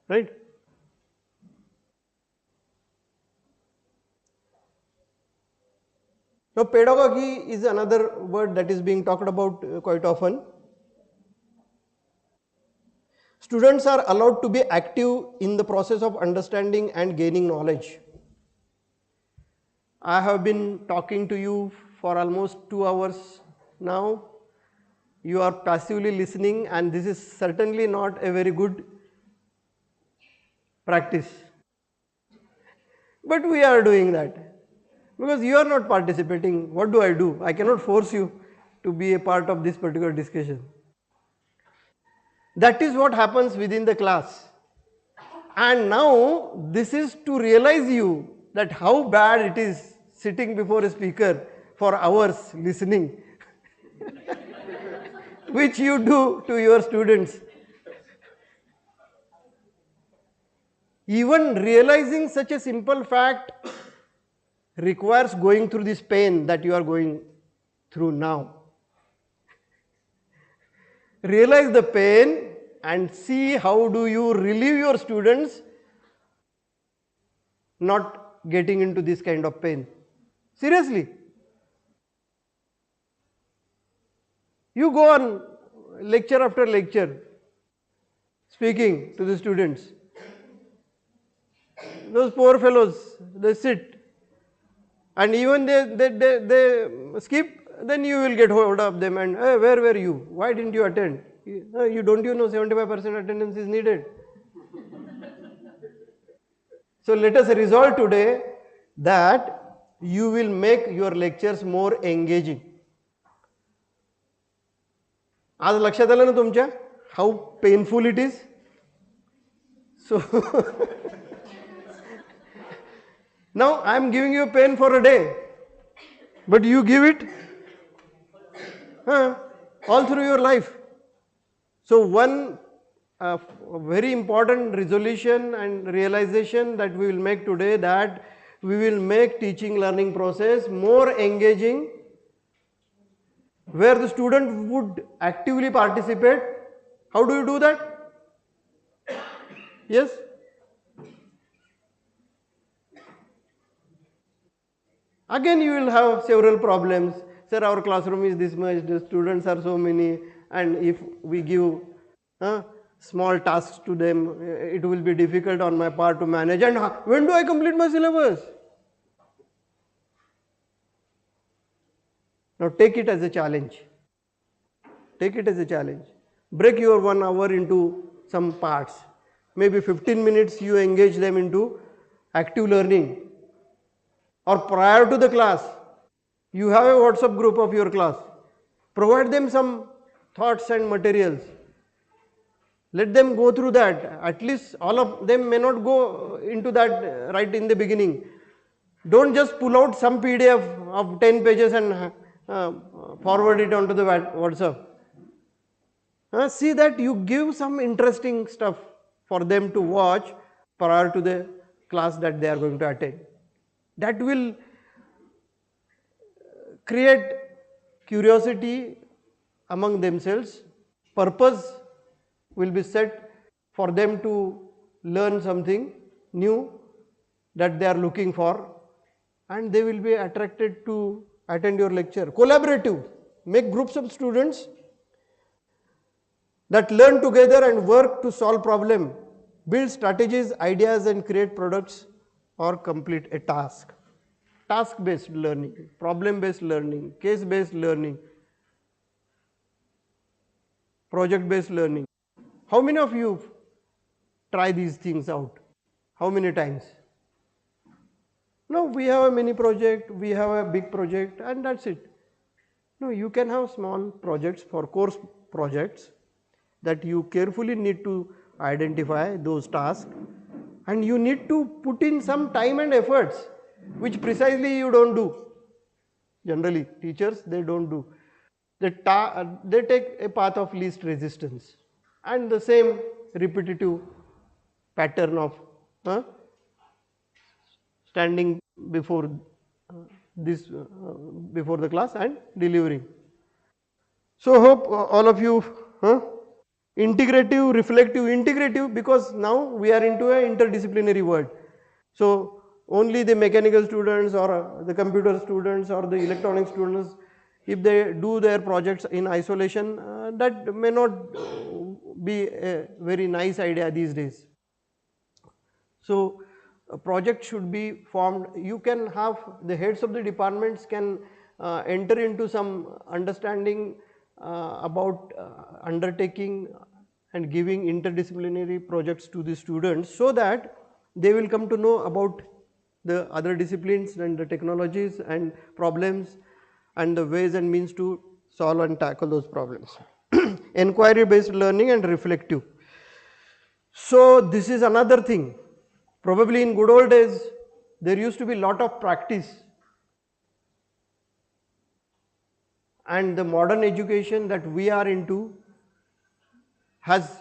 right? Now pedagogy is another word that is being talked about quite often. Students are allowed to be active in the process of understanding and gaining knowledge. I have been talking to you for almost 2 hours now. You are passively listening and this is certainly not a very good practice. But we are doing that because you are not participating. What do? I cannot force you to be a part of this particular discussion. That is what happens within the class. And now this is to realize you that how bad it is sitting before a speaker for hours listening, which you do to your students. Even realizing such a simple fact requires going through this pain that you are going through now. Realize the pain and see how do you relieve your students not getting into this kind of pain. Seriously. You go on lecture after lecture speaking to the students. Those poor fellows, they sit and even they skip, then you will get hold of them and, hey, where were you? Why didn't you attend? You don't you know 75% attendance is needed? So let us resolve today that you will make your lectures more engaging. आज लक्षात आलं ना तुमच्या how painful it is? So now I am giving you pain for a day, but you give it all through your life. So one very important resolution and realization that we will make today, that we will make teaching learning process more engaging, where the student would actively participate. How do you do that? Yes? Again you will have several problems. Sir, our classroom is this much, the students are so many, and if we give small tasks to them, it will be difficult on my part to manage. And when do I complete my syllabus? Now take it as a challenge. Take it as a challenge. Break your 1 hour into some parts. Maybe 15 minutes you engage them into active learning. Or prior to the class, you have a WhatsApp group of your class. Provide them some thoughts and materials. Let them go through that. At least all of them may not go into that right in the beginning. Don't just pull out some PDF of 10 pages and forward it onto the WhatsApp. See that you give some interesting stuff for them to watch prior to the class that they are going to attend. That will create curiosity among themselves. Purpose will be set for them to learn something new that they are looking for, and they will be attracted to attend your lecture. Collaborative, make groups of students that learn together and work to solve problem, build strategies, ideas and create products or complete a task. Task based learning, problem based learning, case based learning, project based learning. How many of you try these things out? How many times? No, we have a mini project, we have a big project and that's it. No, you can have small projects for course projects that you carefully need to identify those tasks, and you need to put in some time and efforts which precisely you don't do. Generally teachers, they don't do. They take a path of least resistance and the same repetitive pattern of standing before before the class and delivering. So hope all of you integrative, reflective, integrative, because now we are into a interdisciplinary world. So only the mechanical students or the computer students or the electronic students, if they do their projects in isolation, that may not be a very nice idea these days. So a project should be formed. You can have the heads of the departments can enter into some understanding about undertaking and giving interdisciplinary projects to the students, so that they will come to know about the other disciplines and the technologies and problems and the ways and means to solve and tackle those problems. Inquiry based learning and reflective. So this is another thing. Probably in good old days there used to be lot of practice, and the modern education that we are into has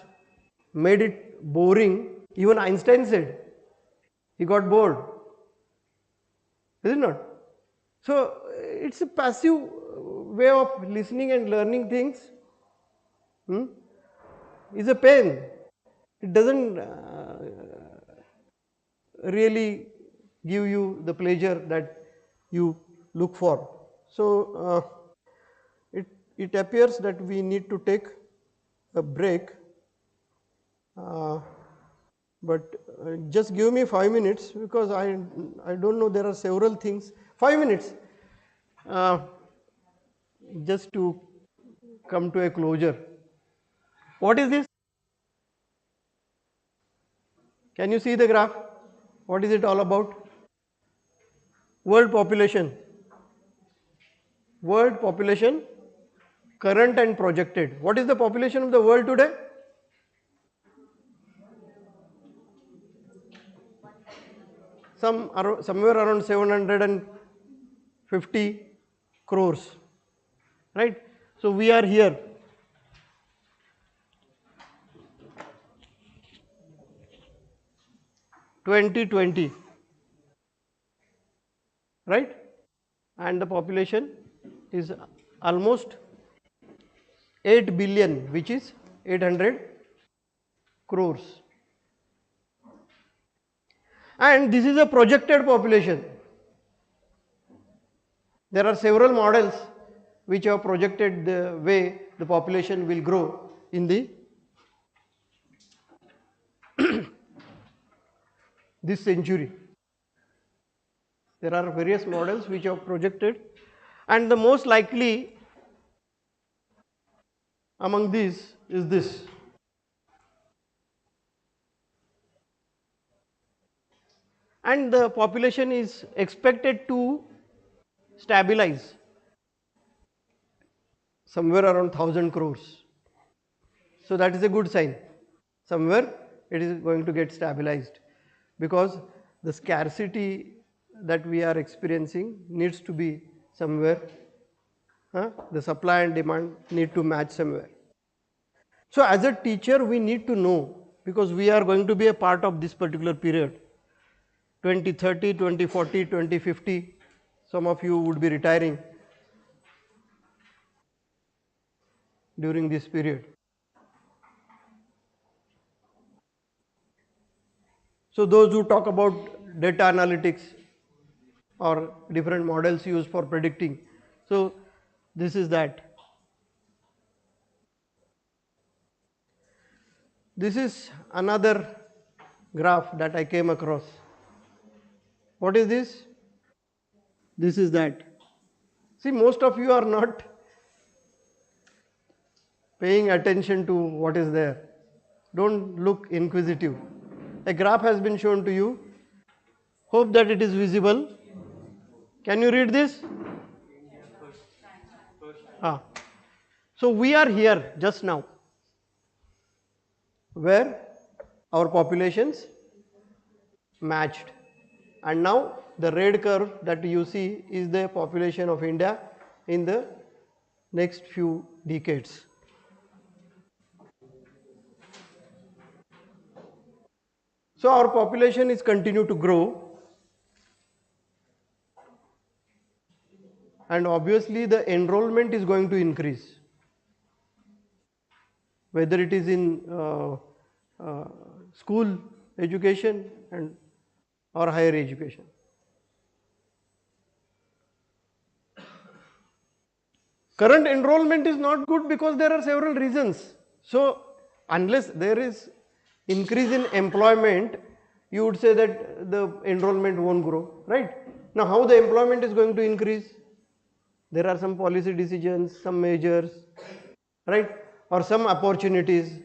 made it boring. Even Einstein said he got bored, is it not? So it's a passive way of listening and learning things. Is a pain. It doesn't really give you the pleasure that you look for. So it appears that we need to take a break, but just give me 5 minutes, because I don't know, there are several things. 5 minutes just to come to a closure. What is this? Can you see the graph? What is it all about? World population. World population, current and projected. What is the population of the world today? Somewhere around 750 crores, right? So we are here. (2020), right? And the population is almost 8 billion, which is 800 crores. And this is a projected population. There are several models which have projected the way the population will grow in the this century. There are various models which have projected, and the most likely among these is this. And the population is expected to stabilize somewhere around 1000 crores. So that is a good sign. Somewhere it is going to get stabilized, because the scarcity that we are experiencing needs to be somewhere, the supply and demand need to match somewhere. So as a teacher we need to know, because we are going to be a part of this particular period, 2030, 2040, 2050, some of you would be retiring during this period. So those who talk about data analytics or different models used for predicting, so this is that. This is another graph that I came across. What is this? This is that. See, most of you are not paying attention to what is there. Don't look inquisitive. A graph has been shown to you. Hope that it is visible. Can you read this? Ah. So we are here just now, where our populations matched, and now the red curve that you see is the population of India in the next few decades. So our population is continue to grow, and obviously the enrollment is going to increase, whether it is in school education and or higher education. Current enrollment is not good because there are several reasons. So unless there is increase in employment, you would say that the enrollment won't grow, right? Now how the employment is going to increase? There are some policy decisions, some measures, right? Or some opportunities.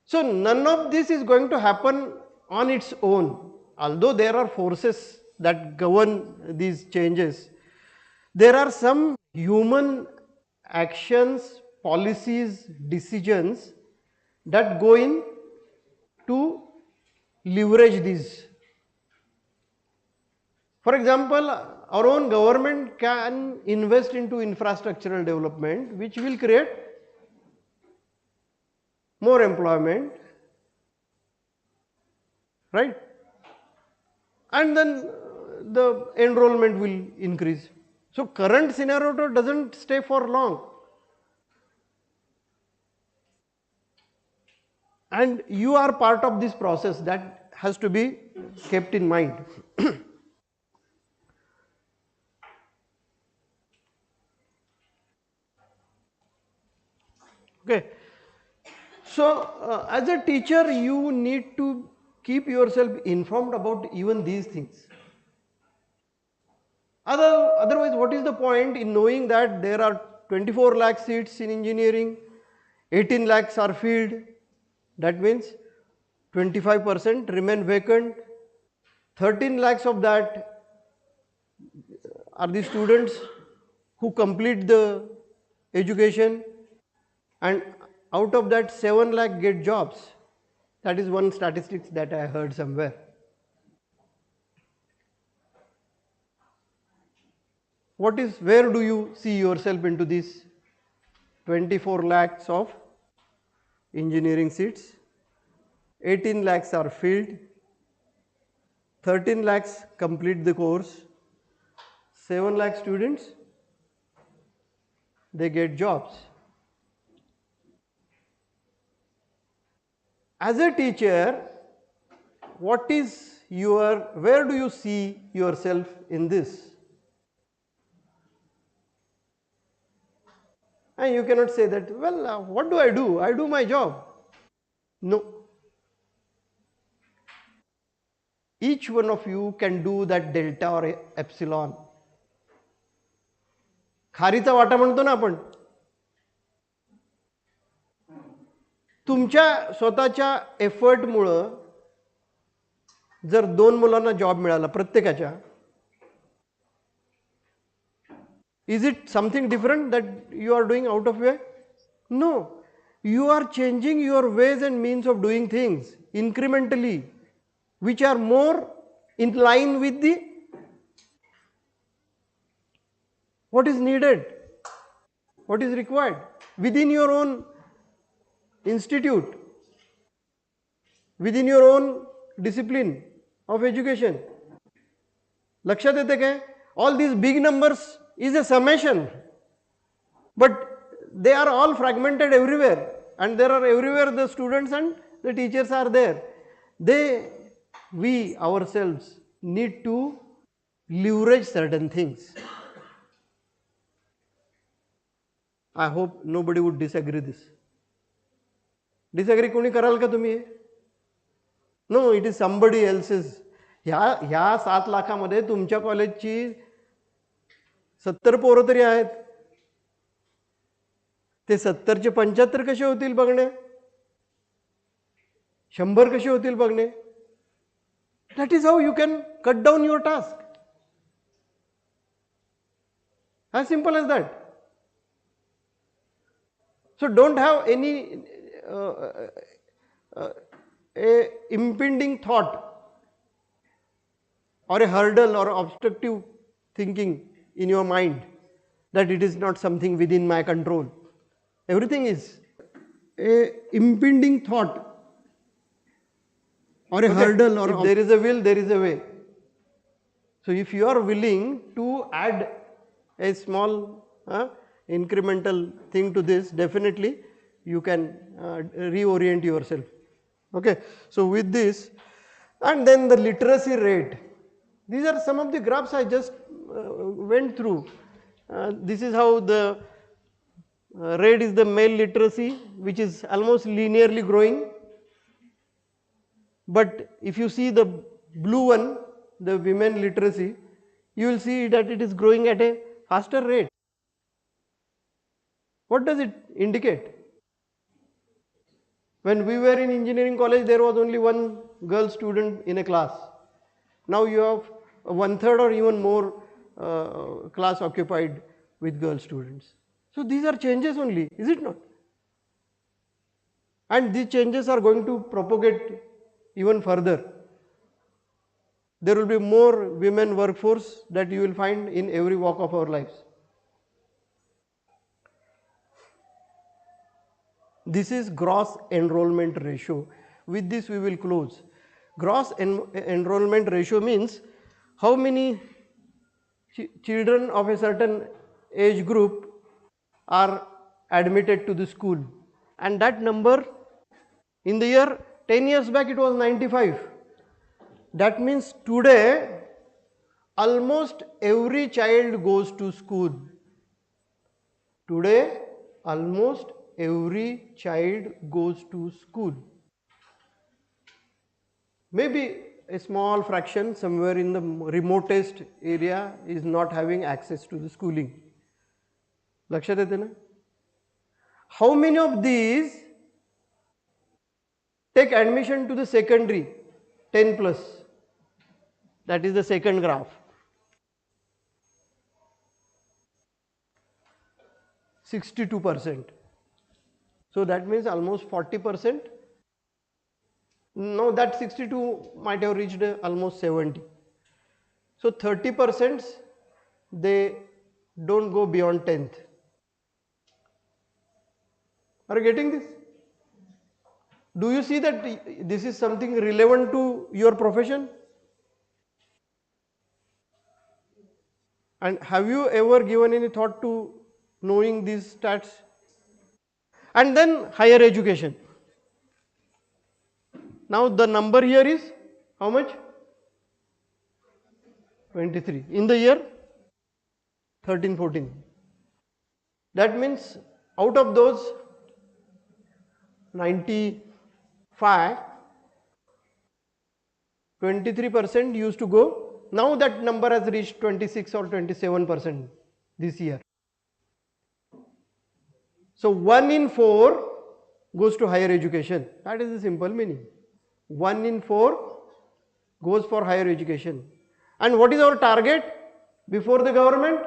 So none of this is going to happen on its own. Although there are forces that govern these changes, there are some human actions, policies, decisions that go in to leverage these. For example, our own government can invest into infrastructural development, which will create more employment, right? And then the enrollment will increase. So current scenario doesn't stay for long, and you are part of this process. That has to be kept in mind. Okay. So as a teacher you need to keep yourself informed about even these things. Otherwise, what is the point in knowing that there are 24 lakh seats in engineering, 18 lakhs are filled, that means 25% remain vacant, 13 lakhs of that are the students who complete the education, and out of that 7 lakh get jobs. That is one statistics that I heard somewhere. Where do you see yourself into this 24 lakhs of engineering seats? 18 lakhs are filled, 13 lakhs complete the course, 7 lakh students, they get jobs. As a teacher, where do you see yourself in this? And you cannot say that, well, what do? I do my job. No. Each one of you can do that delta or epsilon. खारीचा वाटा म्हणतो ना आपण. तुमच्या स्वतःच्या एफर्टमुळं जर 2 मुलांना job मिळाला प्रत्येकाच्या, is it something different that you are doing out of way? No. You are changing your ways and means of doing things incrementally, which are more in line with what is needed, what is required. within your own institute, within your own discipline of education. लक्षात येते काय? All these big numbers is a summation, but they are all fragmented everywhere, and there are everywhere the students and the teachers are there. We ourselves need to leverage certain things. I hope nobody would disagree this. Disagree कोणी कराल का तुम्ही? No, it is somebody else's. ह्या 7 लाखामध्ये तुमच्या कॉलेजची 70 पोरं तरी आहेत. ते 70चे 75 कसे होतील बघणे, 100 कसे होतील बघणे. That is how you can cut down your task. As simple as that. So don't have any a impending thought or a hurdle or obstructive thinking in your mind that it is not something within my control. Everything is a impending thought or a hurdle, or if there is a will, there is a way. So if you are willing to add a small incremental thing to this, definitely you can reorient yourself. Okay, so with this, and then the literacy rate. These are some of the graphs I just went through. This is how the red is the male literacy, which is almost linearly growing. But if you see the blue one, the women literacy, you will see that it is growing at a faster rate. What does it indicate? When we were in engineering college, there was only one girl student in a class. Now you have 1/3 or even more class occupied with girl students. So these are changes only, is it not? And these changes are going to propagate even further. There will be more women workforce that you will find in every walk of our lives. This is gross enrollment ratio. With this we will close. Gross enrollment ratio means how many children of a certain age group are admitted to the school, and that number in the year 10 years back it was 95. That means today almost every child goes to school. Today almost every child goes to school. Maybe a small fraction somewhere in the remotest area is not having access to the schooling. लक्षात येते ना? How many of these take admission to the secondary 10 plus? That is the second graph. 62%. So that means almost 40%. Now that 62 might have reached almost 70. So 30% they don't go beyond 10th. Are you getting this? Do you see that this is something relevant to your profession? And have you ever given any thought to knowing these stats? And then higher education. Now the number here is how much? 23. In the year 13-14. That means out of those 95, 23% used to go. Now that number has reached 26 or 27% this year. So 1 in 4 goes to higher education. That is the simple meaning. 1 in 4 goes for higher education. And what is our target before the government?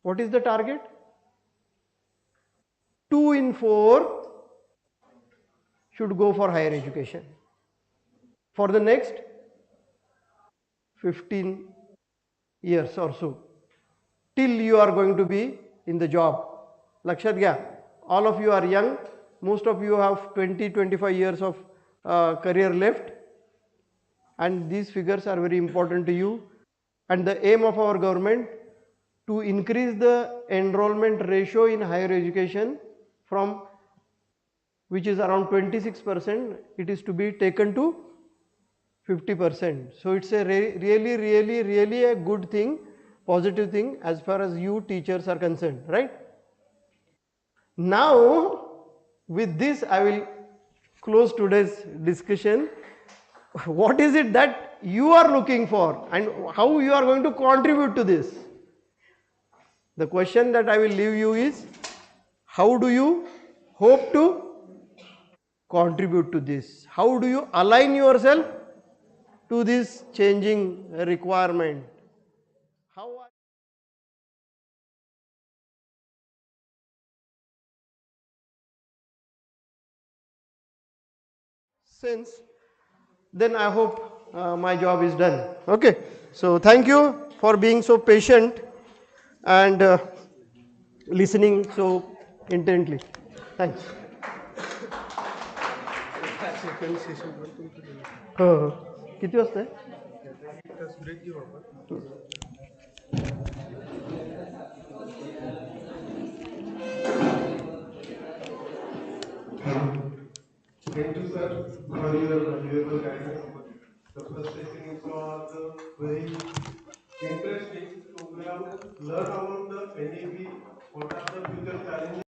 What is the target? 2 in 4 should go for higher education for the next 15 years or so, till you are going to be in the job. Lakshat gya. All of you are young. Most of you have 20-25 years of career left, and these figures are very important to you. And the aim of our government to increase the enrollment ratio in higher education from which is around 26%, it is to be taken to 50%. So it's a really a good thing, positive thing as far as you teachers are concerned, right? Now with this I will close today's discussion. What is it that you are looking for and how you are going to contribute to this? The question that I will leave you is, how do you hope to contribute to this? How do you align yourself to this changing requirement? How are sense, then I hope my job is done. Okay, so thank you for being so patient and listening so intently. Thanks. हो हो. किती वाजता आहे? Thank you, sir, for your valuable guidance. The first session was very interesting to learn about the NAV, what are the future challenges.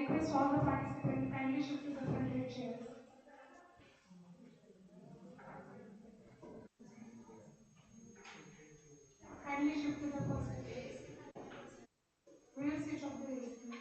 request all the participants kindly shift to the fronted chairs. Kindly shift to the first chairs. We will switch off the AC.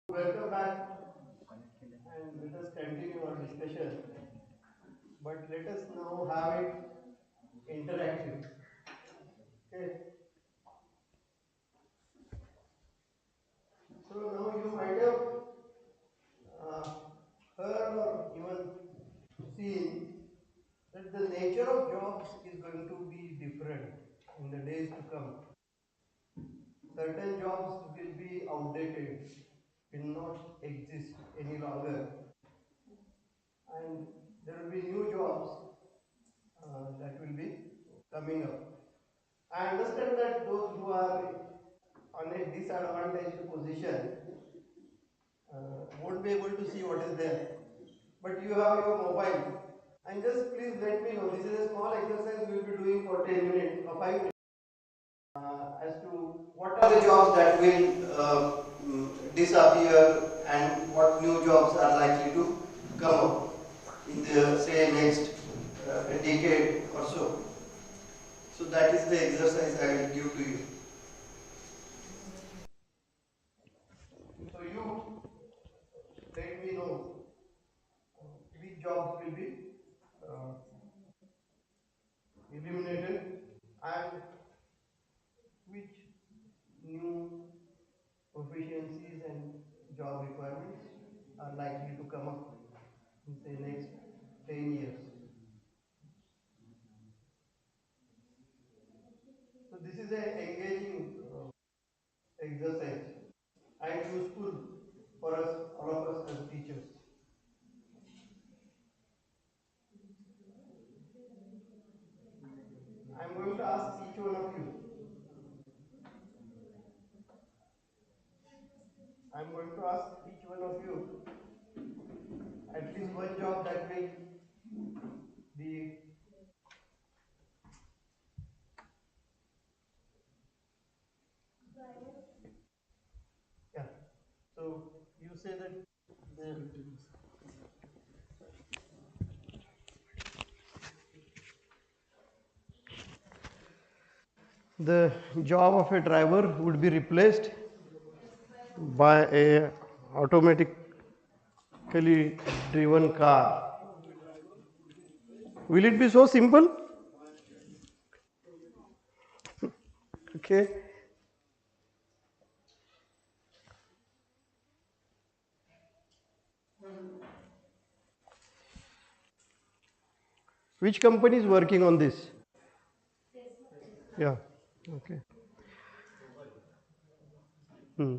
Welcome back and let us continue our discussion. But let us now have it interactive. Okay. So now you might have heard or even seen that the name nature of jobs is going to be different in the days to come. Certain jobs will be outdated, will not exist any longer, and there will be new jobs that will be coming up. I understand that those who are on a disadvantaged position won't be able to see what is there. But you have your mobile. And just please let me know, this is a small exercise we will be doing for 10 minutes or 5 minutes as to what are the jobs that will disappear and what new jobs are likely to come up in the say next decade or so. So that is the exercise I will give to you. So you let me know which jobs will be uh, eliminated and which new proficiencies and job requirements are likely to come up in the next 10 years. So this is an engaging exercise and useful for us, all of us as teachers. I am going to ask each one of you. I am going to ask each one of you at least one job that will be. Yeah. So you say that the job of a driver would be replaced by a automatically driven car. Will it be so simple? Okay. Which company is working on this? Yeah. Okay. Hmm.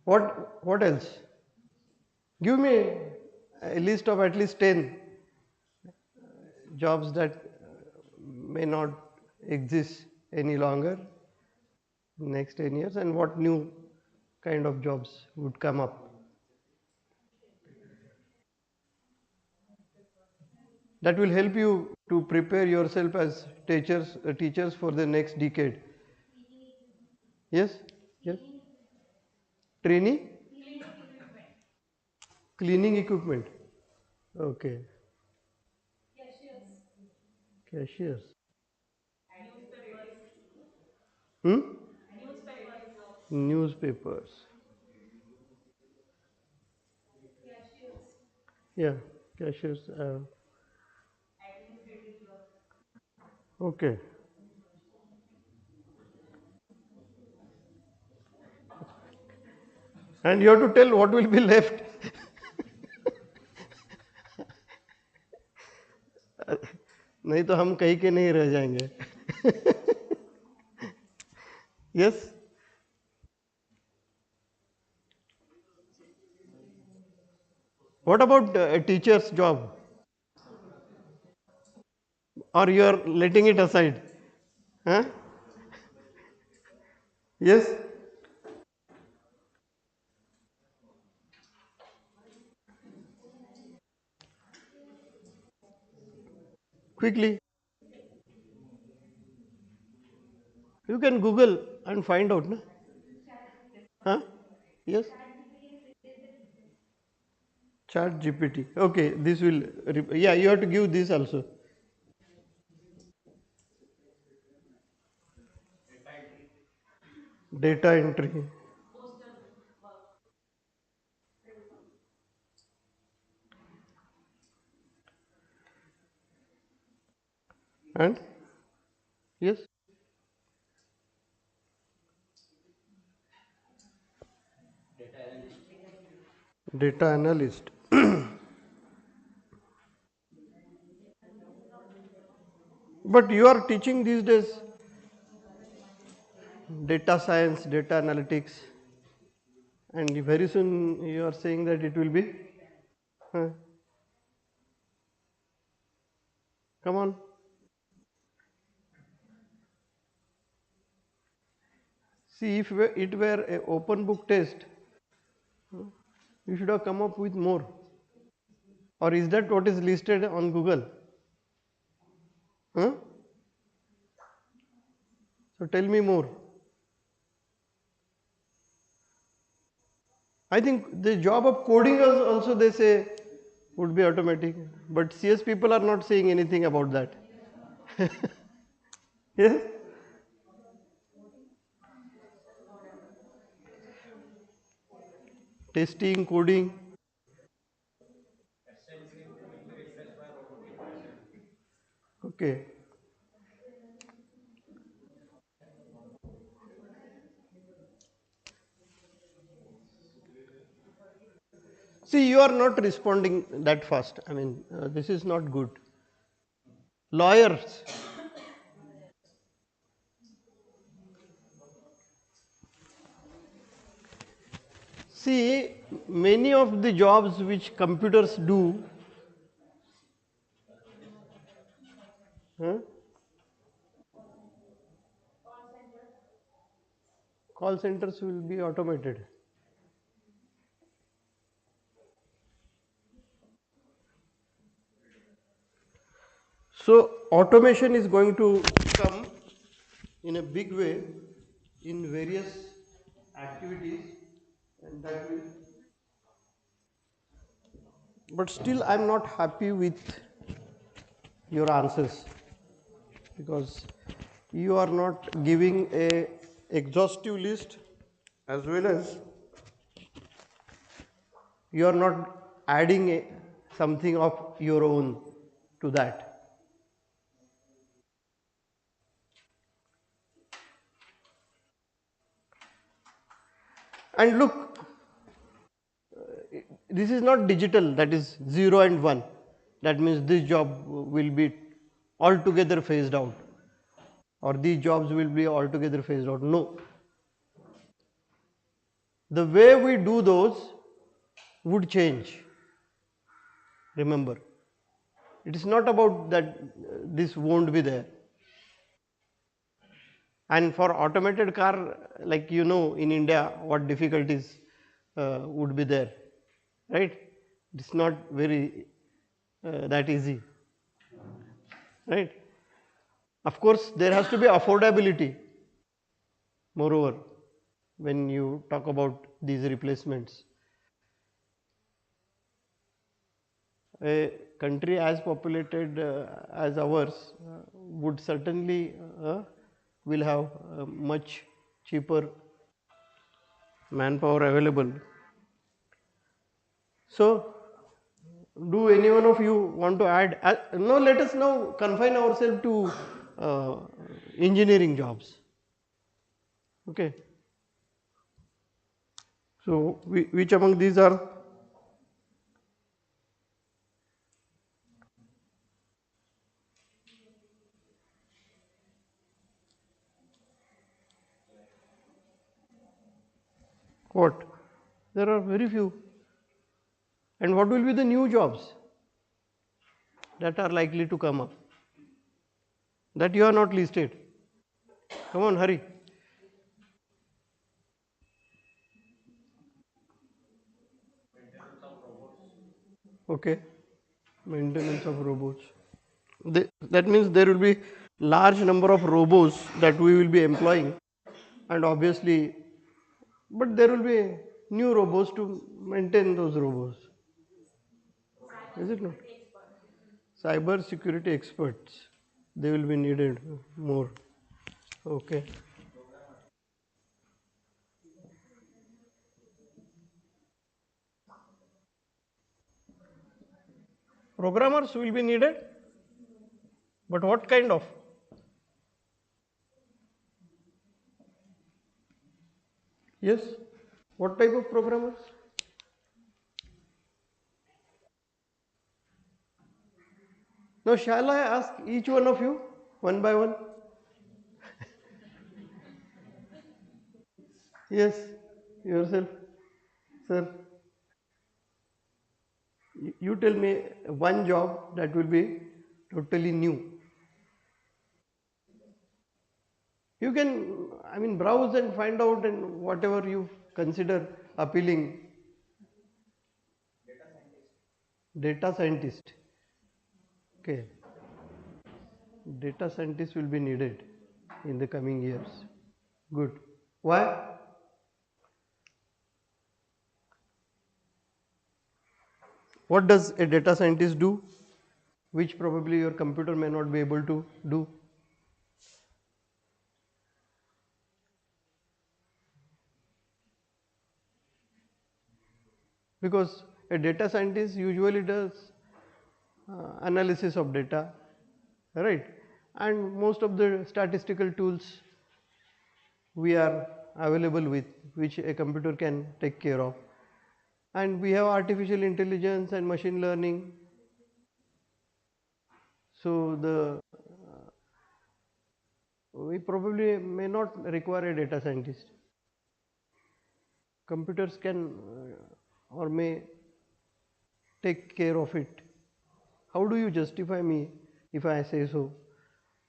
What else? Give me a list of at least 10 jobs that may not exist any longer next 10 years, and what new kind of jobs would come up. That will help you to prepare yourself as teachers for the next decade. Yes? Yes? Training? Cleaning equipment. Okay. Cashiers. Hmm? Newspapers. Yeah, cashiers. Okay. And you have to tell what will be left. नहीं तो हम कहीं के नहीं रह जाएंगे. Yes? What about a teacher's job? Or you are letting it aside? Huh? Yes? Quickly. You can Google and find out. No? Huh? Yes? Chat GPT. Okay, this will. Yeah, you have to give this also. Data entry. And? Yes? Data analyst. But you are teaching these days data science, data analytics, and very soon you are saying that it will be. Huh? Come on. See, if it were an open book test, you should have come up with more. Or is that what is listed on Google? Huh? So tell me more. I think the job of coding also they say would be automatic, but CS people are not saying anything about that. Yes? Testing, coding. Okay. See, you are not responding that fast. I mean, this is not good. Lawyers. See, many of the jobs which computers do, huh? Call centers will be automated. So, automation is going to come in a big way in various activities, and that will. But still, I am not happy with your answers because you are not giving a exhaustive list as well as you are not adding something of your own to that. And look, this is not digital, that is 0 and 1. That means this job will be altogether phased out, or these jobs will be altogether phased out. No. The way we do those would change. Remember, it is not about that this won't be there. And for automated car, like you know, in India, what difficulties would be there, right? It's not very that easy, right? Of course, there has to be affordability. Moreover, when you talk about these replacements, a country as populated as ours would certainly will have much cheaper manpower available. So, do any one of you want to add? No, let us now confine ourselves to engineering jobs. Okay. So, which among these are? What? There are very few. And what will be the new jobs that are likely to come up? That you are not listed. Come on, hurry. Okay. Maintenance of robots. That means there will be large number of robots that we will be employing, and obviously, but there will be new robots to maintain those robots. Is it not? Cyber security experts, they will be needed more. Okay. Programmers will be needed, but what kind of? Yes. What type of programmers? Now, shall I ask each one of you One by one. Yes, yourself, sir. You tell me one job that will be totally new. You can, I mean, browse and find out, and whatever you consider appealing. Data scientist. Okay. Data scientist will be needed in the coming years. Good. Why? What does a data scientist do, which probably your computer may not be able to do? Because a data scientist usually does analysis of data, right? And most of the statistical tools we are available with, which a computer can take care of. And we have artificial intelligence and machine learning. So we probably may not require a data scientist. Computers can or may take care of it. How do you justify me if I say so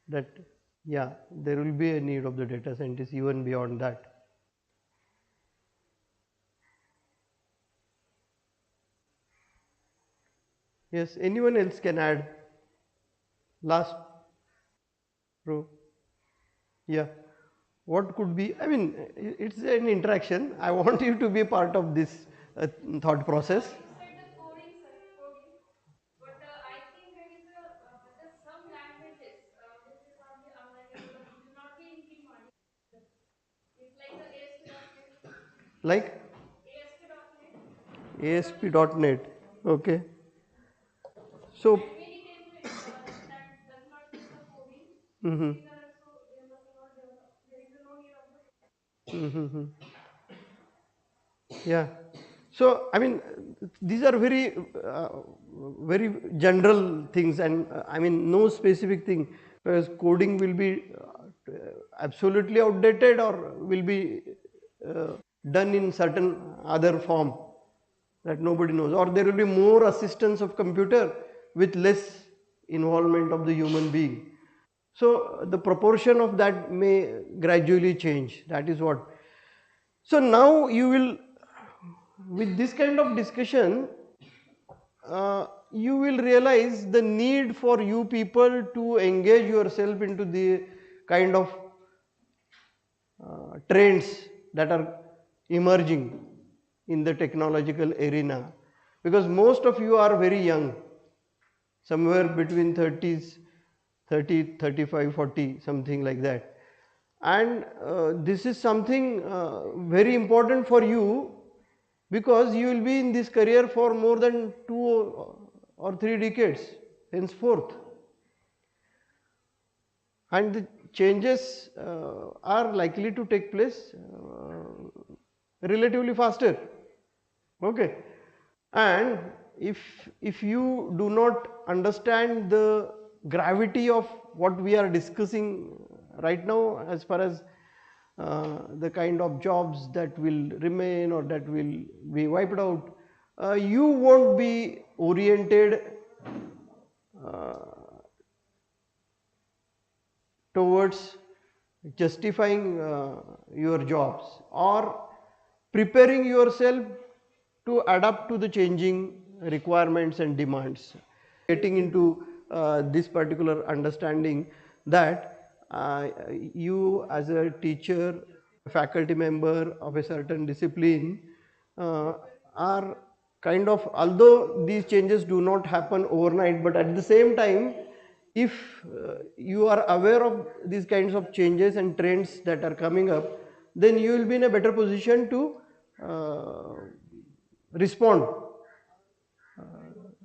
that yeah, there will be a need of the data scientist even beyond that? Yes, anyone else can add. Last row. Yeah. What could be, I mean, it's an interaction. I want you to be part of this thought process. You said the coding, sir, coding. But I think there is just some languages which will not be available or which will not be in demand. It's like the ASP.NET. Like ASP.NET. ASP.NET. Okay. So, And many templates that does not use the coding. mhm, These are also they must not develop. There is no need of the. mhm. Yeah. So, I mean, these are very general things, and I mean, no specific thing. Whereas coding will be absolutely outdated or will be done in certain other form that nobody knows, or there will be more assistance of computer with less involvement of the human being. So the proportion of that may gradually change. That is what. So now you will, with this kind of discussion, you will realize the need for you people to engage yourself into the kind of trends that are emerging in the technological arena, because most of you are very young, somewhere between 30s, 30, 35, 40, something like that. And this is something very important for you, because you will be in this career for more than 2 or 3 decades henceforth. And the changes are likely to take place relatively faster. Okay. And if you do not understand the gravity of what we are discussing right now, as far as the kind of jobs that will remain or that will be wiped out, you won't be oriented towards justifying your jobs or preparing yourself to adapt to the changing requirements and demands. Getting into this particular understanding that you as a teacher, faculty member of a certain discipline are kind of, although these changes do not happen overnight, but at the same time, if you are aware of these kinds of changes and trends that are coming up, then you will be in a better position to respond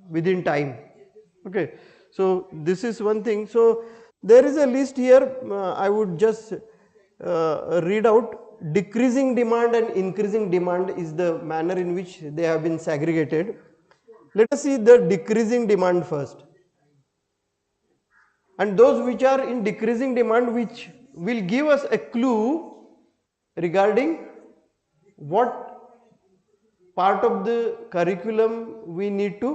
within time. Okay, so this is one thing. So there is a list here. I would just read out. Decreasing demand and increasing demand is the manner in which they have been segregated. Let us see the decreasing demand first. and those which are in decreasing demand, which will give us a clue regarding what part of the curriculum we need to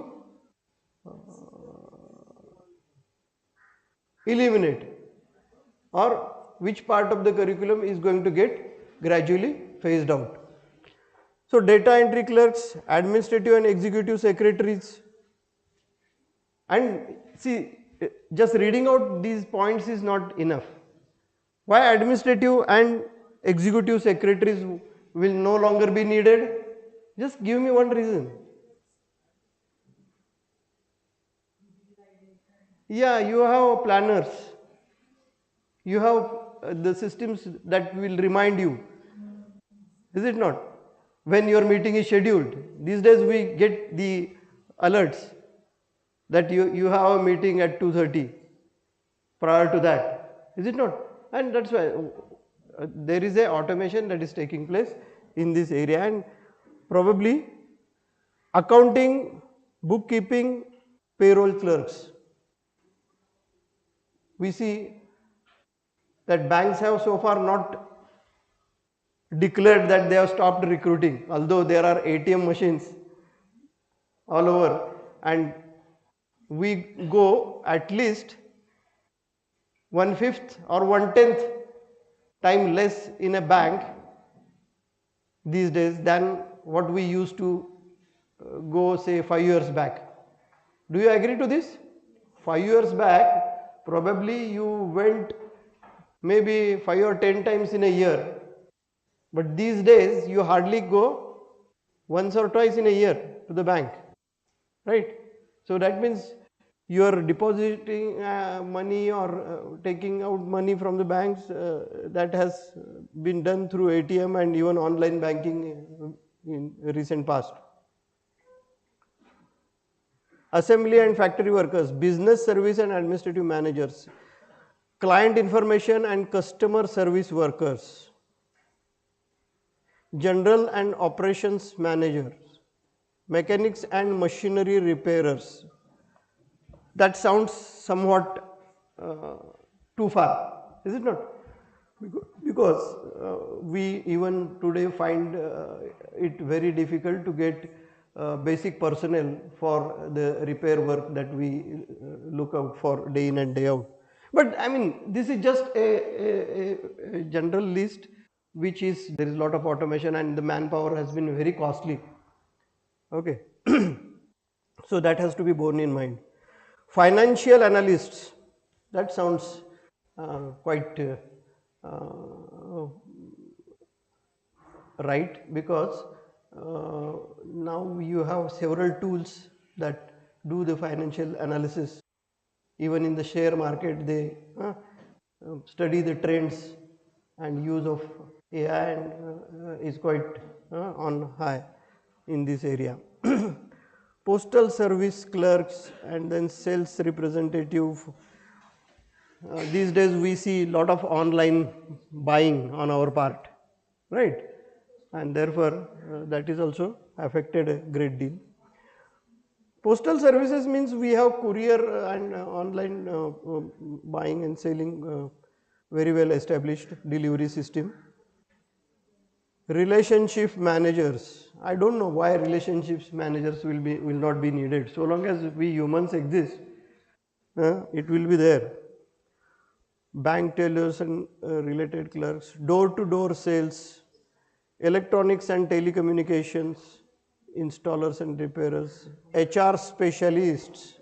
eliminate, or which part of the curriculum is going to get gradually phased out. So data entry clerks, administrative and executive secretaries, and see, just reading out these points is not enough. Why administrative and executive secretaries will no longer be needed? Just give me one reason. Yeah, you have planners, you have the systems that will remind you, is it not? When your meeting is scheduled, these days we get the alerts that you have a meeting at 2:30 prior to that, is it not? And that's why there is a automation that is taking place in this area, and probably accounting, bookkeeping, payroll clerks. We see that banks have so far not declared that they have stopped recruiting, although there are ATM machines all over, and we go at least 1/5 or 1/10 time less in a bank these days than what we used to go say 5 years back. Do you agree to this? 5 years back probably you went maybe 5 or 10 times in a year, but these days you hardly go once or twice in a year to the bank, right? So that means you are depositing money or taking out money from the banks, that has been done through ATM and even online banking in recent past. Assembly and factory workers, business service and administrative managers, client information and customer service workers, general and operations managers, mechanics and machinery repairers. That sounds somewhat too far, is it not? Because we even today find it very difficult to get basic personnel for the repair work that we look out for day in and day out. But I mean, this is just a general list, which is, there is a lot of automation and the manpower has been very costly. Okay. So that has to be borne in mind. Financial analysts, that sounds quite right, because now you have several tools that do the financial analysis. Even in the share market they study the trends, and use of AI and, is quite on high in this area. Postal service clerks and then sales representative. These days we see a lot of online buying on our part, right? And therefore that is also affected a great deal. Postal services means we have courier and online buying and selling very well established delivery system. Relationship managers, I don't know why relationships managers will not be needed. So long as we humans exist, it will be there. Bank tellers and related clerks, door-to-door sales, electronics and telecommunications, installers and repairers, HR specialists.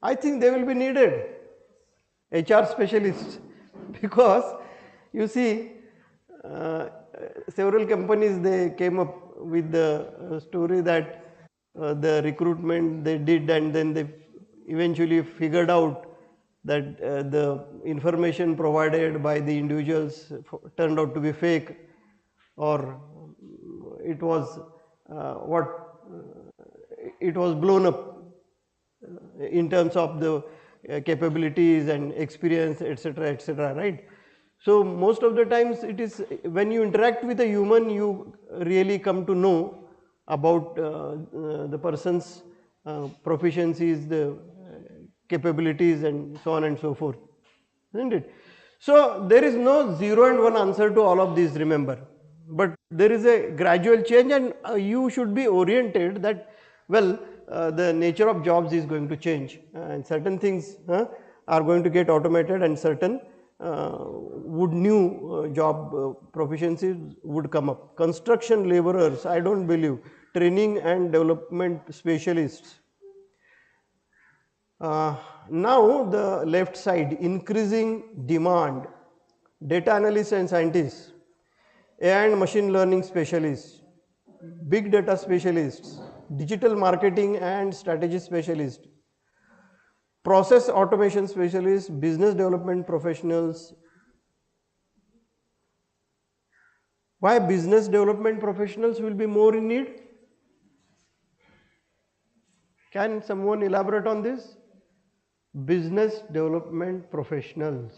I think they will be needed, HR specialists, because you see several companies, they came up with the story that the recruitment they did, and then they eventually figured out that the information provided by the individuals turned out to be fake, or it was it was blown up in terms of the capabilities and experience, etc., right? So most of the times it is when you interact with a human, you really come to know about the person's proficiencies, the capabilities and so on and so forth, isn't it? So there is no 0 and 1 answer to all of these, remember, but there is a gradual change, and you should be oriented that, well, the nature of jobs is going to change and certain things are going to get automated, and certain would new job proficiencies would come up. Construction laborers, I don't believe, training and development specialists. Now the left side, increasing demand, data analysts and scientists, AI and machine learning specialists, big data specialists, digital marketing and strategy specialists, process automation specialists, business development professionals. Why business development professionals will be more in need? Can someone elaborate on this? Business development professionals.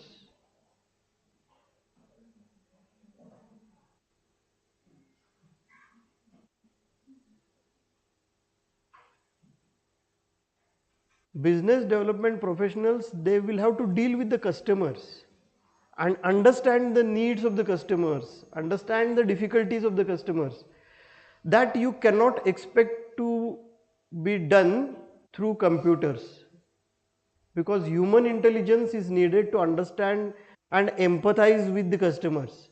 Business development professionals, they will have to deal with the customers and understand the needs of the customers, understand the difficulties of the customers. That you cannot expect to be done through computers, because human intelligence is needed to understand and empathize with the customers,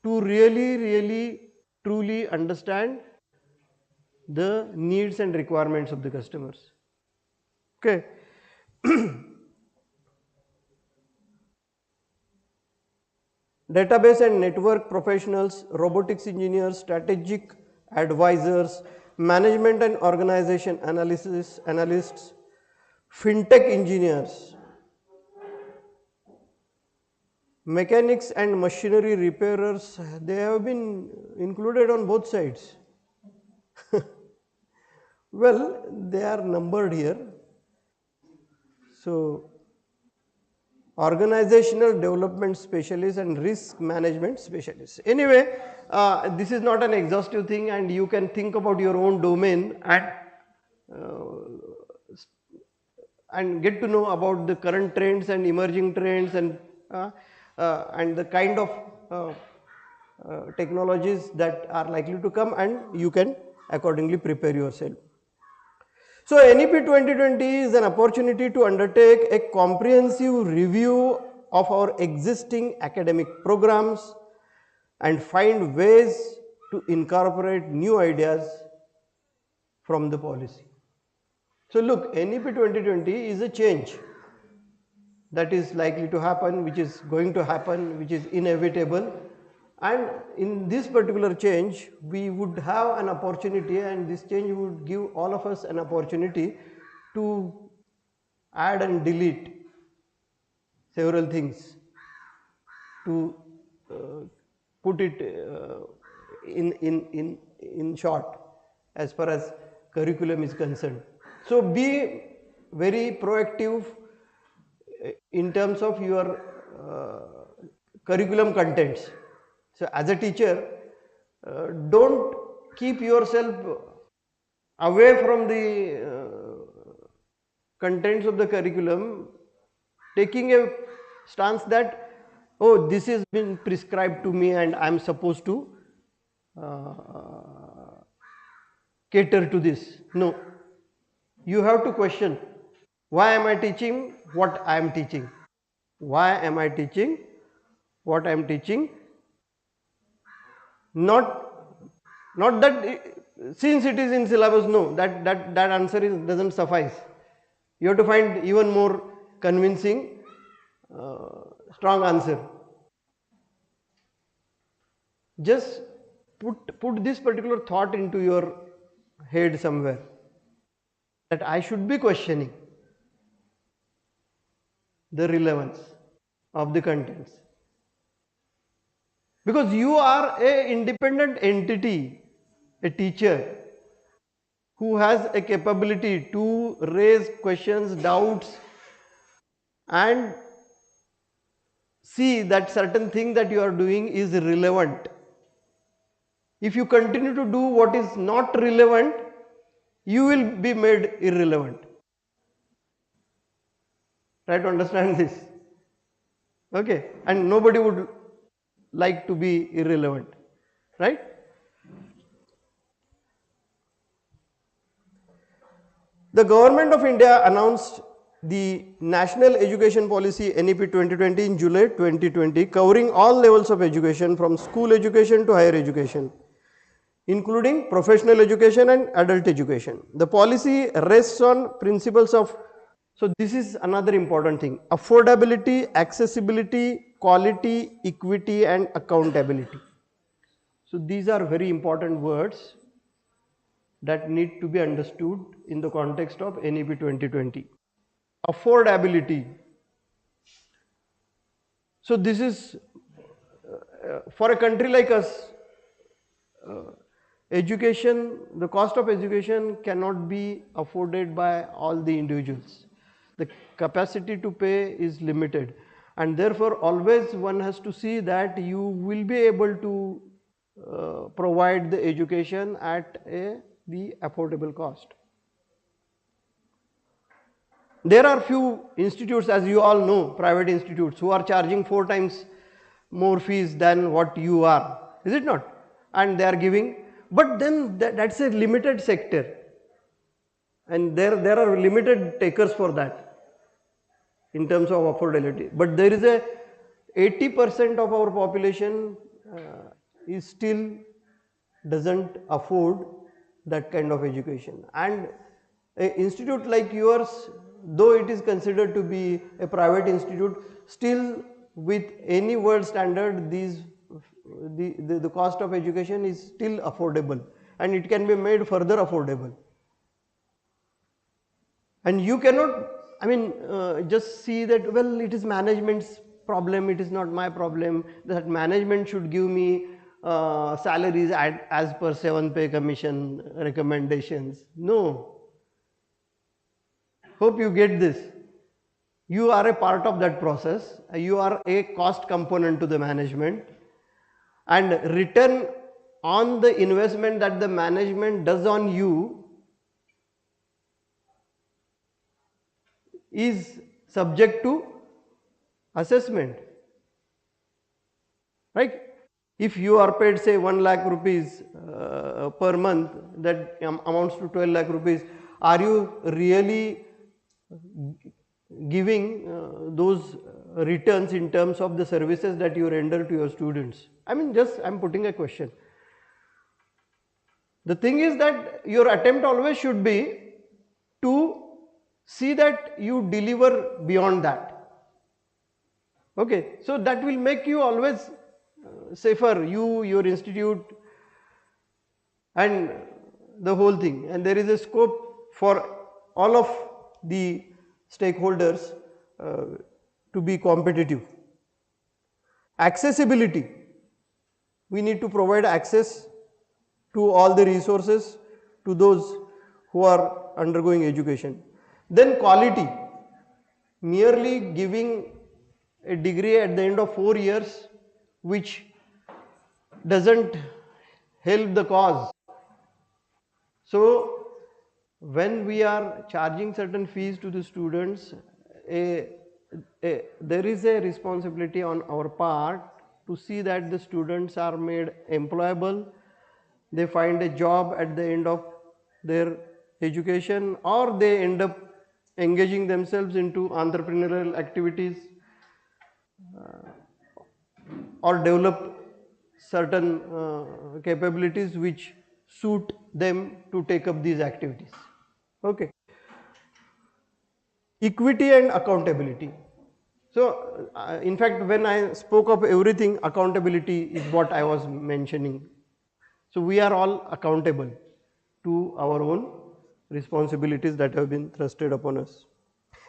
to really truly understand the needs and requirements of the customers. Okay. Database and network professionals, robotics engineers, strategic advisors, management and organization analysts, fintech engineers, mechanics and machinery repairers, they have been included on both sides. Well, they are numbered here. So, organizational development specialists and risk management specialists. Anyway, this is not an exhaustive thing, and you can think about your own domain and get to know about the current trends and emerging trends, and the kind of technologies that are likely to come, and you can accordingly prepare yourself. So NEP 2020 is an opportunity to undertake a comprehensive review of our existing academic programs and find ways to incorporate new ideas from the policy. So look, NEP 2020 is a change that is likely to happen, which is going to happen, which is inevitable. And in this particular change, we would have an opportunity, and this change would give all of us an opportunity to add and delete several things, to put it in short as far as curriculum is concerned. So be very proactive in terms of your curriculum contents. So as a teacher, don't keep yourself away from the contents of the curriculum, taking a stance that, oh, this has been prescribed to me and I am supposed to cater to this. No, you have to question, why am I teaching what I am teaching? Why am I teaching what I am teaching? Not that since it is in syllabus, no, that answer doesn't suffice. You have to find even more convincing, strong answer. Just put this particular thought into your head somewhere, that I should be questioning the relevance of the contents, because you are a independent entity, a teacher who has a capability to raise questions, doubts, and see that certain thing that you are doing is relevant. If you continue to do what is not relevant, you will be made irrelevant. Try to understand this. Okay, and nobody would like to be irrelevant, right? The government of India announced the National Education Policy NEP 2020 in July 2020, covering all levels of education from school education to higher education, including professional education and adult education. The policy rests on principles of, so this is another important thing, affordability, accessibility, quality, equity and accountability. So these are very important words that need to be understood in the context of NEP 2020. Affordability. So this is for a country like us, education, the cost of education cannot be afforded by all the individuals. The capacity to pay is limited, and therefore always one has to see that you will be able to provide the education at the affordable cost. There are few institutes, as you all know, private institutes who are charging 4 times more fees than what you are, is it not? And they are giving, but then that's a limited sector, and there are limited takers for that in terms of affordability. But there is a 80% of our population is still doesn't afford that kind of education, and an institute like yours, though it is considered to be a private institute, still with any world standard the cost of education is still affordable, and it can be made further affordable. And you cannot, I mean, just see that, well, it is management's problem, it is not my problem, that management should give me salaries as per 7 pay commission recommendations. No. Hope you get this. You are a part of that process, you are a cost component to the management, and return on the investment that the management does on you is subject to assessment, right? If you are paid say 1 lakh rupees per month, that amounts to 12 lakh rupees, are you really giving those returns in terms of the services that you render to your students? I mean, just I am putting a question. The thing is that your attempt always should be to see that you deliver beyond that. Okay, so that will make you always safer, you, your institute and the whole thing, and there is a scope for all of the stakeholders to be competitive. Accessibility, we need to provide access to all the resources to those who are undergoing education. Then quality, merely giving a degree at the end of 4 years which doesn't help the cause. So when we are charging certain fees to the students, there is a responsibility on our part to see that the students are made employable, they find a job at the end of their education, or they end up engaging themselves into entrepreneurial activities or develop certain capabilities which suit them to take up these activities. Okay. Equity and accountability. So in fact, when I spoke of everything, accountability is what I was mentioning. So we are all accountable to our own responsibilities that have been thrusted upon us.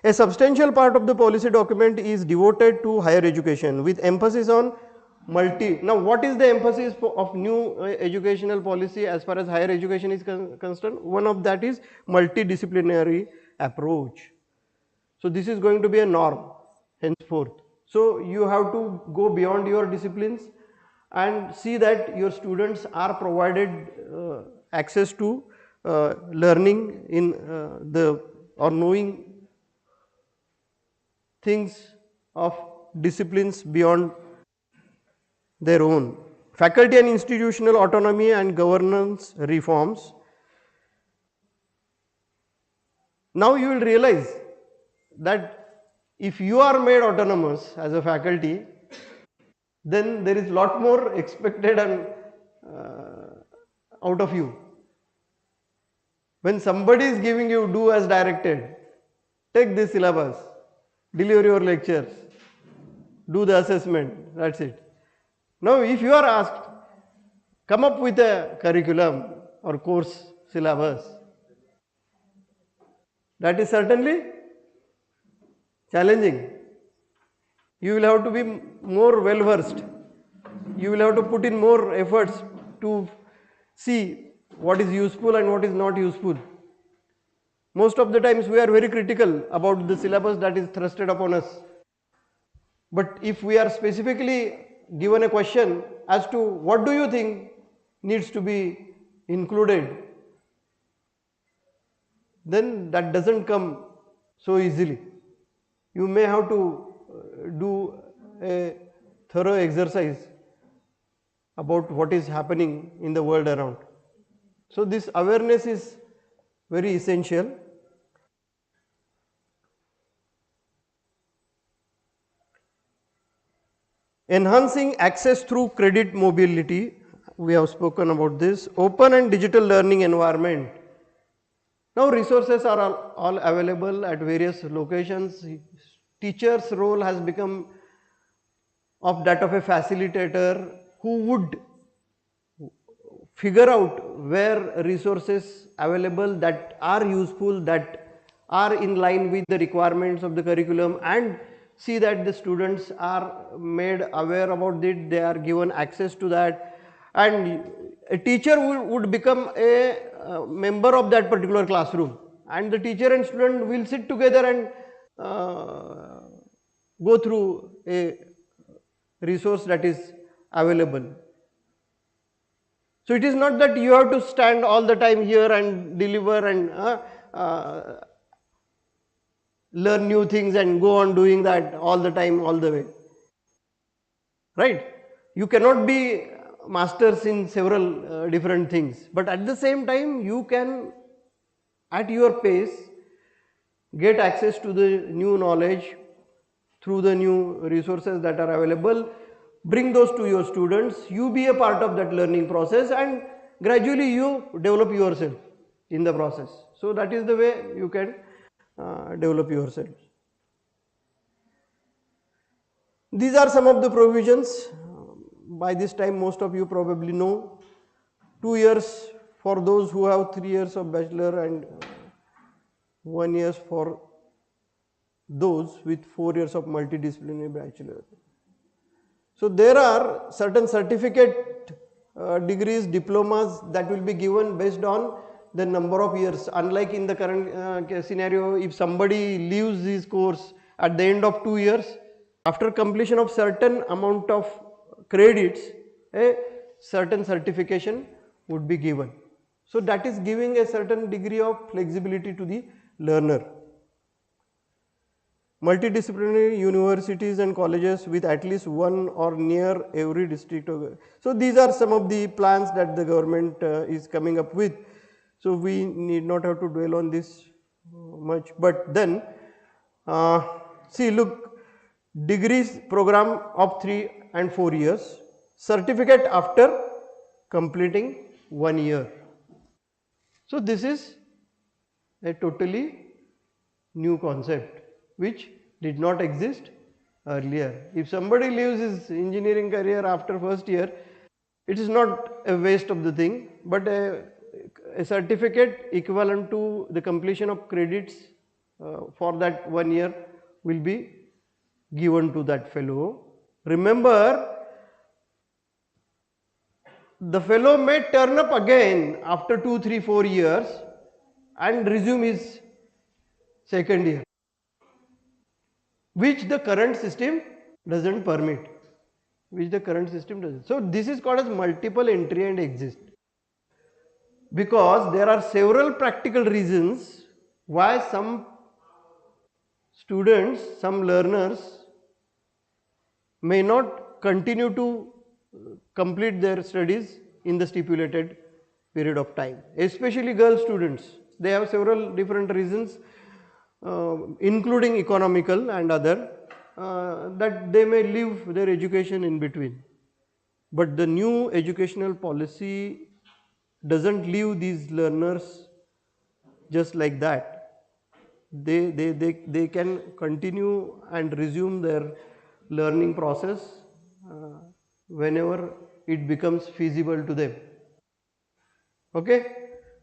A substantial part of the policy document is devoted to higher education with emphasis on multi. Now what is the emphasis of new educational policy as far as higher education is concerned? One of that is multidisciplinary approach. So this is going to be a norm henceforth. So you have to go beyond your disciplines and see that your students are provided access to learning in the or knowing things of disciplines beyond their own. Faculty and institutional autonomy and governance reforms. Now you will realize that if you are made autonomous as a faculty, then there is lot more expected and out of you. When somebody is giving you do as directed, take this syllabus, deliver your lectures, do the assessment, that's it. Now if you are asked, come up with a curriculum or course syllabus, that is certainly challenging. You will have to be more well versed. You will have to put in more efforts to see what is useful and what is not useful. Most of the times we are very critical about the syllabus that is thrusted upon us. But if we are specifically given a question as to what do you think needs to be included, then that doesn't come so easily. You may have to do a thorough exercise about what is happening in the world around. So this awareness is very essential. Enhancing access through credit mobility, we have spoken about this. Open and digital learning environment. Now resources are all available at various locations. Teacher's role has become of that of a facilitator who would figure out where resources available that are useful, that are in line with the requirements of the curriculum, and see that the students are made aware about it, they are given access to that, and a teacher would become a member of that particular classroom, and the teacher and student will sit together and go through a resource that is available. So it is not that you have to stand all the time here and deliver and learn new things and go on doing that all the time, all the way. Right? You cannot be masters in several different things, but at the same time you can at your pace get access to the new knowledge through the new resources that are available, bring those to your students, you be a part of that learning process, and gradually you develop yourself in the process. So that is the way you can develop yourself. These are some of the provisions. By this time most of you probably know. 2 years for those who have 3 years of bachelor and 1 year for those with 4 years of multidisciplinary bachelor. So there are certain certificate degrees, diplomas that will be given based on the number of years. Unlike in the current scenario, if somebody leaves his course at the end of 2 years, after completion of certain amount of credits, a certain certification would be given. So that is giving a certain degree of flexibility to the learner. Multidisciplinary universities and colleges with at least one or near every district. So these are some of the plans that the government is coming up with. So we need not have to dwell on this much, but then see, look, degrees program of 3 and 4 years, certificate after completing 1 year. So this is a totally new concept which did not exist earlier. If somebody leaves his engineering career after first year, it is not a waste of the thing, but a certificate equivalent to the completion of credits for that 1 year will be given to that fellow. Remember, the fellow may turn up again after 2, 3, 4 years and resume his second year, which the current system doesn't permit. which the current system does. So this is called as multiple entry and exit, because there are several practical reasons why some students, some learners may not continue to complete their studies in the stipulated period of time, especially girl students. They have several different reasons, including economical and other, that they may leave their education in between. But the new educational policy doesn't leave these learners just like that. They can continue and resume their learning process whenever it becomes feasible to them. Okay?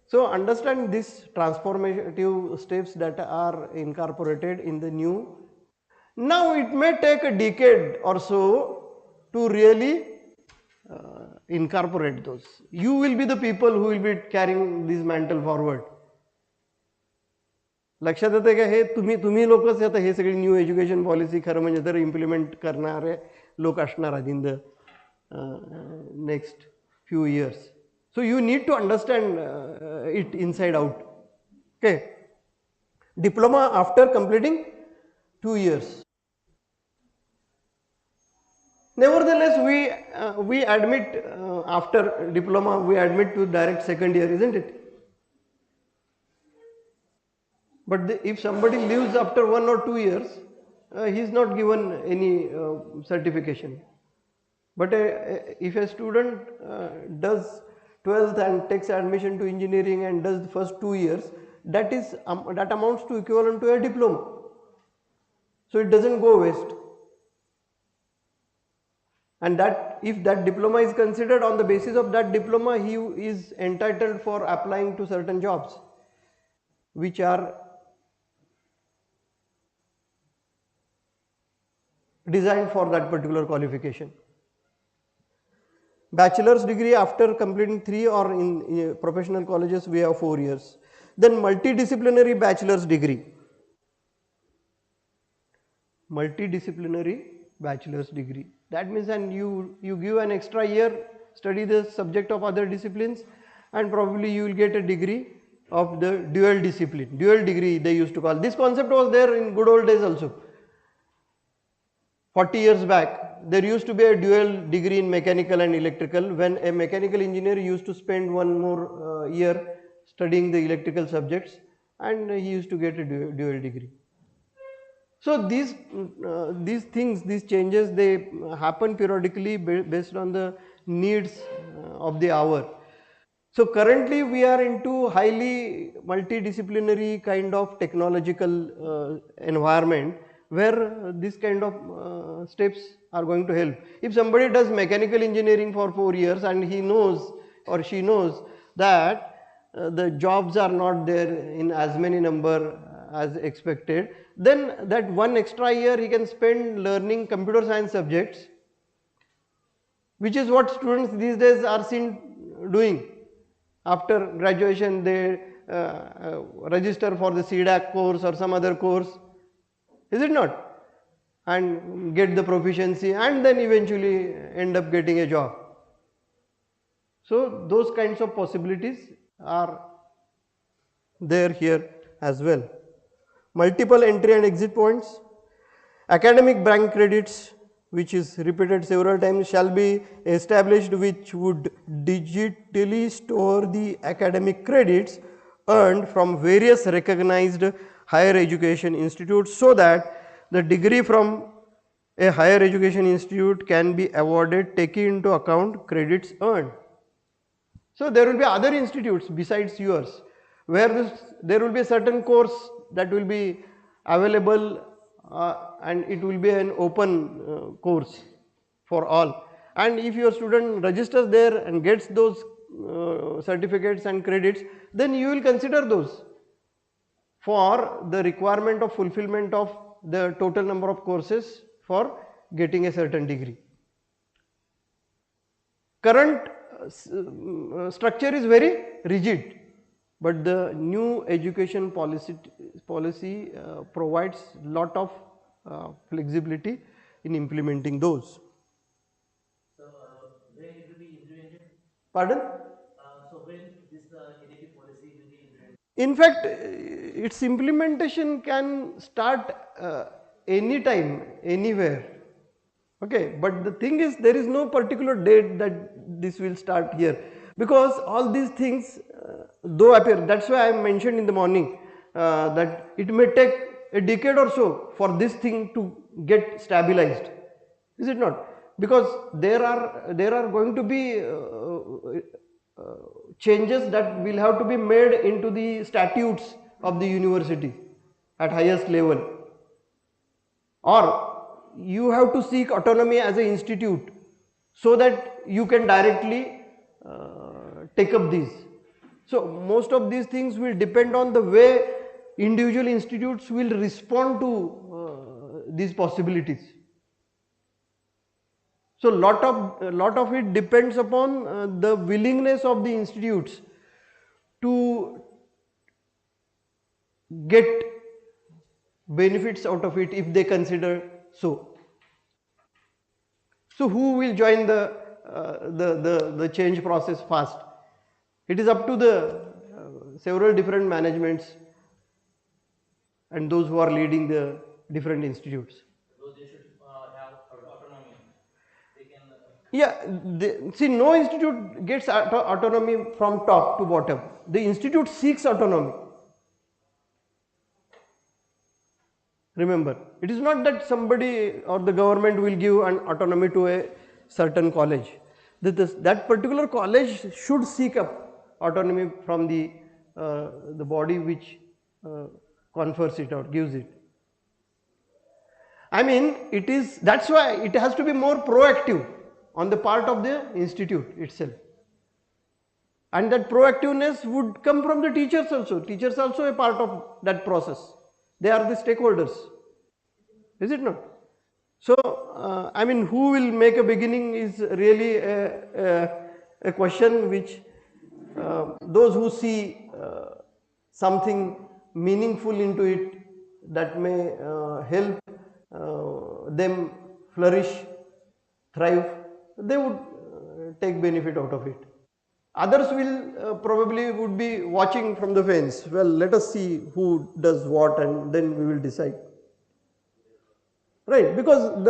So understand these transformative steps that are incorporated in the new. Now it may take a decade or so to really incorporate those. You will be the people who will be carrying this mantle forward. लक्षात येते का हे तुम्ही लोकच आता हे सगळी new education policy खरं म्हणजे तर इम्प्लिमेंट करणारे लोक असणार आहेत in the next few years. So you need to understand it inside out. Okay. Diploma after completing 2 years. Nevertheless, we admit after diploma we admit to direct second year, isn't it? But if somebody leaves after 1 or 2 years, he is not given any certification. But if a student does 12th and takes admission to engineering and does the first 2 years, that amounts to equivalent to a diploma. So it doesn't go waste. And that if that diploma is considered, on the basis of that diploma he is entitled for applying to certain jobs which are designed for that particular qualification. Bachelor's degree after completing 3, or in professional colleges we have 4 years. Then multidisciplinary bachelor's degree. Multidisciplinary bachelor's degree. That means and you give an extra year, study the subject of other disciplines, and probably you will get a degree of the dual discipline. Dual degree they used to call. This concept was there in good old days also. 40 years back, there used to be a dual degree in mechanical and electrical, when a mechanical engineer used to spend 1 more year studying the electrical subjects, and he used to get a dual degree. So these things, these changes, they happen periodically based on the needs of the hour. So currently we are into highly multidisciplinary kind of technological environment, where this kind of steps are going to help. If somebody does mechanical engineering for 4 years and he knows or she knows that the jobs are not there in as many number as expected, then that 1 extra year he can spend learning computer science subjects, which is what students these days are seen doing. After graduation they register for the CDAC course or some other course, is it not? And get the proficiency and then eventually end up getting a job. So those kinds of possibilities are there here as well. Multiple entry and exit points. Academic bank credits, which is repeated several times, shall be established, which would digitally store the academic credits earned from various recognized higher education institutes, so that the degree from a higher education institute can be awarded taking into account credits earned. So there will be other institutes besides yours, where there will be a certain course that will be available, and it will be an open course for all. And if your student registers there and gets those certificates and credits, then you will consider those for the requirement of fulfillment of the total number of courses for getting a certain degree. Current structure is very rigid, but the new education policy provides lot of flexibility in implementing those. Pardon? In fact, its implementation can start anytime, anywhere. Okay, but the thing is, there is no particular date that this will start here, because all these things, though appear, that's why I mentioned in the morning that it may take a decade or so for this thing to get stabilized, is it not? Because there are going to be changes that will have to be made into the statutes of the university at highest level, or you have to seek autonomy as an institute so that you can directly take up these. So most of these things will depend on the way individual institutes will respond to these possibilities. So lot of it depends upon the willingness of the institutes to get benefits out of it if they consider so. So who will join the change process fast? It is up to the several different managements and those who are leading the different institutes. Yeah, see, no institute gets autonomy from top to bottom. The institute seeks autonomy. Remember, it is not that somebody or the government will give an autonomy to a certain college. That particular college should seek up autonomy from the body which confers it or gives it. I mean, that's why it has to be more proactive on the part of the institute itself. And that proactiveness would come from the teachers also. Teachers also a part of that process. They are the stakeholders. Is it not? So, I mean, who will make a beginning is really a question which those who see something meaningful into it that may help them flourish, thrive, they would take benefit out of it. Others will probably would be watching from the fence. Well, let us see who does what and then we will decide. Right, because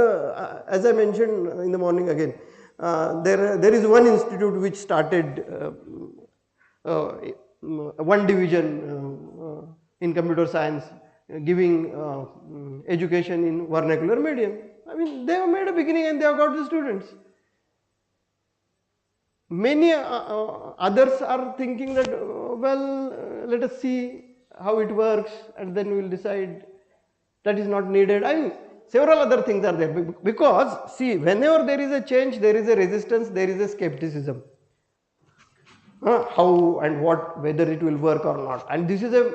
as I mentioned in the morning again, there is one institute which started one division in computer science, giving education in vernacular medium. I mean, they have made a beginning and they have got the students. Many others are thinking that, let us see how it works and then we will decide. That is not needed. I mean, several other things are there, because see, whenever there is a change, there is a resistance, there is a skepticism. How and what, whether it will work or not. And this is a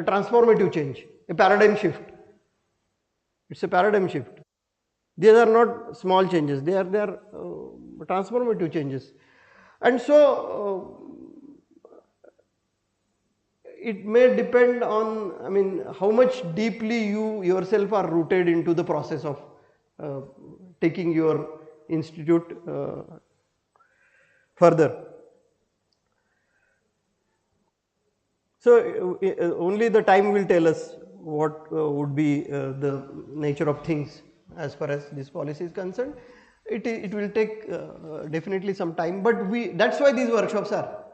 transformative change, a paradigm shift. It's a paradigm shift. These are not small changes, they are transformative changes. And so it may depend on, I mean, how much deeply you yourself are rooted into the process of taking your institute further. So only the time will tell us what would be the nature of things as far as this policy is concerned. It will take definitely some time, but that's why these workshops are,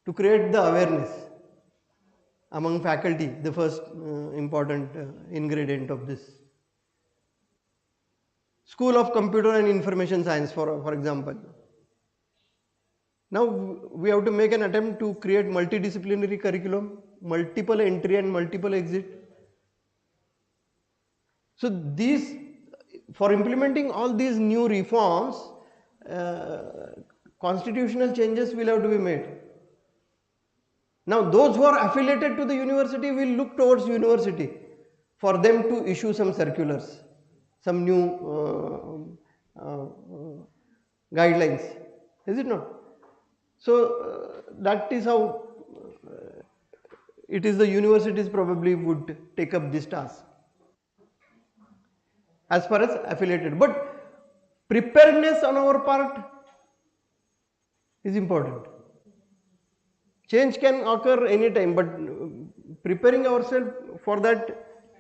to create the awareness among faculty, the first important ingredient of this. School of Computer and Information Science, for example. Now we have to make an attempt to create multidisciplinary curriculum, multiple entry and multiple exit. So for implementing all these new reforms, constitutional changes will have to be made. Now those who are affiliated to the university will look towards university for them to issue some circulars, some new guidelines, is it not? So that is how it is the universities probably would take up this task as far as affiliated. But preparedness on our part, is important. Change can occur anytime, but preparing ourselves for that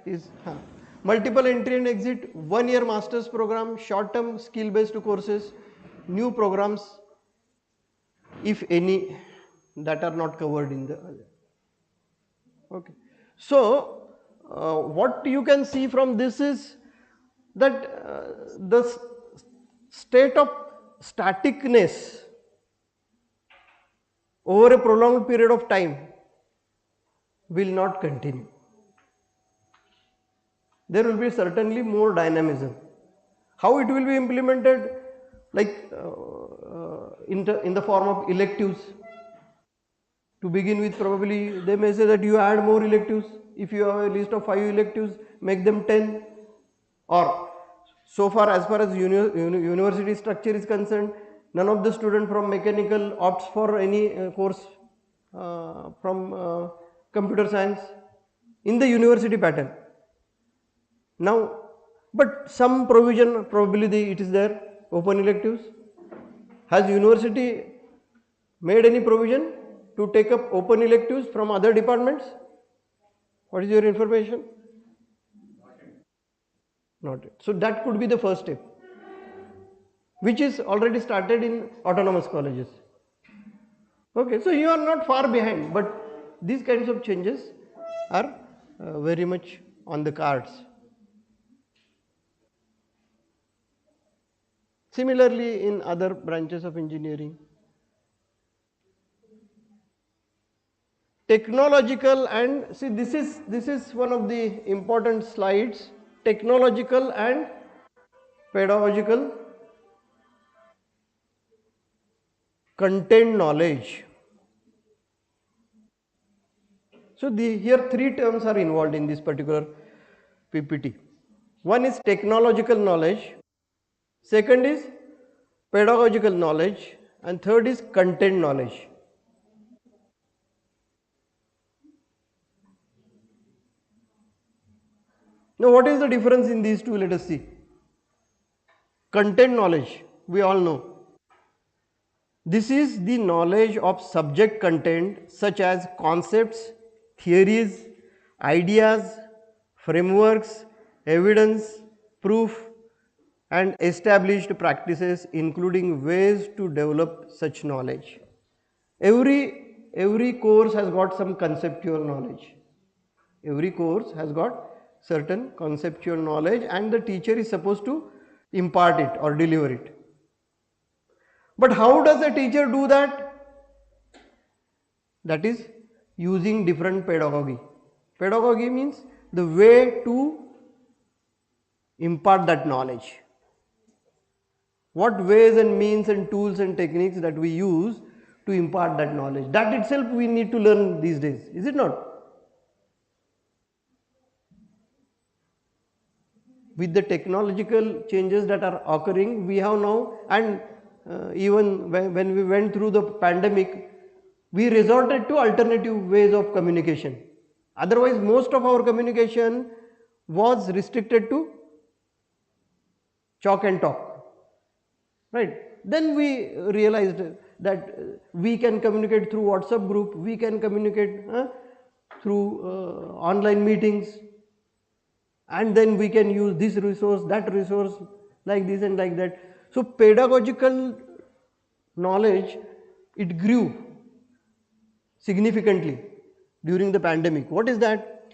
is multiple entry and exit, 1 year master's program, short term skill based courses, new programs, if any, that are not covered in the. Okay. So, what you can see from this is that the state of staticness over a prolonged period of time will not continue. There will be certainly more dynamism. How it will be implemented? Like in the form of electives. To begin with, probably they may say that you add more electives. If you have a list of 5 electives, make them 10. Or so far as university structure is concerned, none of the student from mechanical opts for any course from computer science in the university pattern. Now, but some provision probably it is there, open electives. Has university made any provision to take up open electives from other departments? What is your information? Not yet. So that could be the first step, which is already started in autonomous colleges. Okay, so you are not far behind, but these kinds of changes are very much on the cards. Similarly, in other branches of engineering, technological and see this is one of the important slides, technological and pedagogical content knowledge. So here 3 terms are involved in this particular PPT. One is technological knowledge, second is pedagogical knowledge, and third is content knowledge. Now what is the difference in these two? Let us see. Content knowledge, we all know. This is the knowledge of subject content such as concepts, theories, ideas, frameworks, evidence, proof, and established practices, including ways to develop such knowledge. Every course has got some conceptual knowledge. Every course has got certain conceptual knowledge and the teacher is supposed to impart it or deliver it. But how does a teacher do that? That is using different pedagogy. Pedagogy means the way to impart that knowledge. What ways and means and tools and techniques that we use to impart that knowledge. That itself we need to learn these days, is it not? With the technological changes that are occurring, we have now, and even when we went through the pandemic, we resorted to alternative ways of communication. Otherwise, most of our communication was restricted to chalk and talk, right? Then we realized that we can communicate through WhatsApp group, we can communicate through online meetings, and then we can use this resource, that resource, like this and like that. So pedagogical knowledge, it grew significantly during the pandemic. What is that?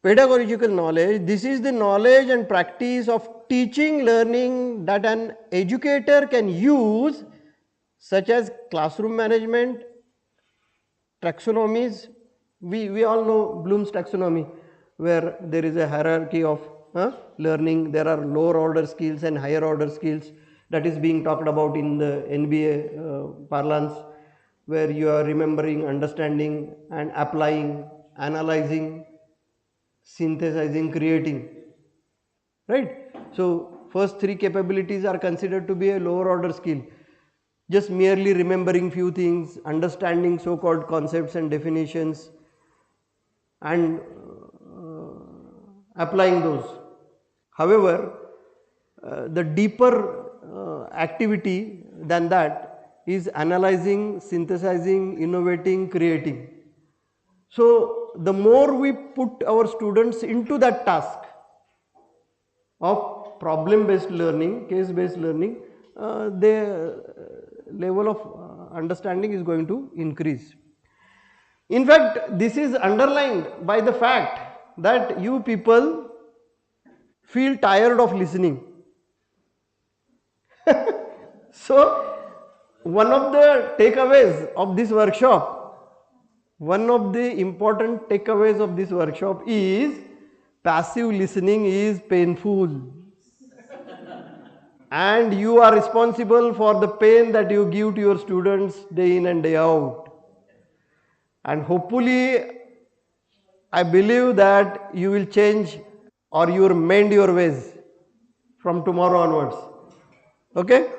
Pedagogical knowledge, this is the knowledge and practice of teaching, learning that an educator can use, such as classroom management, taxonomies. We all know Bloom's taxonomy, where there is a hierarchy of learning. There are lower order skills and higher order skills that is being talked about in the NBA parlance, where you are remembering, understanding and applying, analyzing, synthesizing, creating, right? So first 3 capabilities are considered to be a lower order skill. Just merely remembering few things, understanding so-called concepts and definitions, and applying those. However, the deeper activity than that is analyzing, synthesizing, innovating, creating. So, the more we put our students into that task of problem based learning, case based learning, their level of understanding is going to increase. In fact, this is underlined by the fact that you people feel tired of listening. So, one of the takeaways of this workshop, one of the important takeaways of this workshop is passive listening is painful. And you are responsible for the pain that you give to your students day in and day out. And hopefully, I believe that you will change or you will mend your ways from tomorrow onwards. Okay?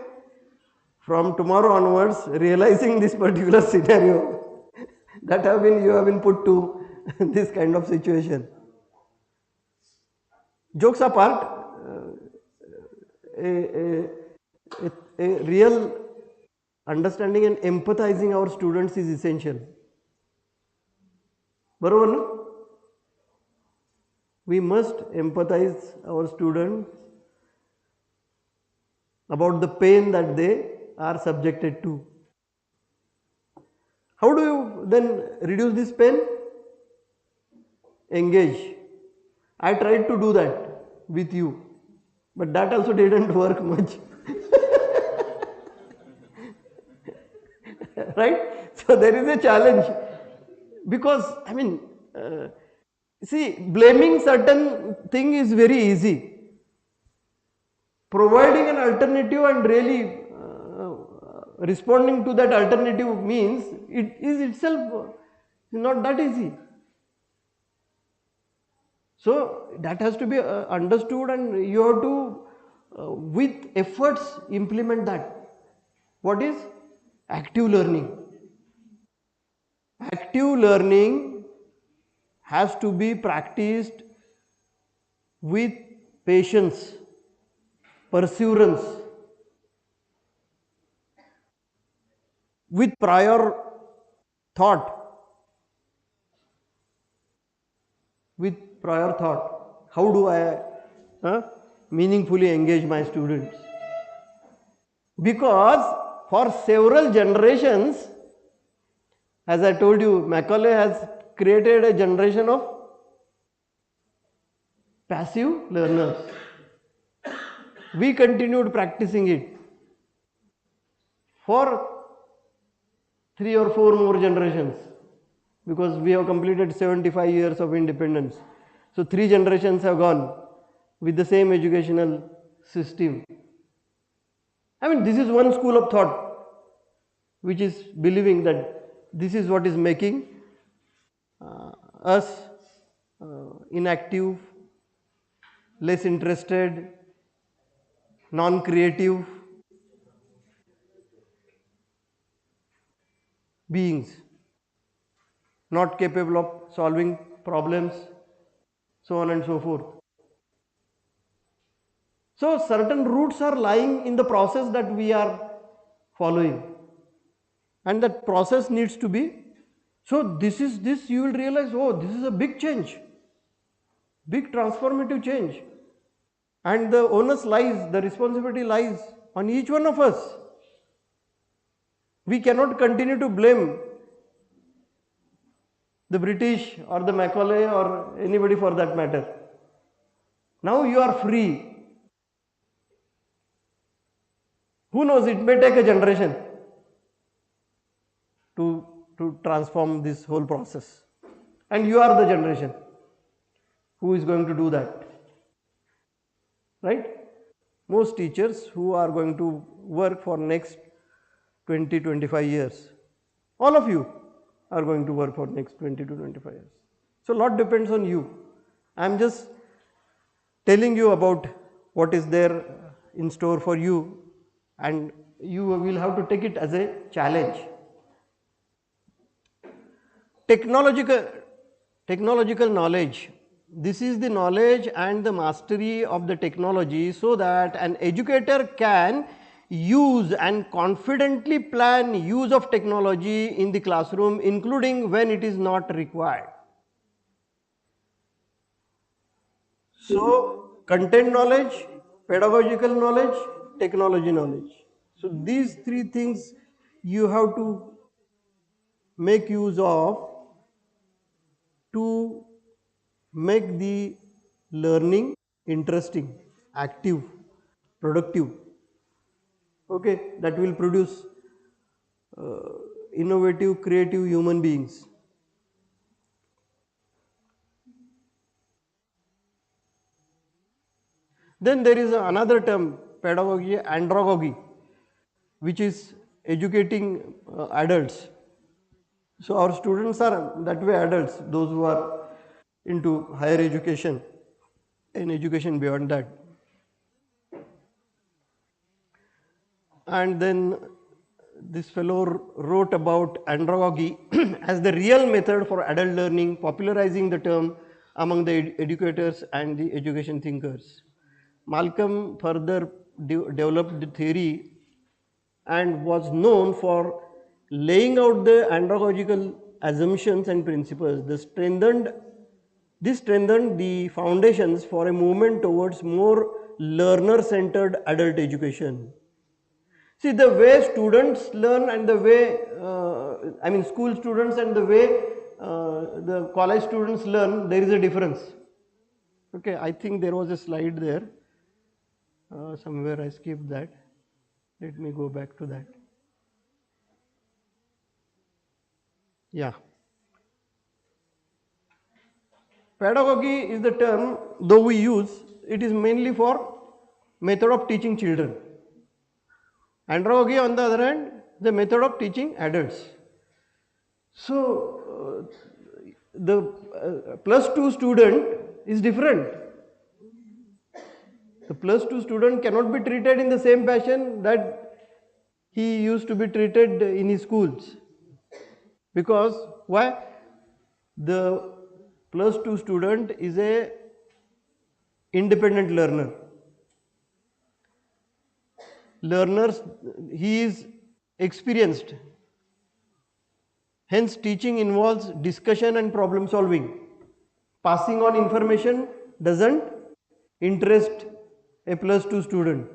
From tomorrow onwards, realizing this particular scenario that you have been put to this kind of situation. Jokes apart, a real understanding and empathizing our students is essential. Barabar, no? We must empathize our students about the pain that they are subjected to. How do you then reduce this pain? Engage. I tried to do that with you, but that also didn't work much. Right? So there is a challenge because see, blaming certain thing is very easy. Providing an alternative and really responding to that alternative means it is itself not that easy. So that has to be understood, and you have to with efforts implement that. What is active learning? Active learning has to be practiced with patience, perseverance, with prior thought, how do I meaningfully engage my students? Because for several generations, as I told you, Macaulay has created a generation of passive learners. We continued practicing it for 3 or 4 more generations, because we have completed 75 years of independence. So 3 generations have gone with the same educational system. This is one school of thought which is believing that this is what is making us inactive, less interested, non-creative beings, not capable of solving problems, so on and so forth. So certain roots are lying in the process that we are following, and that process needs to be, so this you will realize, oh, this is a big change, big transformative change, and the onus lies, the responsibility lies on each one of us. We cannot continue to blame the British or the Macaulay or anybody for that matter. Now you are free. Who knows, it may take a generation to transform this whole process. And you are the generation who is going to do that. Right? Most teachers who are going to work for next 20-25 years, all of you are going to work for next 20 to 25 years. So lot depends on you. I am just telling you about what is there in store for you, and you will have to take it as a challenge. Technological knowledge. This is the knowledge and the mastery of the technology, so that an educator can use and confidently plan use of technology in the classroom, including when it is not required. So, content knowledge, pedagogical knowledge, technology knowledge. So, these three things you have to make use of to make the learning interesting, active, productive. Okay, that will produce innovative, creative human beings. Then there is another term, pedagogy, andragogy, which is educating adults. So our students are that way adults, those who are into higher education and education beyond that. And then this fellow wrote about andragogy as the real method for adult learning, popularizing the term among the educators and the education thinkers. Malcolm further developed the theory and was known for laying out the andragogical assumptions and principles. This strengthened the foundations for a movement towards more learner-centered adult education. See, the way students learn and the way, school students and the way the college students learn, there is a difference. Okay, I think there was a slide there. Somewhere I skipped that. Let me go back to that. Yeah. Pedagogy is the term, though we use, it is mainly for method of teaching children. Andragogy, on the other hand, the method of teaching adults. So, the +2 student is different. The +2 student cannot be treated in the same fashion that he used to be treated in his schools. Because why? The +2 student is a independent learner. He is experienced. Hence, teaching involves discussion and problem solving. Passing on information doesn't interest a +2 student,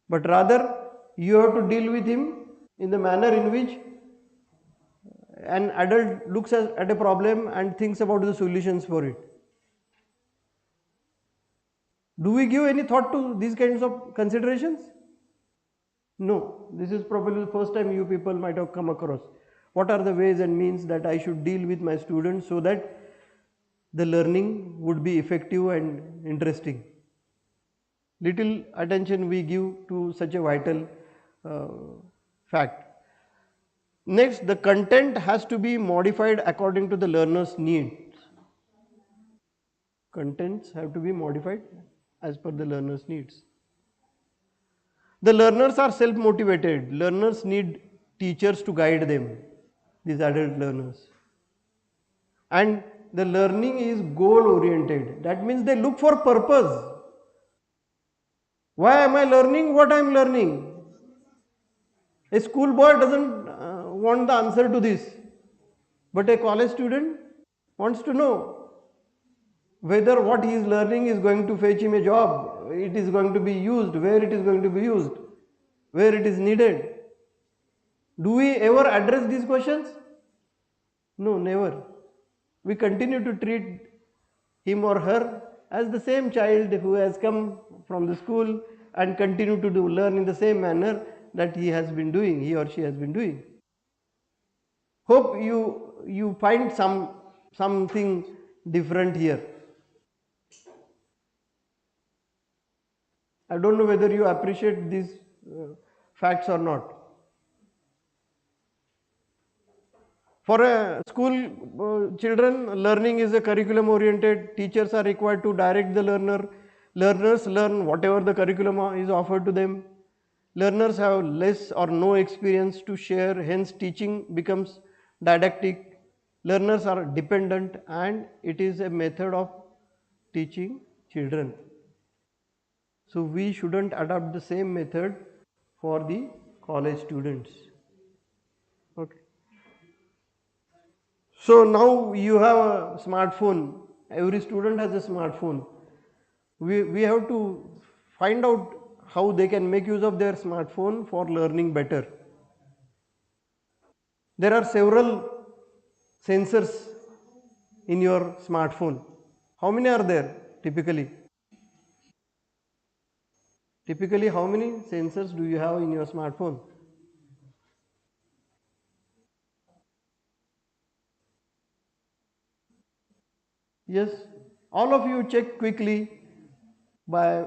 but rather you have to deal with him in the manner in which an adult looks at a problem and thinks about the solutions for it. Do we give any thought to these kinds of considerations? No, this is probably the first time you people might have come across. What are the ways and means that I should deal with my students so that the learning would be effective and interesting? Little attention we give to such a vital fact. Next, the content has to be modified according to the learner's needs. Contents have to be modified as per the learner's needs. The learners are self-motivated. Learners need teachers to guide them, these adult learners. And the learning is goal-oriented. That means they look for purpose. Why am I learning what I am learning? A schoolboy doesn't want the answer to this, but a college student wants to know whether what he is learning is going to fetch him a job, it is going to be used, where it is going to be used, where it is needed. Do we ever address these questions? No, never. We continue to treat him or her as the same child who has come from the school and continue to learn in the same manner that he or she has been doing. Hope you find something different here. I don't know whether you appreciate these facts or not. For a school children, learning is a curriculum oriented. Teachers are required to direct the learner. Learners learn whatever the curriculum is offered to them. Learners have less or no experience to share, hence teaching becomes didactic. Learners are dependent and it is a method of teaching children. So we shouldn't adopt the same method for the college students. Okay. So now you have a smartphone, every student has a smartphone. We have to find out how they can make use of their smartphone for learning better. There are several sensors in your smartphone. How many are there typically? Typically, how many sensors do you have in your smartphone? Yes, all of you check quickly by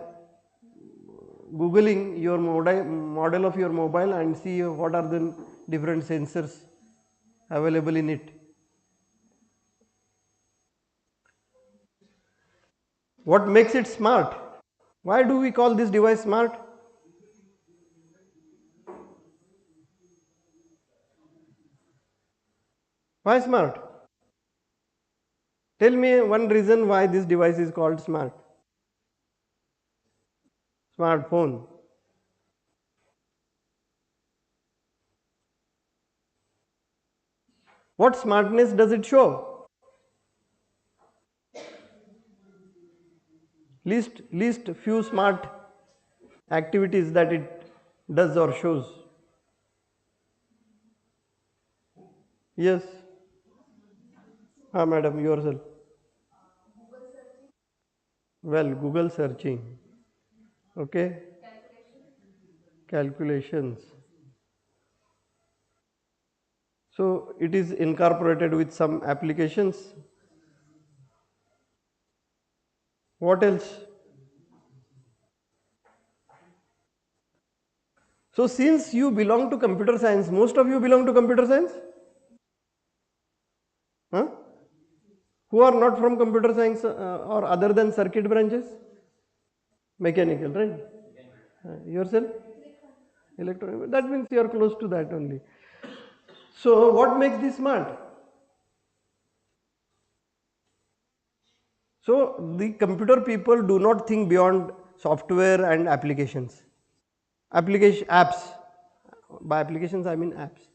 googling your model of your mobile and see what are the different sensors available in it. What makes it smart? Why do we call this device smart? Why smart? Tell me one reason why this device is called smart. Smartphone. What smartness does it show? Least few smart activities that it does or shows. Yes. Madam, yourself. Well, Google searching. Okay. Calculations. So it is incorporated with some applications. What else? So since you belong to computer science, most of you belong to computer science? Huh? Who are not from computer science or other than circuit branches? Mechanical, right? Yourself? Electronic. That means you are close to that only. So what makes this smart? So the computer people do not think beyond software and applications. Apps. By applications I mean apps.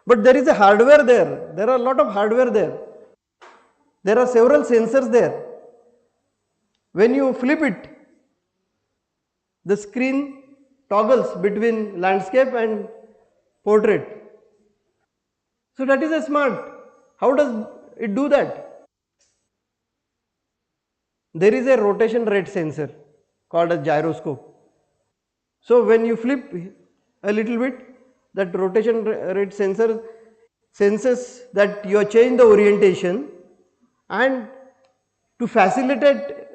But there is a hardware there. There are a lot of hardware there. There are several sensors there. When you flip it, the screen toggles between landscape and portrait. So that is a smart. How does it do that? There is a rotation rate sensor called a gyroscope. So when you flip a little bit, that rotation rate sensor senses that you have changed the orientation, and to facilitate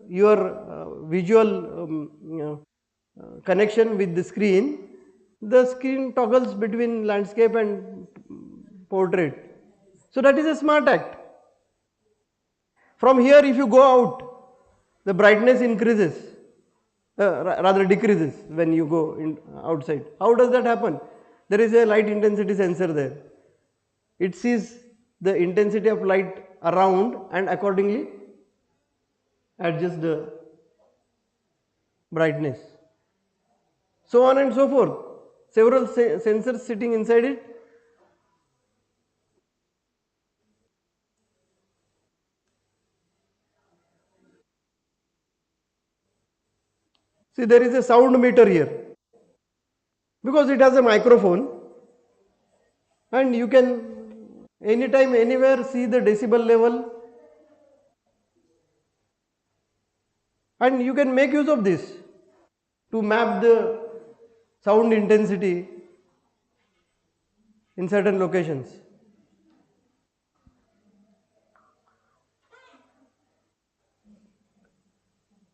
your visual connection with the screen toggles between landscape and portrait. So that is a smart act. From here if you go out, the brightness increases, rather decreases when you go outside. How does that happen? There is a light intensity sensor there. It sees the intensity of light around and accordingly adjusts the brightness. So on and so forth. Several sensors sitting inside it. See, there is a sound meter here because it has a microphone, and you can anytime anywhere see the decibel level, and you can make use of this to map the sound intensity in certain locations.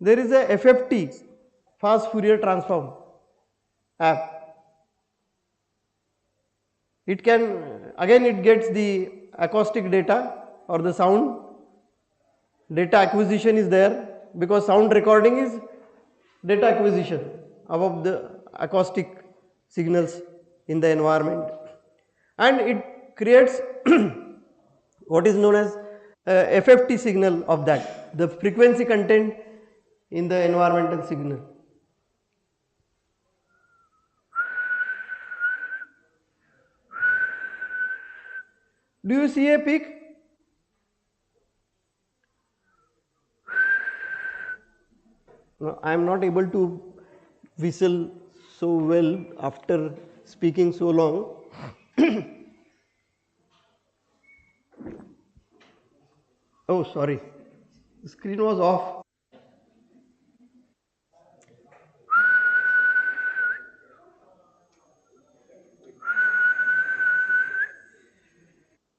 There is a FFT, fast Fourier transform app. It can, again it gets the acoustic data or the sound. Data acquisition is there because sound recording is data acquisition above the acoustic signals in the environment, and it creates what is known as FFT signal of that, the frequency content in the environmental signal. Do you see a peak? No, I am not able to whistle so well after speaking so long. Oh, sorry. The screen was off.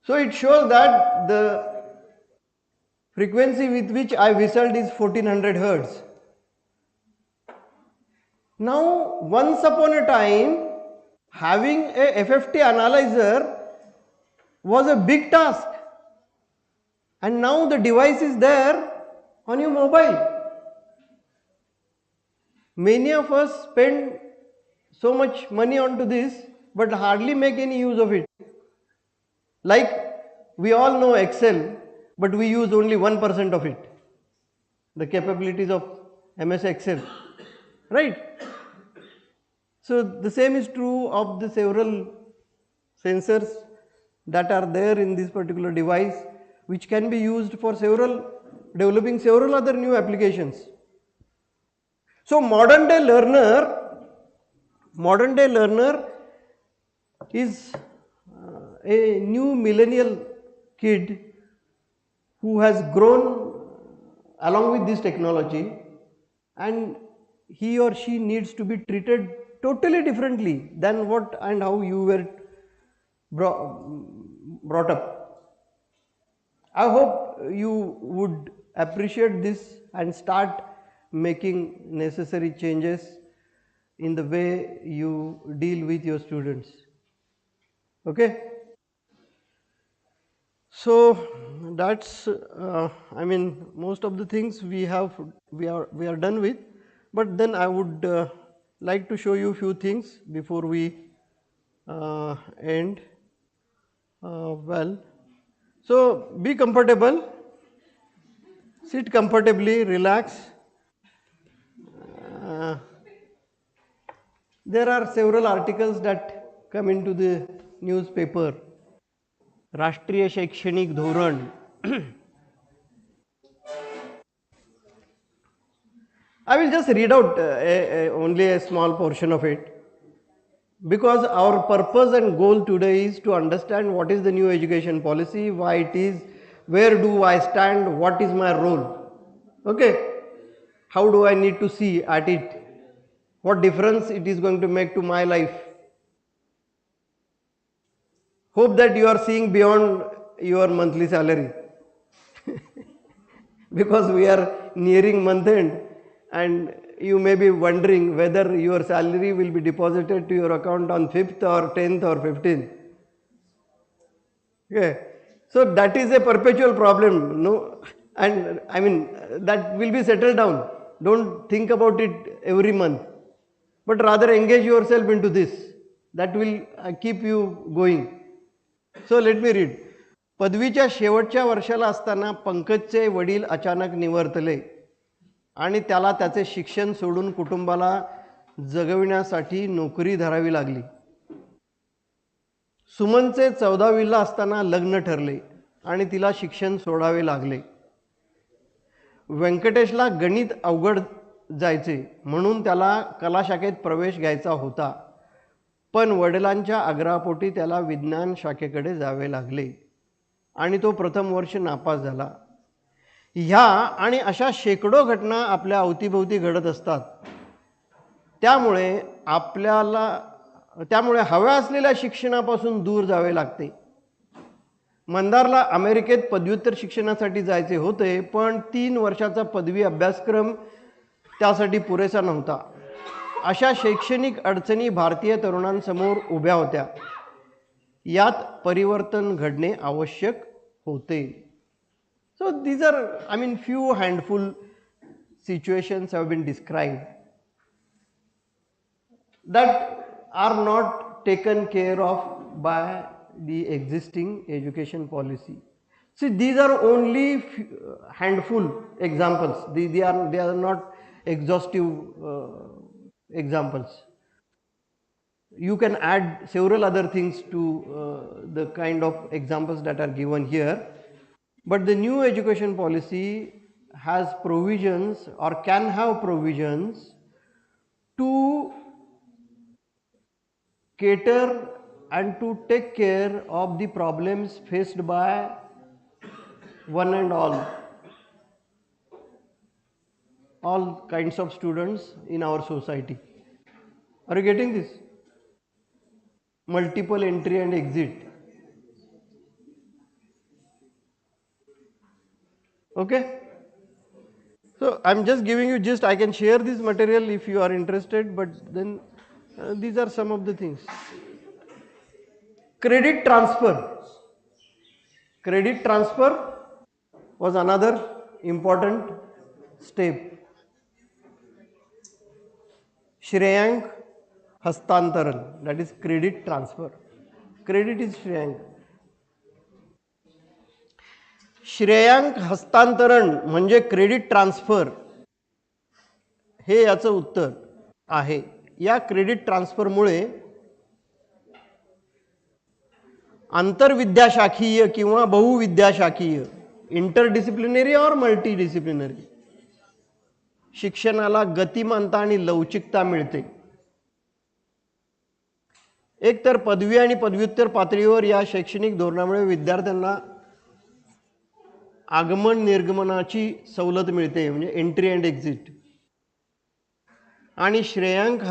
So it shows that the frequency with which I whistled is 1400 hertz. Now, once upon a time, having a FFT analyzer was a big task, and now the device is there on your mobile. Many of us spend so much money onto this but hardly make any use of it. Like we all know Excel, but we use only 1% of it, the capabilities of MS Excel, right? So the same is true of the several sensors that are there in this particular device, which can be used for developing several other new applications. So modern day learner is a new millennial kid who has grown along with this technology, and he or she needs to be treated totally differently than what and how you were brought up. I hope you would appreciate this and start making necessary changes in the way you deal with your students. Okay? So that's I mean, most of the things we are done with, but then I would like to show you a few things before we end. Well, so be comfortable, sit comfortably, relax. Uh, there are several articles that come into the newspaper. राष्ट्रीय शैक्षणिक धोरण. I will just read out only a small portion of it, because our purpose and goal today is to understand what is the new education policy, why it is, where do I stand, what is my role, okay, how do I need to see at it, what difference it is going to make to my life. Hope that you are seeing beyond your monthly salary because we are nearing month end, and you may be wondering whether your salary will be deposited to your account on 5th or 10th or 15th. Okay. So that is a perpetual problem, no? And I mean, that will be settled down. Don't think about it every month, but rather engage yourself into this. That will keep you going. So let me read. पदवीच्या शेवटच्या वर्षाला असताना पंकजचे वडील अचानक निवर्तले आणि त्याला त्याचे शिक्षण सोडून कुटुंबाला जगविण्यासाठी नोकरी धरावी लागली. सुमनचे 14वीला असताना लग्न ठरले आणि तिला शिक्षण सोडावे लागले. व्यंकटेशला गणित अवघड जायचे म्हणून त्याला कला शाखेत प्रवेश घ्यायचा होता, पण वडिलांच्या आग्रहापोटी त्याला विज्ञान शाखेकडे जावे लागले आणि तो प्रथम वर्ष नापास झाला. ह्या आणि अशा शेकडो घटना आपल्या अवतीभोवती घडत असतात. त्यामुळे हव्या असलेल्या शिक्षणापासून दूर जावे लागते. मंदारला अमेरिकेत पदव्युत्तर शिक्षणासाठी जायचे होते, पण 3 वर्षाचा पदवी अभ्यासक्रम त्यासाठी पुरेसा नव्हता. अशा शैक्षणिक अडचणी भारतीय तरुणांसमोर उभ्या होत्या. यात परिवर्तन घडणे आवश्यक होते. So these are, I mean, few handful situations have been described that are not taken care of by the existing education policy. See, these are only handful examples. They are not exhaustive examples. You can add several other things to the kind of examples that are given here. But the new education policy has provisions or can have provisions to cater and to take care of the problems faced by one and all kinds of students in our society. Are you getting this? Multiple entry and exit. Okay? So I'm just giving you gist. I can share this material if you are interested, but then these are some of the things. Credit transfer. Credit transfer was another important step. Shreyank Hastantaran, that is credit transfer. Credit is Shreyank. Shreyank हस्तांतरण म्हणजे credit transfer हे याचं उत्तर आहे. या credit ट्रान्सफरमुळे आंतरविद्याशाखीय किंवा बहुविद्याशाखीय interdisciplinary और multidisciplinary शिक्षणाला गतिमानता आणि लवचिकता मिळते. एक तर पदवी आणि पदव्युत्तर पातळीवर या शैक्षणिक धोरणामुळे विद्यार्थ्यांना आगमन निर्गमनाची सवलत मिळते, म्हणजे एंट्री अँड एक्झिट. आणि श्रेयांक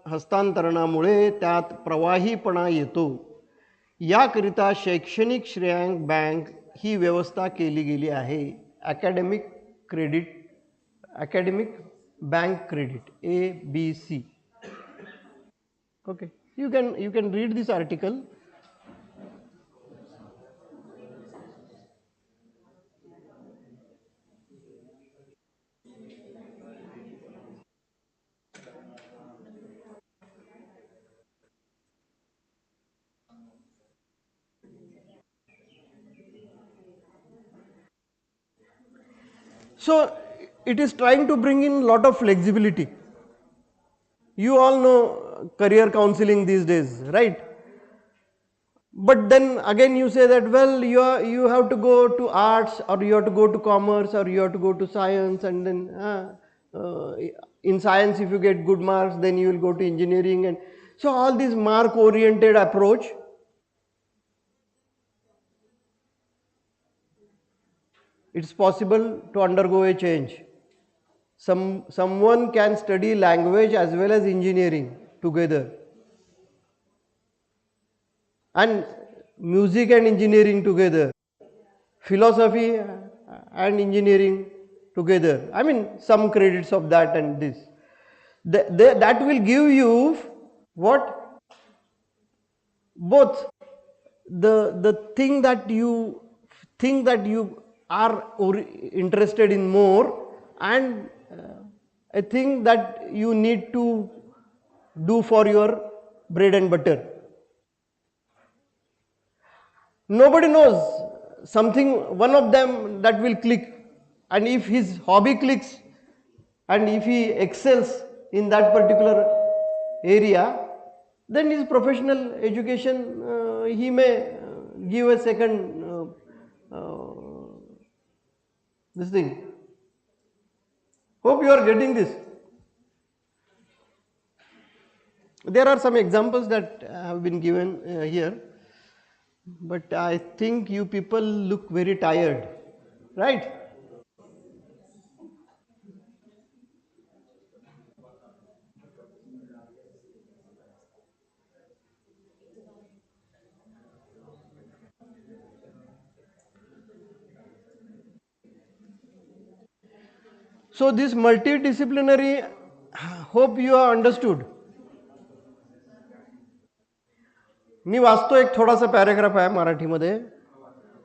हस्तांतरणामुळे त्यात प्रवाहीपणा येतो. याकरिता शैक्षणिक श्रेयांक बँक ही व्यवस्था केली गेली आहे. Academic bank credit ABC. Okay, you can read this article. So it is trying to bring in lot of flexibility. You all know career counseling these days, right? But then again you say that, well, you have to go to arts, or you have to go to commerce, or you have to go to science, and then in science if you get good marks then you will go to engineering. And so all this mark oriented approach it's possible to undergo a change. Someone can study language as well as engineering together, and music and engineering together, philosophy and engineering together. I mean, some credits of that and this. That will give you what? Both the thing that you think that you are interested in more, and a thing that you need to do for your bread and butter. Nobody knows something, one of them that will click, and if his hobby clicks and if he excels in that particular area, then his professional education he may give a second this thing. Hope you are getting this. There are some examples that have been given here, but I think you people look very tired, right? So this multidisciplinary, hope you have understood. मी वाचतो एक थोडासा paragraph आहे मराठीमध्ये.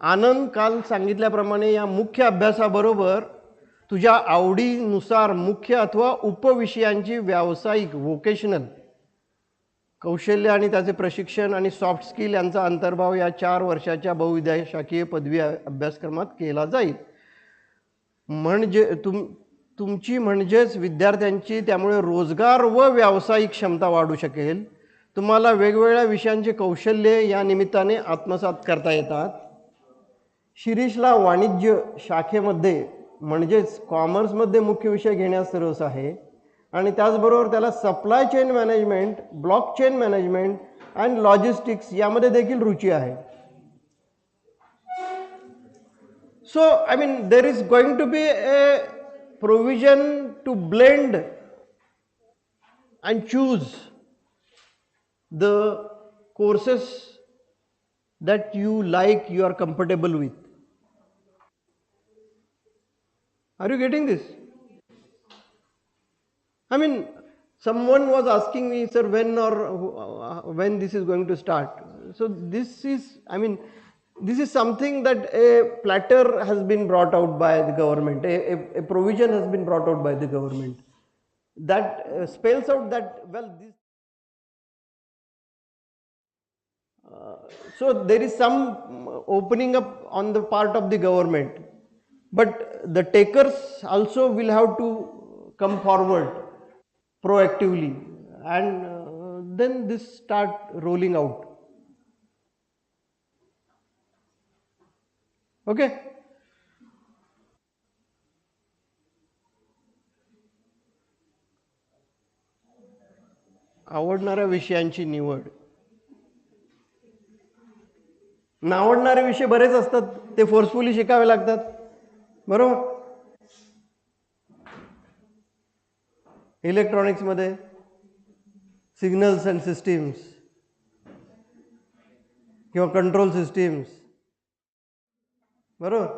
आनंद काल सांगितल्याप्रमाणे या मुख्य अभ्यासाबरोबर तुझ्या आवडीनुसार मुख्य अथवा उपविषयांची व्यावसायिक वोकेशनल कौशल्य आणि त्याचे प्रशिक्षण आणि सॉफ्ट स्किल यांचा अंतर्भाव या 4 वर्षाच्या बहुविद्याशाखीय पदवी अभ्यासक्रमात केला जाईल. म्हणजे तुमची म्हणजेच विद्यार्थ्यांची त्यामुळे रोजगार व व्यावसायिक क्षमता वाढू शकेल. तुम्हाला वेगवेगळ्या विषयांचे कौशल्य या निमित्ताने आत्मसात करता येतात. शिरीषला वाणिज्य शाखेमध्ये म्हणजेच कॉमर्समध्ये मुख्य विषय घेण्यास रस आहे आणि त्याचबरोबर त्याला supply chain management, block chain management and logistics यामध्ये देखील रुची आहे. So, I mean, there is going to be a provision to blend and choose the courses that you like, you are comfortable with. Are you getting this? I mean, someone was asking me, sir, when this is going to start. So this is, I mean, this is something that a platter has been brought out by the government, a provision has been brought out by the government that spells out that, well, this. So there is some opening up on the part of the government, but the takers also will have to come forward proactively, and then this start rolling out. Okay. आवडणाऱ्या विषयांची निवड. नावडणारे विषय बरेच असतात, ते forcefully शिकावे लागतात, बरोबर. इलेक्ट्रॉनिक्समध्ये signals and systems किंवा कंट्रोल सिस्टीम्स, बरोबर.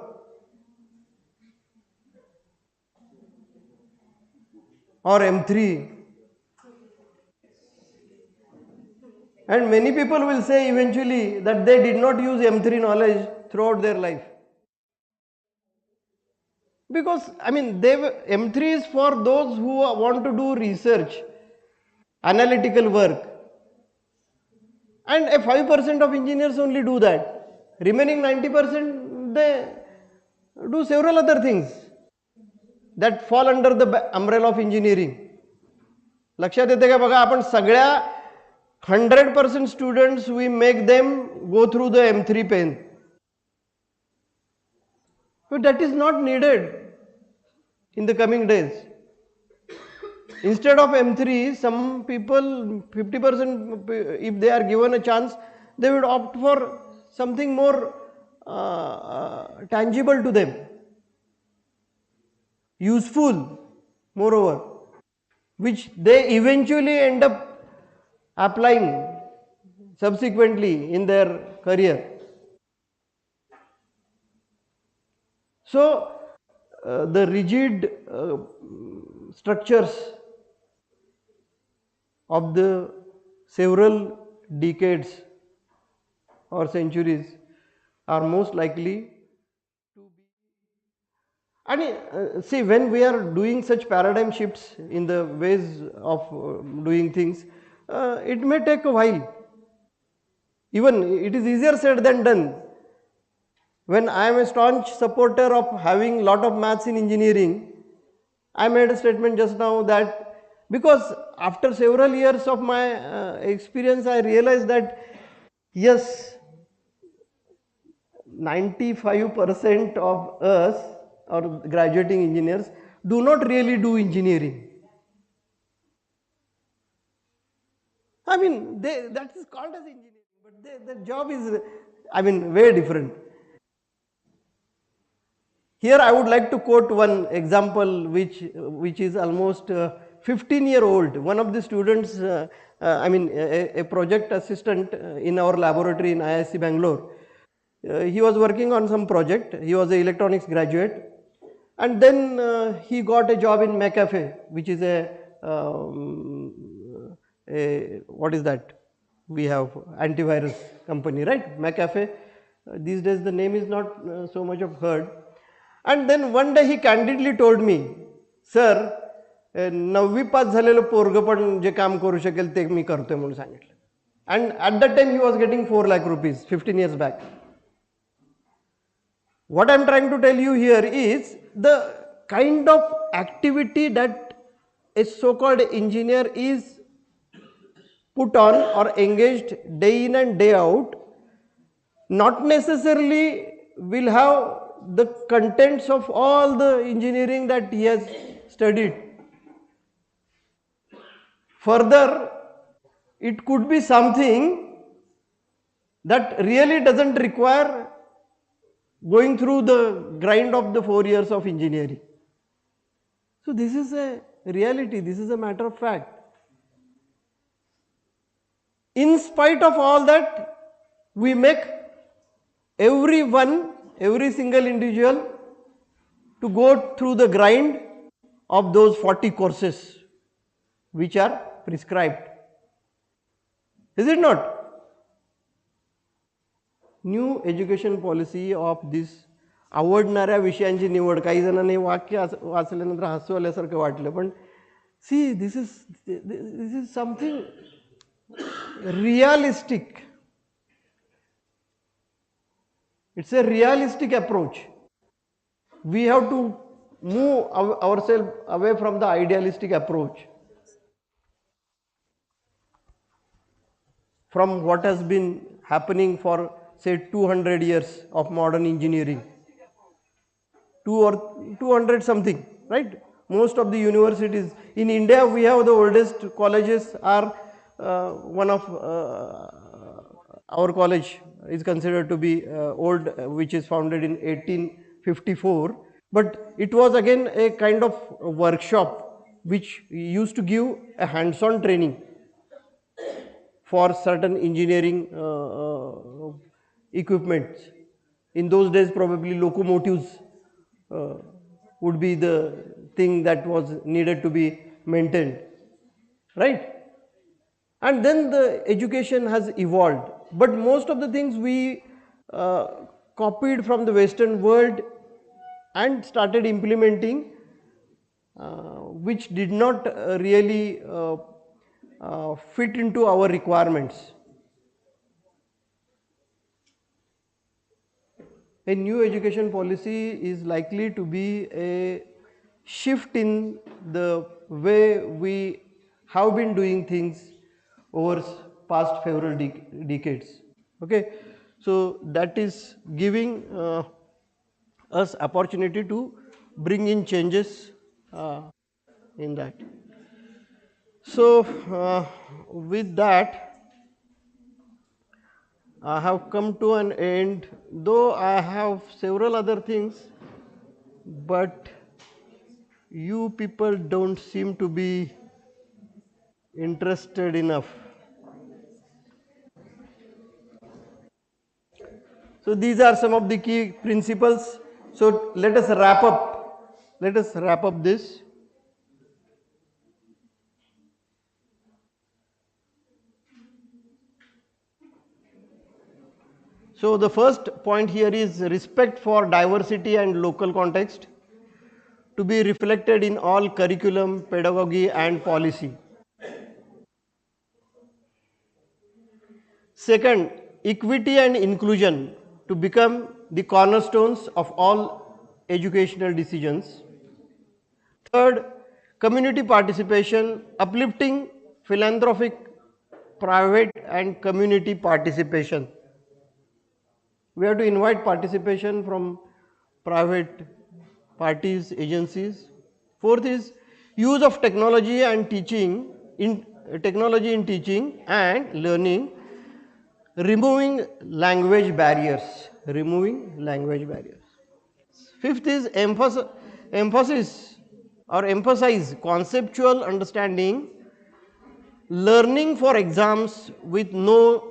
और M3, and many people will say eventually that they did not use M3 knowledge throughout their life, because I mean M3 is for those who want to do research, analytical work, and a 5% of engineers only do that. Remaining 90% they do several other things that fall under the umbrella of engineering. लक्षात येते का बघा, आपण सगळ्या 100% students we make them go through the M3 pen, but that is not needed in the coming days. Instead of M3, some people 50%, if they are given a chance, they would opt for something more tangible to them, useful moreover, which they eventually end up applying subsequently in their career. So the rigid structures of the several decades or centuries are most likely to be. And see, when we are doing such paradigm shifts in the ways of doing things, it may take a while. Even it is easier said than done. When I am a staunch supporter of having lot of maths in engineering, I made a statement just now that because after several years of my experience, I realized that yes, 95% of us or graduating engineers do not really do engineering. I mean, that is called as engineering, but their job is, I mean, very different. Here I would like to quote one example which is almost 15-year-old. One of the students, a project assistant in our laboratory in IISc Bangalore. He was working on some project. He was an electronics graduate, and then he got a job in McAfee, which is a what is that? We have antivirus company, right? McAfee. These days the name is not so much of heard. And then one day he candidly told me, sir, 9वी पास झालेलं पोरगं पण जे काम करू शकेल ते मी करतोय म्हणून सांगितलं. And at that time he was getting 4 lakh rupees 15 years back. What I am trying to tell you here is the kind of activity that a so-called engineer is put on or engaged day in and day out not necessarily will have the contents of all the engineering that he has studied. Further, it could be something that really doesn't require going through the grind of the 4 years of engineering. So this is a reality, this is a matter of fact. In spite of all that, we make every single individual to go through the grind of those 40 courses which are prescribed. Is it not? New education policy of this आवडणाऱ्या विषयांची निवड. काही जणांनी वाक्य वाचल्यानंतर हसू आल्यासारखं वाटलं, पण see this is something realistic. It's a realistic approach. We have to move ourselves away from the idealistic approach, from what has been happening for say 200 years of modern engineering, 200 something, right? Most of the universities in India, we have the oldest colleges are one of our college is considered to be old, which is founded in 1854, but it was again a kind of workshop which used to give a hands-on training for certain engineering equipments. In those days, probably locomotives would be the thing that was needed to be maintained, right? And then the education has evolved, but most of the things we copied from the Western world and started implementing, which did not really fit into our requirements. A new education policy is likely to be a shift in the way we have been doing things over past several decades. Okay, so that is giving us opportunity to bring in changes in that. So with that, I have come to an end, though I have several other things, but you people don't seem to be interested enough. So these are some of the key principles. So let us wrap up. Let us wrap up this. So the first point here is respect for diversity and local context to be reflected in all curriculum, pedagogy and policy. Second, equity and inclusion to become the cornerstones of all educational decisions. Third, community participation, uplifting philanthropic, private and community participation. We have to invite participation from private parties, agencies. Fourth is use of technology and teaching in teaching and learning, removing language barriers. Fifth is emphasis or emphasize conceptual understanding, learning for exams with no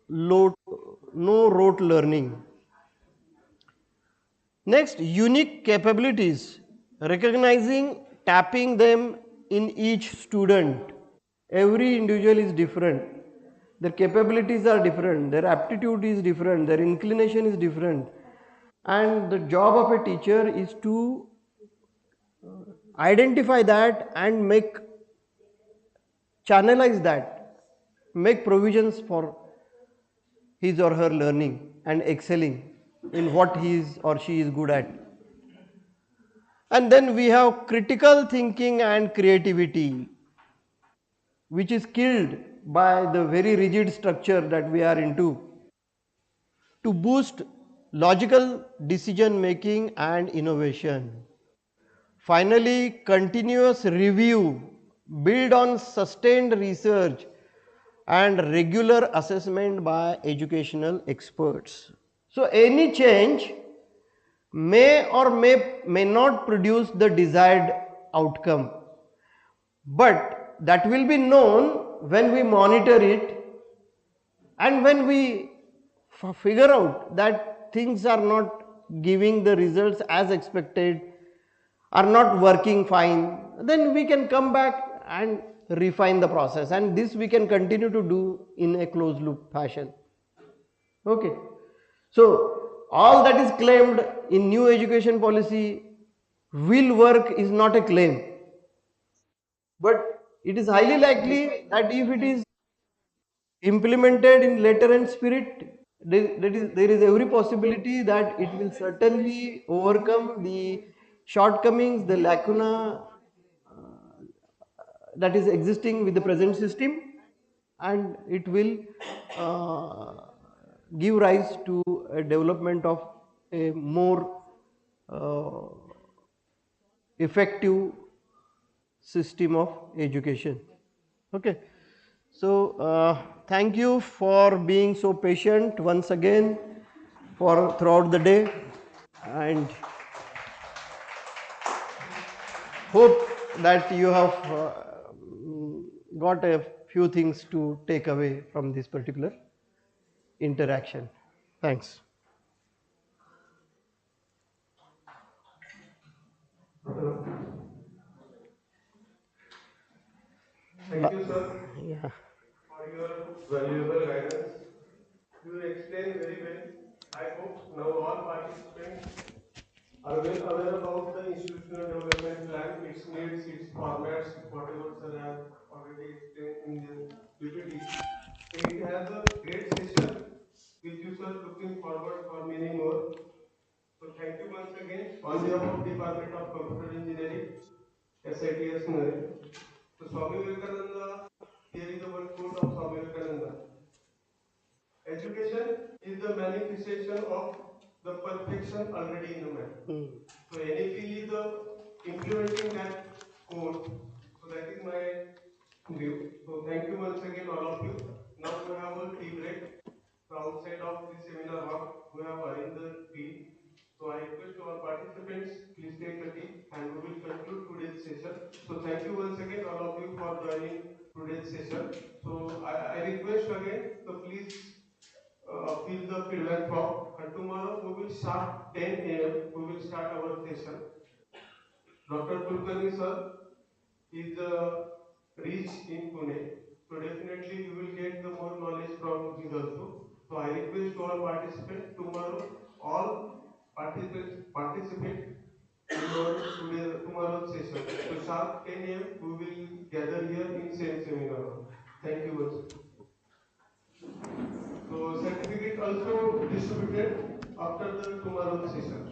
rote learning. Next, unique capabilities, recognizing, tapping them in each student. Every individual is different. Their capabilities are different, their aptitude is different, their inclination is different. And the job of a teacher is to identify that and channelize that, make provisions for his or her learning and excelling in what he is or she is good at. And then we have critical thinking and creativity, which is killed by the very rigid structure that we are into to boost logical decision making and innovation. Finally, continuous review, build on sustained research and regular assessment by educational experts. So any change may or may not produce the desired outcome, but that will be known when we monitor it and when we figure out that things are not giving the results as expected, are not working fine, then we can come back and refine the process, and this we can continue to do in a closed loop fashion. Okay. So all that is claimed in new education policy will work is not a claim, but it is highly likely that if it is implemented in letter and spirit, there is every possibility that it will certainly overcome the shortcomings, the lacuna that is existing with the present system, and it will uh, give rise to a development of a more uh, effective system of education. Okay. So thank you for being so patient once again for throughout the day, and hope that you have got a few things to take away from this particular interaction. Thanks. Thank you, sir, Yeah. for your valuable guidance. You explained very well. I hope now all participants are well aware about the institutional development plan, its needs, its formats, whatever sir has already explained in the PPT. So it has a great session which you sir looking forward for many more. So thank you once again on behalf of Department of Computer Engineering, SITS Narhe. So Swami Vivekananda, here is the one quote of Swami Vivekananda. Education is the manifestation of the perfection already in the man. So NEP is implementing that code. So that is my view. So thank you once again all of you. Now we have a tea break. So outside of the seminar hall, we have arranged the tea. So I request all participants, please take a tea and we will conclude today's session. So thank you once again all of you for joining today's session. So I request again, so please fill the feedback form, and tomorrow we will start 10 a.m. We will start our session. Dr. Kulkarni sir is reach in Pune, so definitely you will get the more knowledge from his also. So I request to all participants tomorrow, all participate in our tomorrow's session. So sharp 10 a.m. we will gather here in same seminar hall. Thank you once again. So certificate also distributed after the tomorrow's session.